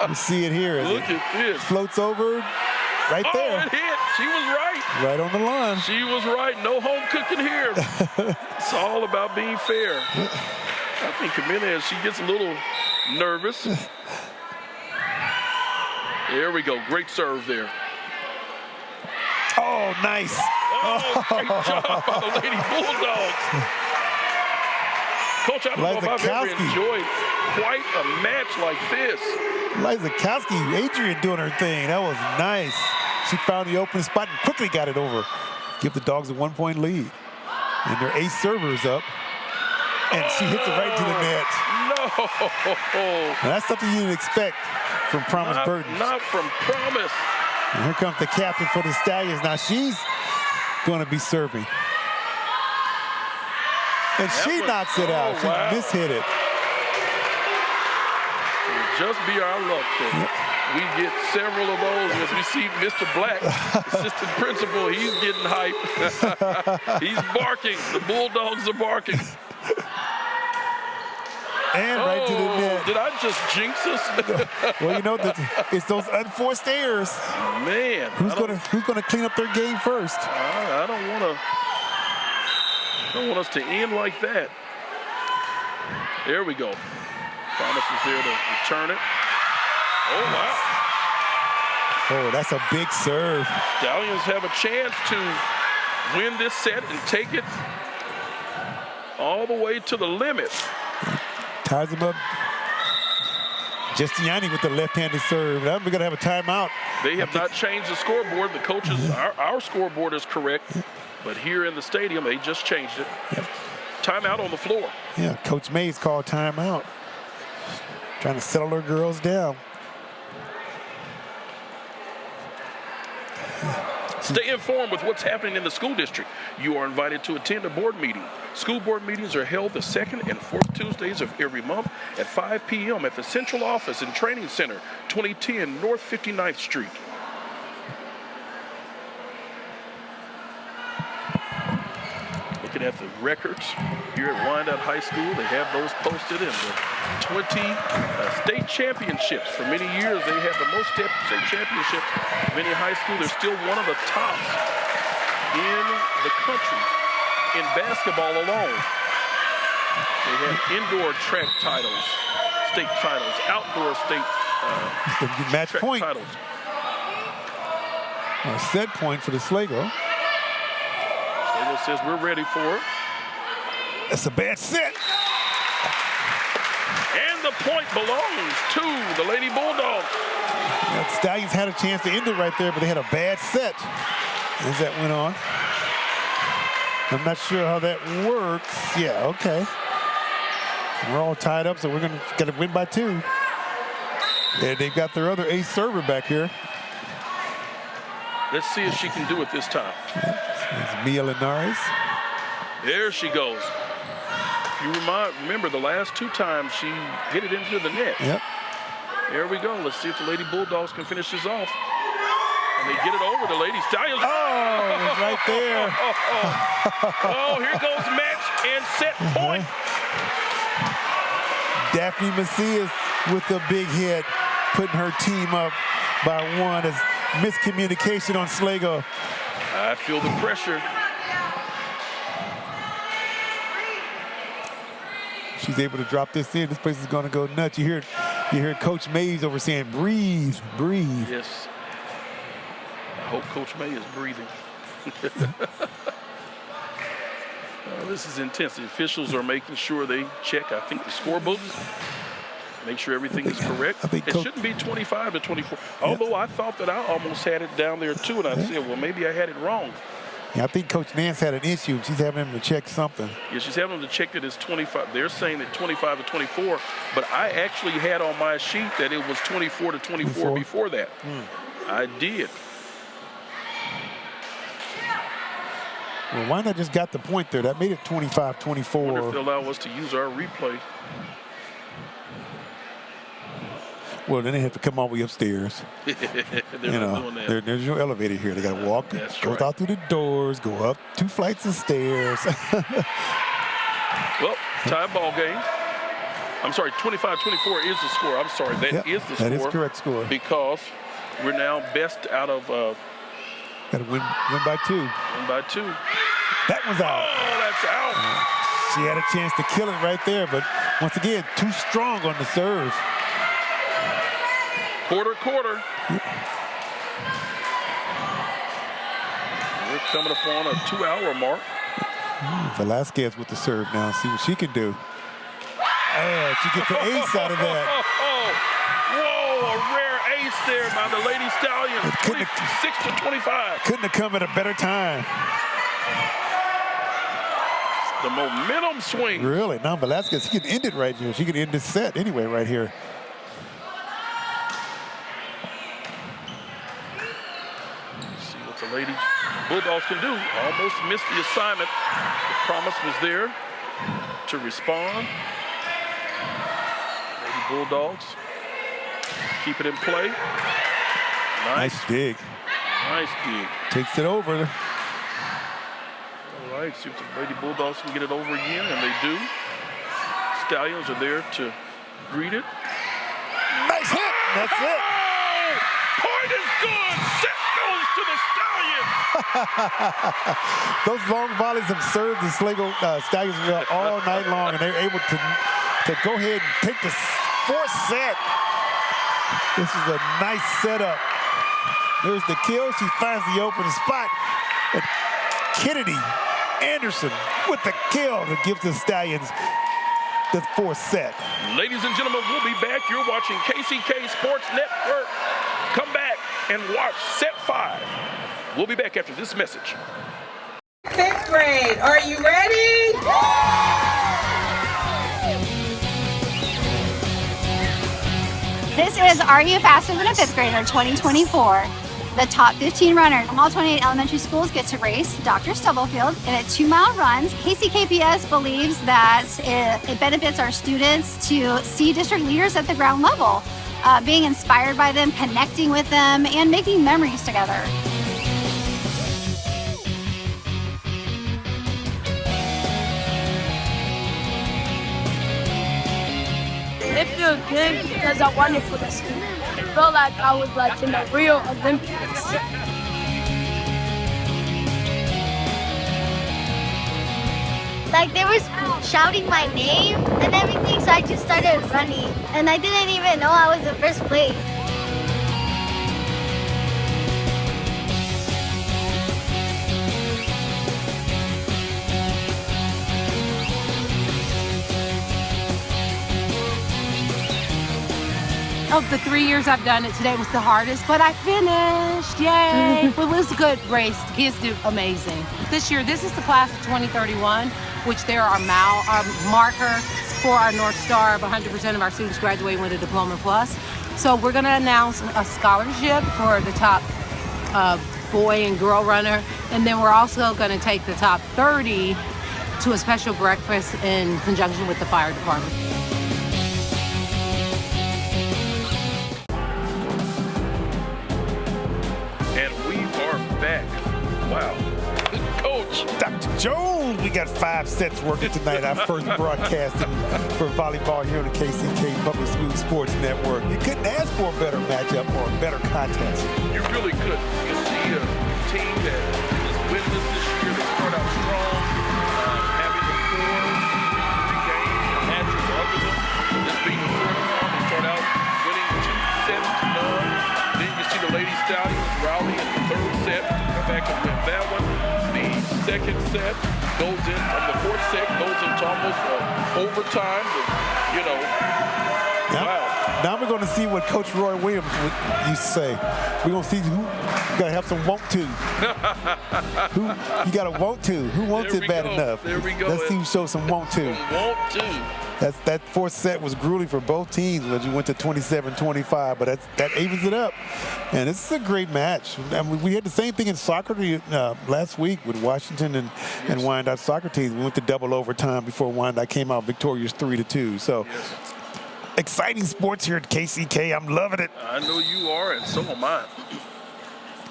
You see it here.
Look at this.
Floats over right there.
Oh, it hit. She was right.
Right on the line.
She was right. No home cooking here. It's all about being fair. I think Jimenez, she gets a little nervous. There we go. Great serve there.
Oh, nice.
Oh, great job by the Lady Bulldogs. Coach, I don't know if I've ever enjoyed quite a match like this.
Lizakowski, Adrian doing her thing. That was nice. She found the open spot and quickly got it over. Give the Dogs a 1-point lead. And their ace server is up. And she hits it right to the net.
No.
Now, that's something you didn't expect from Promise Burton.
Not from Promise.
And here comes the captain for the Stallions. Now she's going to be serving. And she knocks it out. She mishit it.
It'll just be our luck that we get several of those as we see Mr. Black, assistant principal. He's getting hype. He's barking. The Bulldogs are barking.
And right to the net.
Did I just jinx us?
Well, you know, it's those unforced errors.
Man.
Who's gonna clean up their game first?
I don't want us to end like that. There we go. Promise is there to return it. Oh, wow.
Oh, that's a big serve.
Stallions have a chance to win this set and take it all the way to the limit.
Ties him up. Giustiani with the left-handed serve. Now we're going to have a timeout.
They have not changed the scoreboard. The coaches, our scoreboard is correct. But here in the stadium, they just changed it. Timeout on the floor.
Yeah, Coach Mays called timeout. Trying to settle her girls down.
Stay informed with what's happening in the school district. You are invited to attend a board meeting. School board meetings are held the second and fourth Tuesdays of every month at 5 p.m. at the Central Office and Training Center, 2010 North 59th Street. Looking at the records here at Wyandotte High School, they have those posted in the 20 state championships. For many years, they have the most state championships of any high school. They're still one of the tops in the country in basketball alone. They have indoor track titles, state titles, outdoor state
match
track
point.
titles.
A set point for the Schlagle.
Schlagle says we're ready for it.
That's a bad set.
And the point belongs to the Lady Bulldogs.
The Stallions had a chance to end it right there, but they had a bad set as that went on. I'm not sure how that works. Yeah, okay. We're all tied up, so we're gonna win by 2. And they've got their other ace server back here.
Let's see if she can do it this time.
It's Mia Linares.
There she goes. You remember the last 2 times she hit it into the net.
Yep.
There we go. Let's see if the Lady Bulldogs can finish this off. And they get it over the Lady Stallions.
Oh, it was right there.
Oh, here goes match and set point.
Daphne Macias with the big hit, putting her team up by 1 as miscommunication on Schlagle.
I feel the pressure.
She's able to drop this in. This place is going to go nuts. You hear Coach Mays over saying, breathe, breathe.
Yes. I hope Coach May is breathing. This is intense. The officials are making sure they check, I think, the scorebooks. Make sure everything is correct. It shouldn't be 25 to 24. Although I thought that I almost had it down there too, and I said, well, maybe I had it wrong.
Yeah, I think Coach Nance had an issue. She's having him to check something.
Yeah, she's having him to check that it's 25. They're saying that 25 to 24, but I actually had on my sheet that it was 24 to 24 before that. I did.
Well, Wyandotte just got the point there. That made it 25-24.
I wonder if they'll allow us to use our replay.
Well, then they have to come all the way upstairs. There's no elevator here. They got to walk, go out through the doors, go up 2 flights of stairs.
Well, tie ball game. I'm sorry, 25-24 is the score. I'm sorry, that is the score.
That is correct score.
Because we're now best out of.
Got to win by 2.
Win by 2.
That was out.
Oh, that's out.
She had a chance to kill it right there, but once again, too strong on the serve.
Quarter. We're coming upon a 2-hour mark.
Velasquez with the serve now. See what she can do. Oh, she gets the ace out of that.
Whoa, a rare ace there by the Lady Stallions. 26 to 25.
Couldn't have come at a better time.
The momentum swing.
Really? Now Velasquez, she can end it right here. She can end this set anyway right here.
See what the Lady Bulldogs can do. Almost missed the assignment. The promise was there to respond. Lady Bulldogs keep it in play.
Nice dig.
Nice dig.
Takes it over.
All right, see if the Lady Bulldogs can get it over again, and they do. Stallions are there to greet it.
Nice hit. That's it.
Point is good. Set goes to the Stallions.
Those long volleys have served the Schlagle Stallions well all night long, and they're able to go ahead and take the 4th set. This is a nice setup. There's the kill. She finds the open spot. And Kennedy Anderson with the kill that gives the Stallions the 4th set.
Ladies and gentlemen, we'll be back. You're watching KCK Sports Network. Come back and watch set 5. We'll be back after this message.
5th grade, are you ready?
This is Are You Faster Than a 5th Grader 2024. The top 15 runners from all 28 elementary schools get to race Dr. Stubblefield in a 2-mile run. KCKPS believes that it benefits our students to see district leaders at the ground level, being inspired by them, connecting with them, and making memories together.
It feels good because I won it for the school. It felt like I was like in the real Olympics.
Like they were shouting my name and everything, so I just started running. And I didn't even know I was in first place.
Of the 3 years I've done it, today was the hardest, but I finished, yay. Well, it was a good race, the kids did amazing. This year, this is the class of 2031, which there are our marker for our North Star of 100% of our students graduating with a Diploma Plus. So we're gonna announce a scholarship for the top boy and girl runner, and then we're also gonna take the top 30 to a special breakfast in conjunction with the fire department.
Back. Wow. Coach.
Dr. Jones, we got 5 sets working tonight. Our first broadcasting for volleyball here on the KCK Public School Sports Network. You couldn't ask for a better matchup or a better contest.
You really could. You see a team that is winning this year. They start out strong, having the 3 games, matches under them. This being the 4th round, they start out winning 2-7-0. Then you see the Lady Stallions rally in the 3rd set, come back and win that one. The 2nd set goes in, from the 4th set goes into almost overtime. You know,
Now we're going to see what Coach Roy Williams used to say. We're going to see who got to have some want to. You got to want to. Who wants it bad enough?
There we go.
Let's see who shows some want to.
Want to.
That fourth set was grueling for both teams when you went to 27-25, but that evens it up. And this is a great match. I mean, we had the same thing in soccer last week with Washington and Wyandotte soccer teams. We went to double overtime before Wyandotte came out victorious 3-2. So exciting sports here at KCK. I'm loving it.
I know you are, and so am I.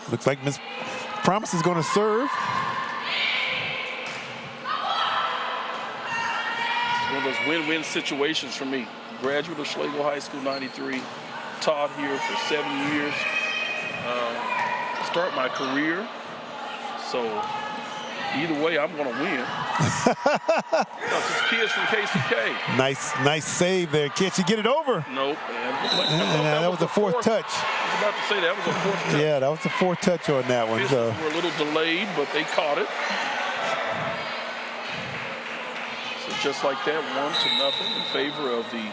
Looks like Miss Promise is going to serve.
One of those win-win situations for me. Graduate of Schlagle High School, 93. Taught here for 7 years. Start my career. So either way, I'm going to win. This is kids from KCK.
Nice save there. Can't she get it over?
Nope, man.
That was the fourth touch.
I was about to say that was a fourth touch.
Yeah, that was the fourth touch on that one. So
we're a little delayed, but they caught it. So just like that, 1-0 in favor of the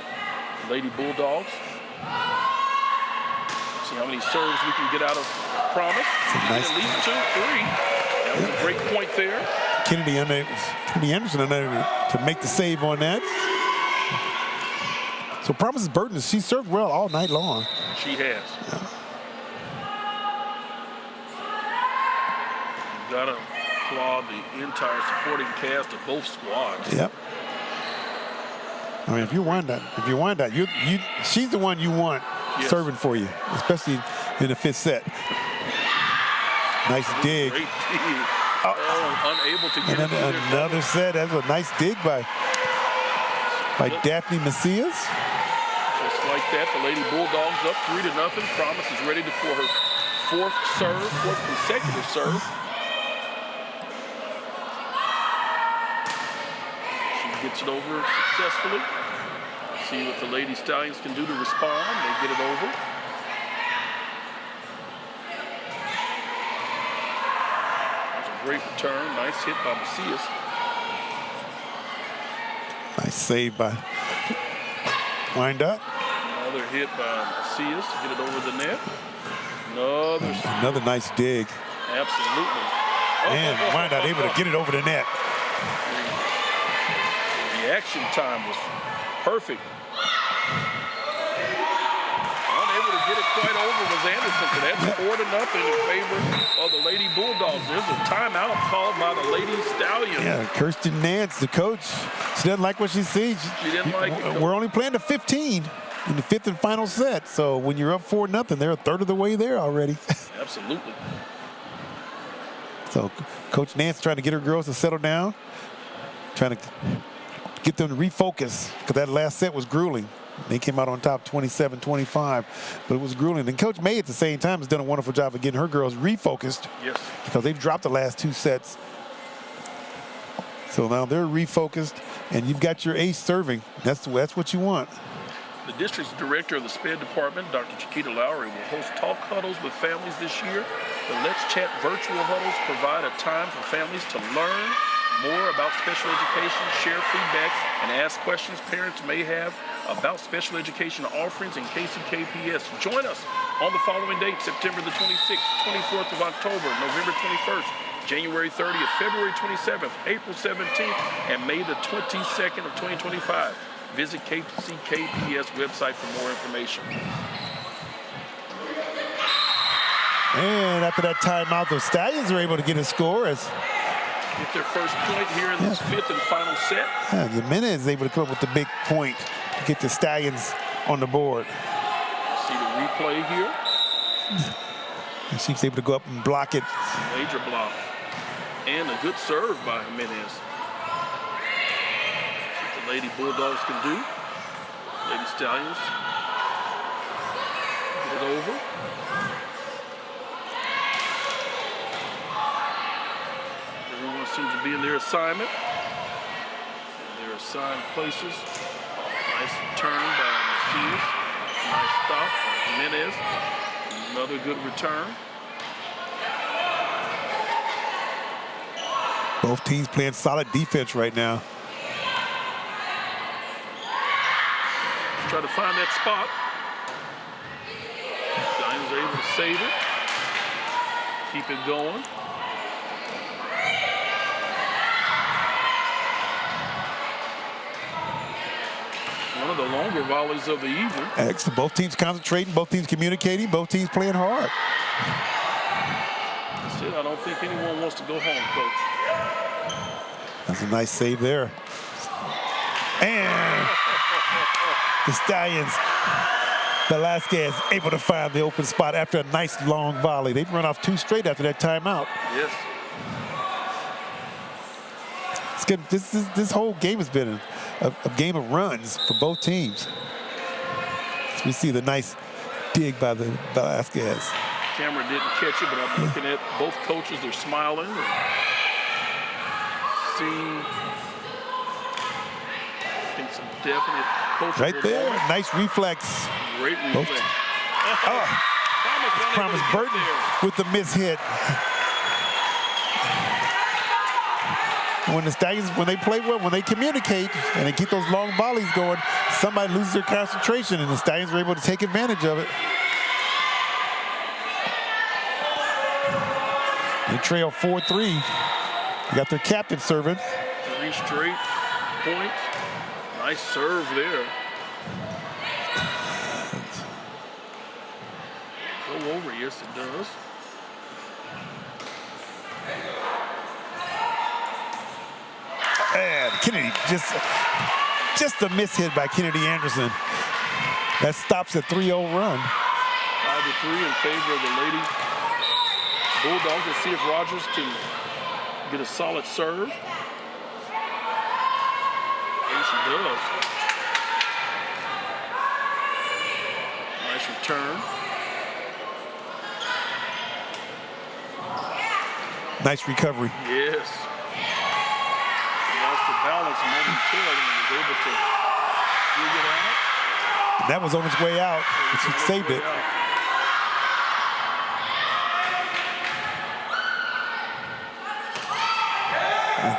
Lady Bulldogs. See how many serves we can get out of Promise.
Nice.
At least 2, 3. That was a great point there.
Kennedy Anderson unable to make the save on that. So Promise's burden is she served well all night long.
She has.
Yeah.
Gotta applaud the entire supporting cast of both squads.
Yep. I mean, if you want that, she's the one you want serving for you, especially in the fifth set. Nice dig.
Great dig. Unable to get
another set. That's a nice dig by Daphne Macias.
Just like that, the Lady Bulldogs up 3-0. Promise is ready for her fourth consecutive serve. She gets it over successfully. See what the Lady Stallions can do to respond. They get it over. Great return. Nice hit by Macias.
Nice save by Wyandotte.
Another hit by Macias to get it over the net.
Another nice dig.
Absolutely.
And Wyandotte able to get it over the net.
The reaction time was perfect. Unable to get it quite over was Anderson. So that's 4-0 in favor of the Lady Bulldogs. There's a timeout called by the Lady Stallions.
Yeah, Kirsten Nance, the coach, she doesn't like what she sees.
She didn't like it.
We're only playing to 15 in the fifth and final set. So when you're up 4-0, they're a third of the way there already.
Absolutely.
So Coach Nance trying to get her girls to settle down, trying to get them to refocus because that last set was grueling. They came out on top 27-25, but it was grueling. And Coach May at the same time has done a wonderful job of getting her girls refocused.
Yes.
Because they've dropped the last 2 sets. So now they're refocused, and you've got your ace serving. That's what you want.
The district's director of the SPED department, Dr. Chiquita Lowry, will host talk huddles with families this year. The Let's Chat virtual huddles provide a time for families to learn more about special education, share feedback, and ask questions parents may have about special education offerings in KCKPS. Join us on the following dates: September the 26th, 24th of October, November 21st, January 30th, February 27th, April 17th, and May the 22nd of 2025. Visit KCKPS website for more information.
And after that timeout, the Stallions are able to get a score as
get their first point here in this fifth and final set.
Yeah, Jimenez is able to come up with the big point to get the Stallions on the board.
See the replay here.
And she's able to go up and block it.
Major block. And a good serve by Jimenez. What the Lady Bulldogs can do. Lady Stallions get it over. Everyone seems to be in their assignment. Their assigned places. Nice turn by Macias. Nice stop by Jimenez. Another good return.
Both teams playing solid defense right now.
Try to find that spot. Stallions are able to save it. Keep it going. One of the longer volleys of the evening.
Excellent. Both teams concentrating, both teams communicating, both teams playing hard.
That's it. I don't think anyone wants to go home, Coach.
That's a nice save there. And the Stallions, Velasquez, able to find the open spot after a nice long volley. They've run off 2 straight after that timeout.
Yes.
It's good. This whole game has been a game of runs for both teams. As we see the nice dig by the Velasquez.
Camera didn't catch it, but I'm looking at both coaches. They're smiling and seeing, I think, some definite coachable
Right there.
moments.
Nice reflex.
Great reflex.
Promise Burton with the miss hit. When the Stallions, when they play well, when they communicate and they keep those long volleys going, somebody loses their concentration, and the Stallions are able to take advantage of it. They trail 4-3. They got their captain serving.
3 straight points. Nice serve there. Go over, yes it does.
And Kennedy, just a miss hit by Kennedy Anderson. That stops a 3-0 run.
5-3 in favor of the Lady Bulldogs. Let's see if Rogers can get a solid serve. Yes, she does. Nice return.
Nice recovery.
Yes. Lost the balance momentarily and was able to dig it out.
That was on its way out, but she saved it.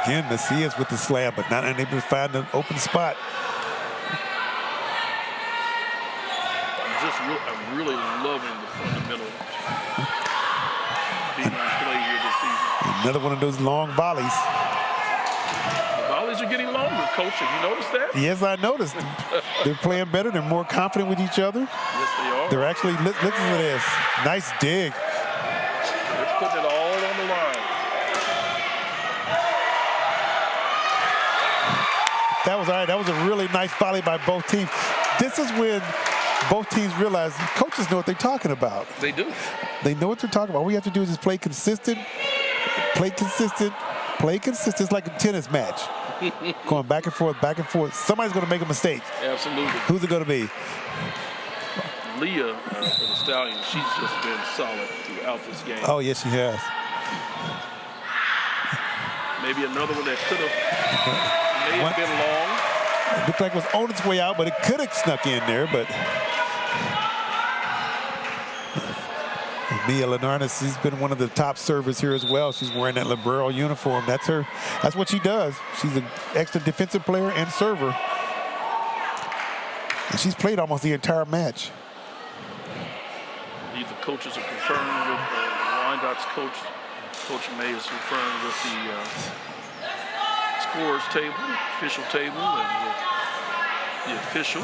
Again, Macias with the slam, but not unable to find an open spot.
I'm really loving the fundamental being on play here this season.
Another one of those long volleys.
The volleys are getting longer, Coach. Have you noticed that?
Yes, I noticed. They're playing better. They're more confident with each other.
Yes, they are.
They're actually, listen to this. Nice dig.
They're putting it all on the line.
That was all right. That was a really nice volley by both teams. This is when both teams realize coaches know what they're talking about.
They do.
They know what they're talking about. All we have to do is just play consistent, play consistent, play consistent. It's like a tennis match. Going back and forth, back and forth. Somebody's going to make a mistake.
Absolutely.
Who's it going to be?
Leah for the Stallions, she's just been solid throughout this game.
Oh, yes, she has.
Maybe another one that could have may have been long.
It looked like it was on its way out, but it could have snuck in there. But Mia Lenarnes, she's been one of the top servers here as well. She's wearing that Librero uniform. That's her. That's what she does. She's an extra defensive player and server. And she's played almost the entire match.
The coaches are confirmed with Wyandotte's coach. Coach May is confirmed with the scores table, official table, and with the official.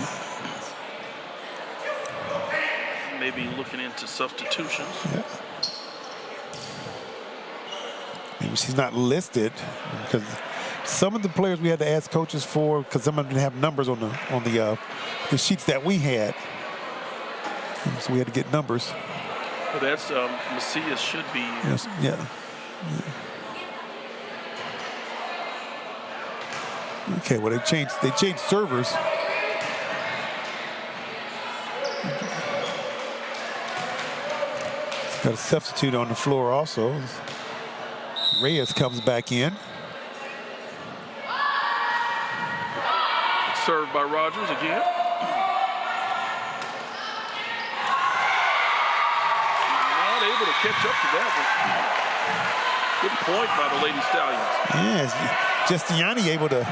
Maybe looking into substitutions.
Yeah. Maybe she's not listed because some of the players we had to ask coaches for because some of them didn't have numbers on the sheets that we had. So we had to get numbers.
Well, that's Macias should be.
Yes, yeah. Okay, well they changed servers. Got a substitute on the floor also. Reyes comes back in.
Served by Rogers again. Not able to catch up to that one. Good point by the Lady Stallions.
Yes, Justiani able to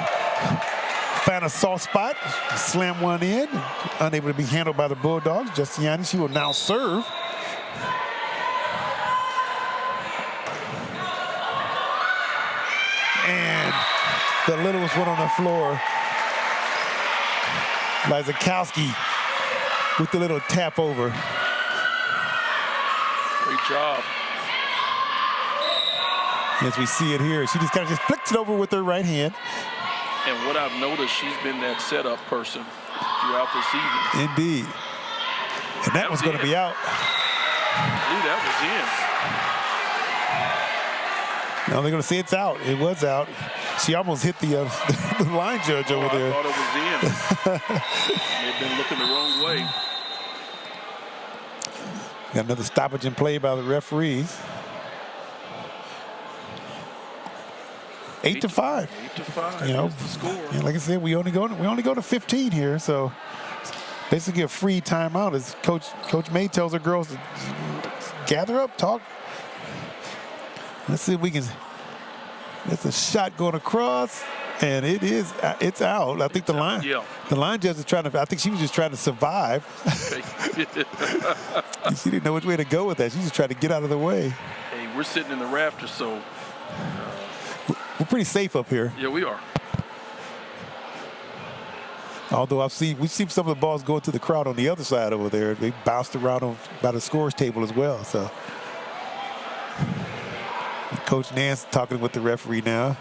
Found a soft spot, slam one in, unable to be handled by the Bulldogs. Justiani, she will now serve. And the littlest one on the floor, Lizakowski, with the little tap over.
Great job.
As we see it here, she just kind of just flicks it over with her right hand.
And what I've noticed, she's been that setup person throughout the season.
Indeed. And that was going to be out.
Ooh, that
No, they're going to say it's out. It was out. She almost hit the line judge over there.
I thought it was in. They've been looking the wrong way.
Got another stoppage in play by the referees. 8 to 5.
8 to 5.
You know,
the score.
And like I said, we only go to 15 here, so basically a free timeout. As Coach May tells her girls to gather up, talk. Let's see if we can. It's a shot going across, and it's out. I think the line judge is trying to. I think she was just trying to survive. She didn't know which way to go with that. She just tried to get out of the way.
Hey, we're sitting in the rafters, so
we're pretty safe up here.
Yeah, we are.
Although we've seen some of the balls go into the crowd on the other side over there. They bounced around by the scores table as well. So. Coach Nance talking with the referee now.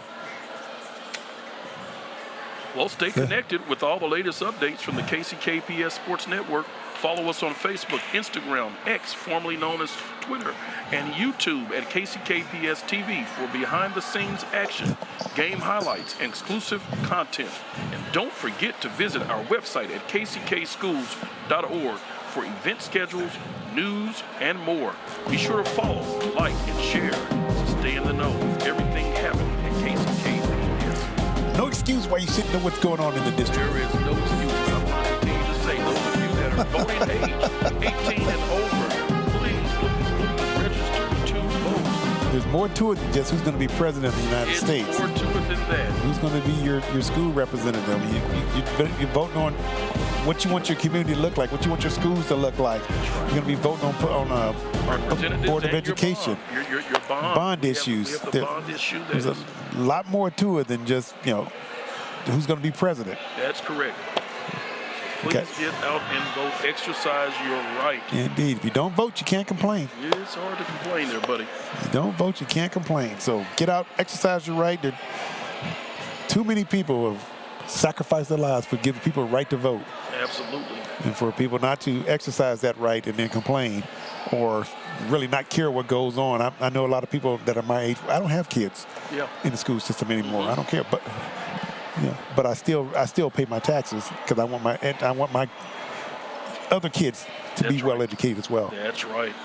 Well, stay connected with all the latest updates from the KCKPS Sports Network. Follow us on Facebook, Instagram, X, formerly known as Twitter, and YouTube at KCKPS TV for behind-the-scenes action, game highlights, and exclusive content. And don't forget to visit our website at kckschools.org for event schedules, news, and more. Be sure to follow, like, and share to stay in the know with everything happening at KCKPS.
No excuse why you shouldn't know what's going on in the district.
There is no excuse. I want to continue to say, those of you that are voting age, 18 and over, please register to vote.
There's more to it than just who's going to be president of the United States.
More to it than that.
Who's going to be your school representative? You're voting on what you want your community to look like, what you want your schools to look like. You're going to be voting on Board of Education.
Your bond
issues.
We have the bond issue.
There's a lot more to it than just, who's going to be president.
That's correct. So please get out and vote. Exercise your right.
Indeed. If you don't vote, you can't complain.
It's hard to complain there, buddy.
If you don't vote, you can't complain. So get out, exercise your right. Too many people have sacrificed their lives for giving people a right to vote.
Absolutely.
And for people not to exercise that right and then complain or really not care what goes on. I know a lot of people that are my age. I don't have kids in the school system anymore. I don't care, but I still pay my taxes because I want my other kids to be well educated as well.
That's right.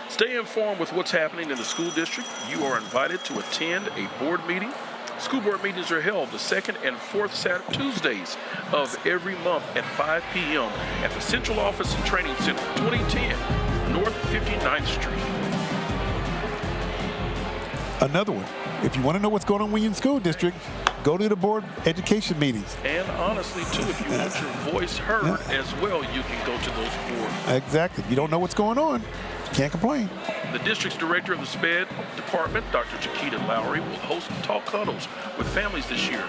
Stay informed with what's happening in the school district. You are invited to attend a board meeting. School board meetings are held the second and fourth Tuesdays of every month at 5 p.m. at the Central Office and Training Center, 2010 North 59th Street.
Another one. If you want to know what's going on in your school district, go to the board education meetings.
And honestly, too, if you want your voice heard as well, you can go to those boards.
Exactly. If you don't know what's going on, you can't complain.
The district's director of the SPED department, Dr. Chiquita Lowry, will host talk huddles with families this year.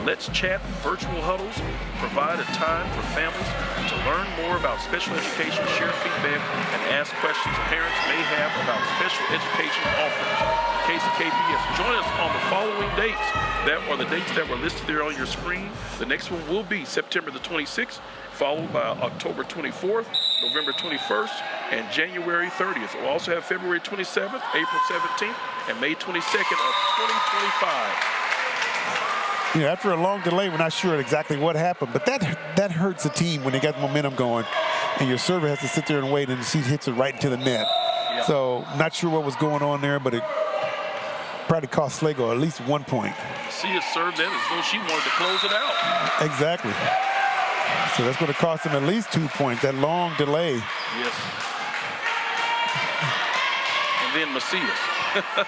Let's Chat virtual huddles provide a time for families to learn more about special education, share feedback, and ask questions parents may have about special education offerings. KCKPS. Join us on the following dates. That are the dates that were listed there on your screen. The next one will be September the 26th, followed by October 24th, November 21st, and January 30th. We'll also have February 27th, April 17th, and May 22nd of 2025.
After a long delay, we're not sure exactly what happened, but that hurts the team when they got the momentum going, and your server has to sit there and wait, and she hits it right into the net. Yep. So not sure what was going on there, but it probably cost Schlagle at least 1 point.
See her serve that as though she wanted to close it out.
Exactly. So that's going to cost them at least 2 points, that long delay.
Yes. And then Macias.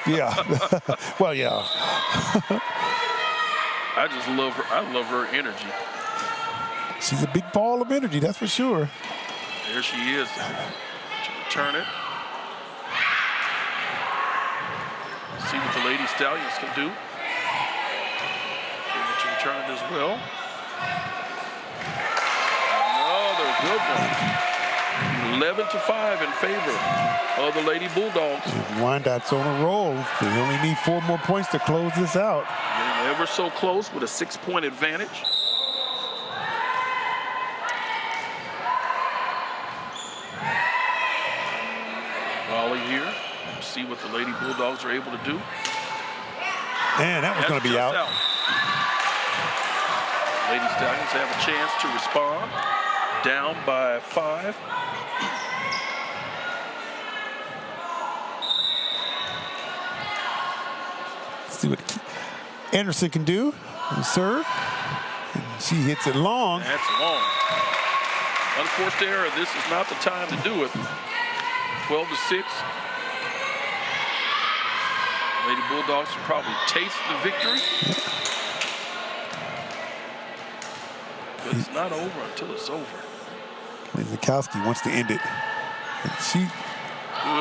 Yeah. Well, yeah.
I just love her. I love her energy.
She's a big ball of energy, that's for sure.
There she is. To return it. See what the Lady Stallions can do. To return it as well. Another good one. 11-5 in favor of the Lady Bulldogs.
Wyandotte's on a roll. They only need 4 more points to close this out.
Getting ever so close with a 6-point advantage. Volley here. See what the Lady Bulldogs are able to do.
And that was going to be out.
Lady Stallions have a chance to respond. Down by 5.
See what Anderson can do. Serve. And she hits it long.
That's long. Unforced error. This is not the time to do it. 12-6. Lady Bulldogs will probably taste the victory. But it's not over until it's over.
Zakowski wants to end it. And she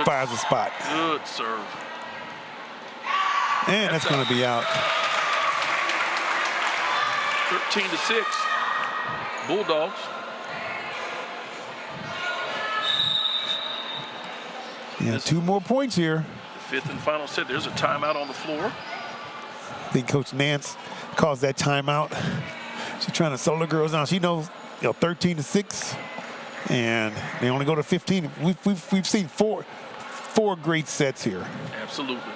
fires a spot.
Good serve.
And that's going to be out.
13-6. Bulldogs.
Yeah, 2 more points here.
The 5th and final set. There's a timeout on the floor.
I think Coach Nance calls that timeout. She's trying to slow the girls down. She knows, 13-6, and they only go to 15. We've seen four great sets here.
Absolutely.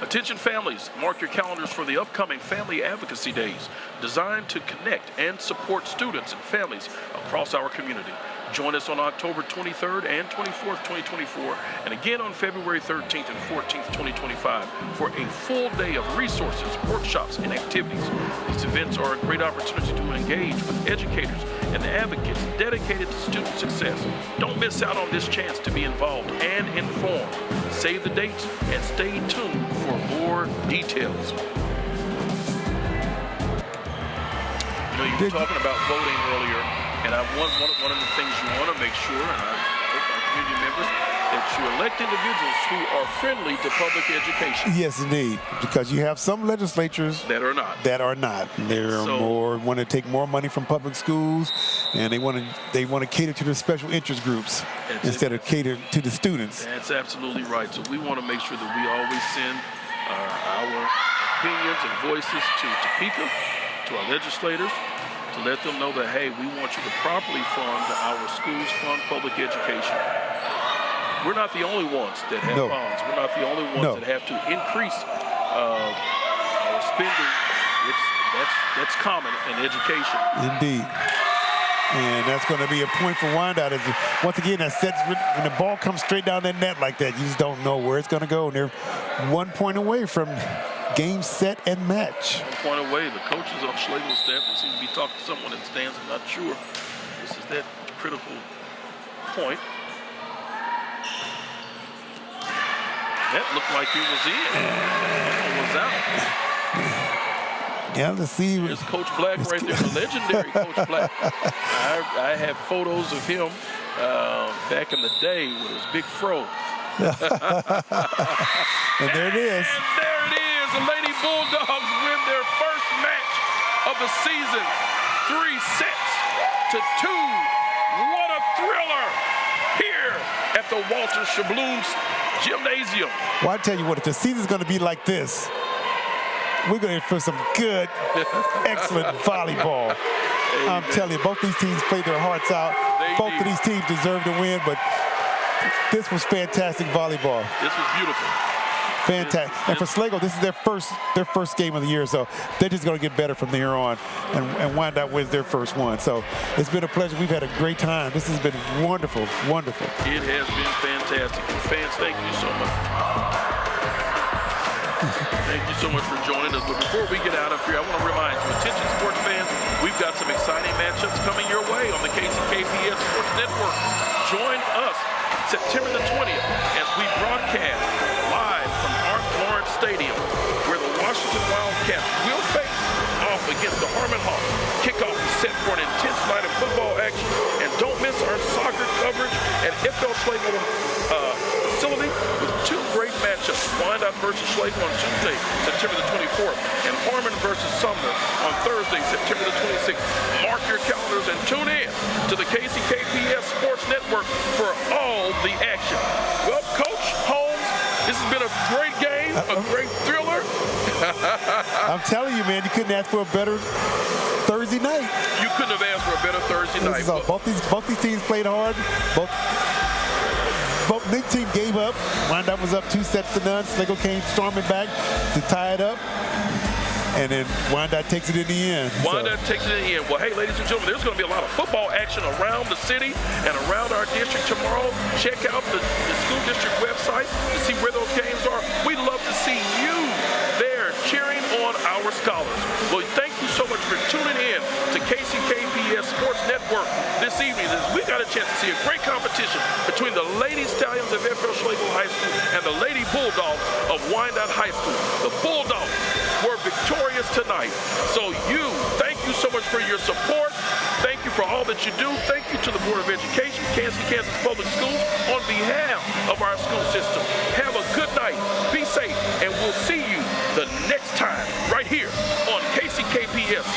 Attention families, mark your calendars for the upcoming Family Advocacy Days, designed to connect and support students and families across our community. Join us on October 23rd and 24th, 2024, and again on February 13th and 14th, 2025, for a full day of resources, workshops, and activities. These events are a great opportunity to engage with educators and advocates dedicated to student success. Don't miss out on this chance to be involved and informed. Save the dates and stay tuned for more details. You were talking about voting earlier. And one of the things you want to make sure, and I hope our community members, that you elect individuals who are friendly to public education.
Yes, indeed. Because you have some legislatures
that are not.
They're want to take more money from public schools, and they want to cater to the special interest groups instead of cater to the students.
That's absolutely right. So we want to make sure that we always send our opinions and voices to Topeka, to our legislators, to let them know that, hey, we want you to properly fund our schools, fund public education. We're not the only ones that have bonds. We're not the only ones that have to increase our spending. That's common in education.
Indeed. And that's going to be a point for Wyandotte. Once again, that sets, when the ball comes straight down that net like that, you just don't know where it's going to go. And they're 1 point away from game, set, and match.
1 point away. The coaches on Schlagle staff, they seem to be talking to someone in the stands. I'm not sure. This is that critical point. That looked like it was in. It was out.
Yeah, let's see.
There's Coach Black right there, the legendary Coach Black. I have photos of him back in the day with his big fro.
And there it is.
And there it is. The Lady Bulldogs win their first match of the season. 3-2. What a thriller here at the Walter Shabloom Gymnasium.
Well, I tell you what, if the season's going to be like this, we're going for some good, excellent volleyball. I'm telling you, both these teams played their hearts out. Both of these teams deserve to win, but this was fantastic volleyball.
This was beautiful.
Fantastic. And for Schlagle, this is their first game of the year, so they're just going to get better from here on. And Wyandotte wins their first one. So it's been a pleasure. We've had a great time. This has been wonderful, wonderful.
It has been fantastic. And fans, thank you so much. Thank you so much for joining us. But before we get out of here, I want to remind you, attention sports fans, we've got some exciting matchups coming your way on the KCKPS Sports Network. Join us September the 20th as we broadcast live from Art Lawrence Stadium, where the Washington Wildcats will face off against the Harmon Hawks. Kickoff is set for an intense night of football coverage at FL Schlagle facility with two great matchups. Wyandotte versus Schlagle on Tuesday, September the 24th, and Harmon versus Sumner on Thursday, September the 26th. Mark your calendars and tune in to the KCKPS Sports Network for all the action. Well, Coach Holmes, this has been a great game, a great thriller.
I'm telling you, man, you couldn't ask for a better Thursday night.
You couldn't have asked for a better Thursday night.
Both these teams played hard. Both league team gave up. Wyandotte was up 2-0. Schlagle came storming back to tie it up. And then Wyandotte takes it in the end.
Wyandotte takes it in the end. Well, hey, ladies and gentlemen, there's going to be a lot of football action around the city and around our district tomorrow. Check out the school district website to see where those games are. We'd love to see you there cheering on our scholars. Well, thank you so much for tuning in to KCKPS Sports Network this evening. We got a chance to see a great competition between the Lady Stallions of FL Schlagle High School and the Lady Bulldogs of Wyandotte High School. The Bulldogs were victorious tonight. So thank you so much for your support. Thank you for all that you do. Thank you to the Board of Education, Kansas Public Schools, on behalf of our school system. Have a good night. Be safe, and we'll see you the next time right here on KCKPS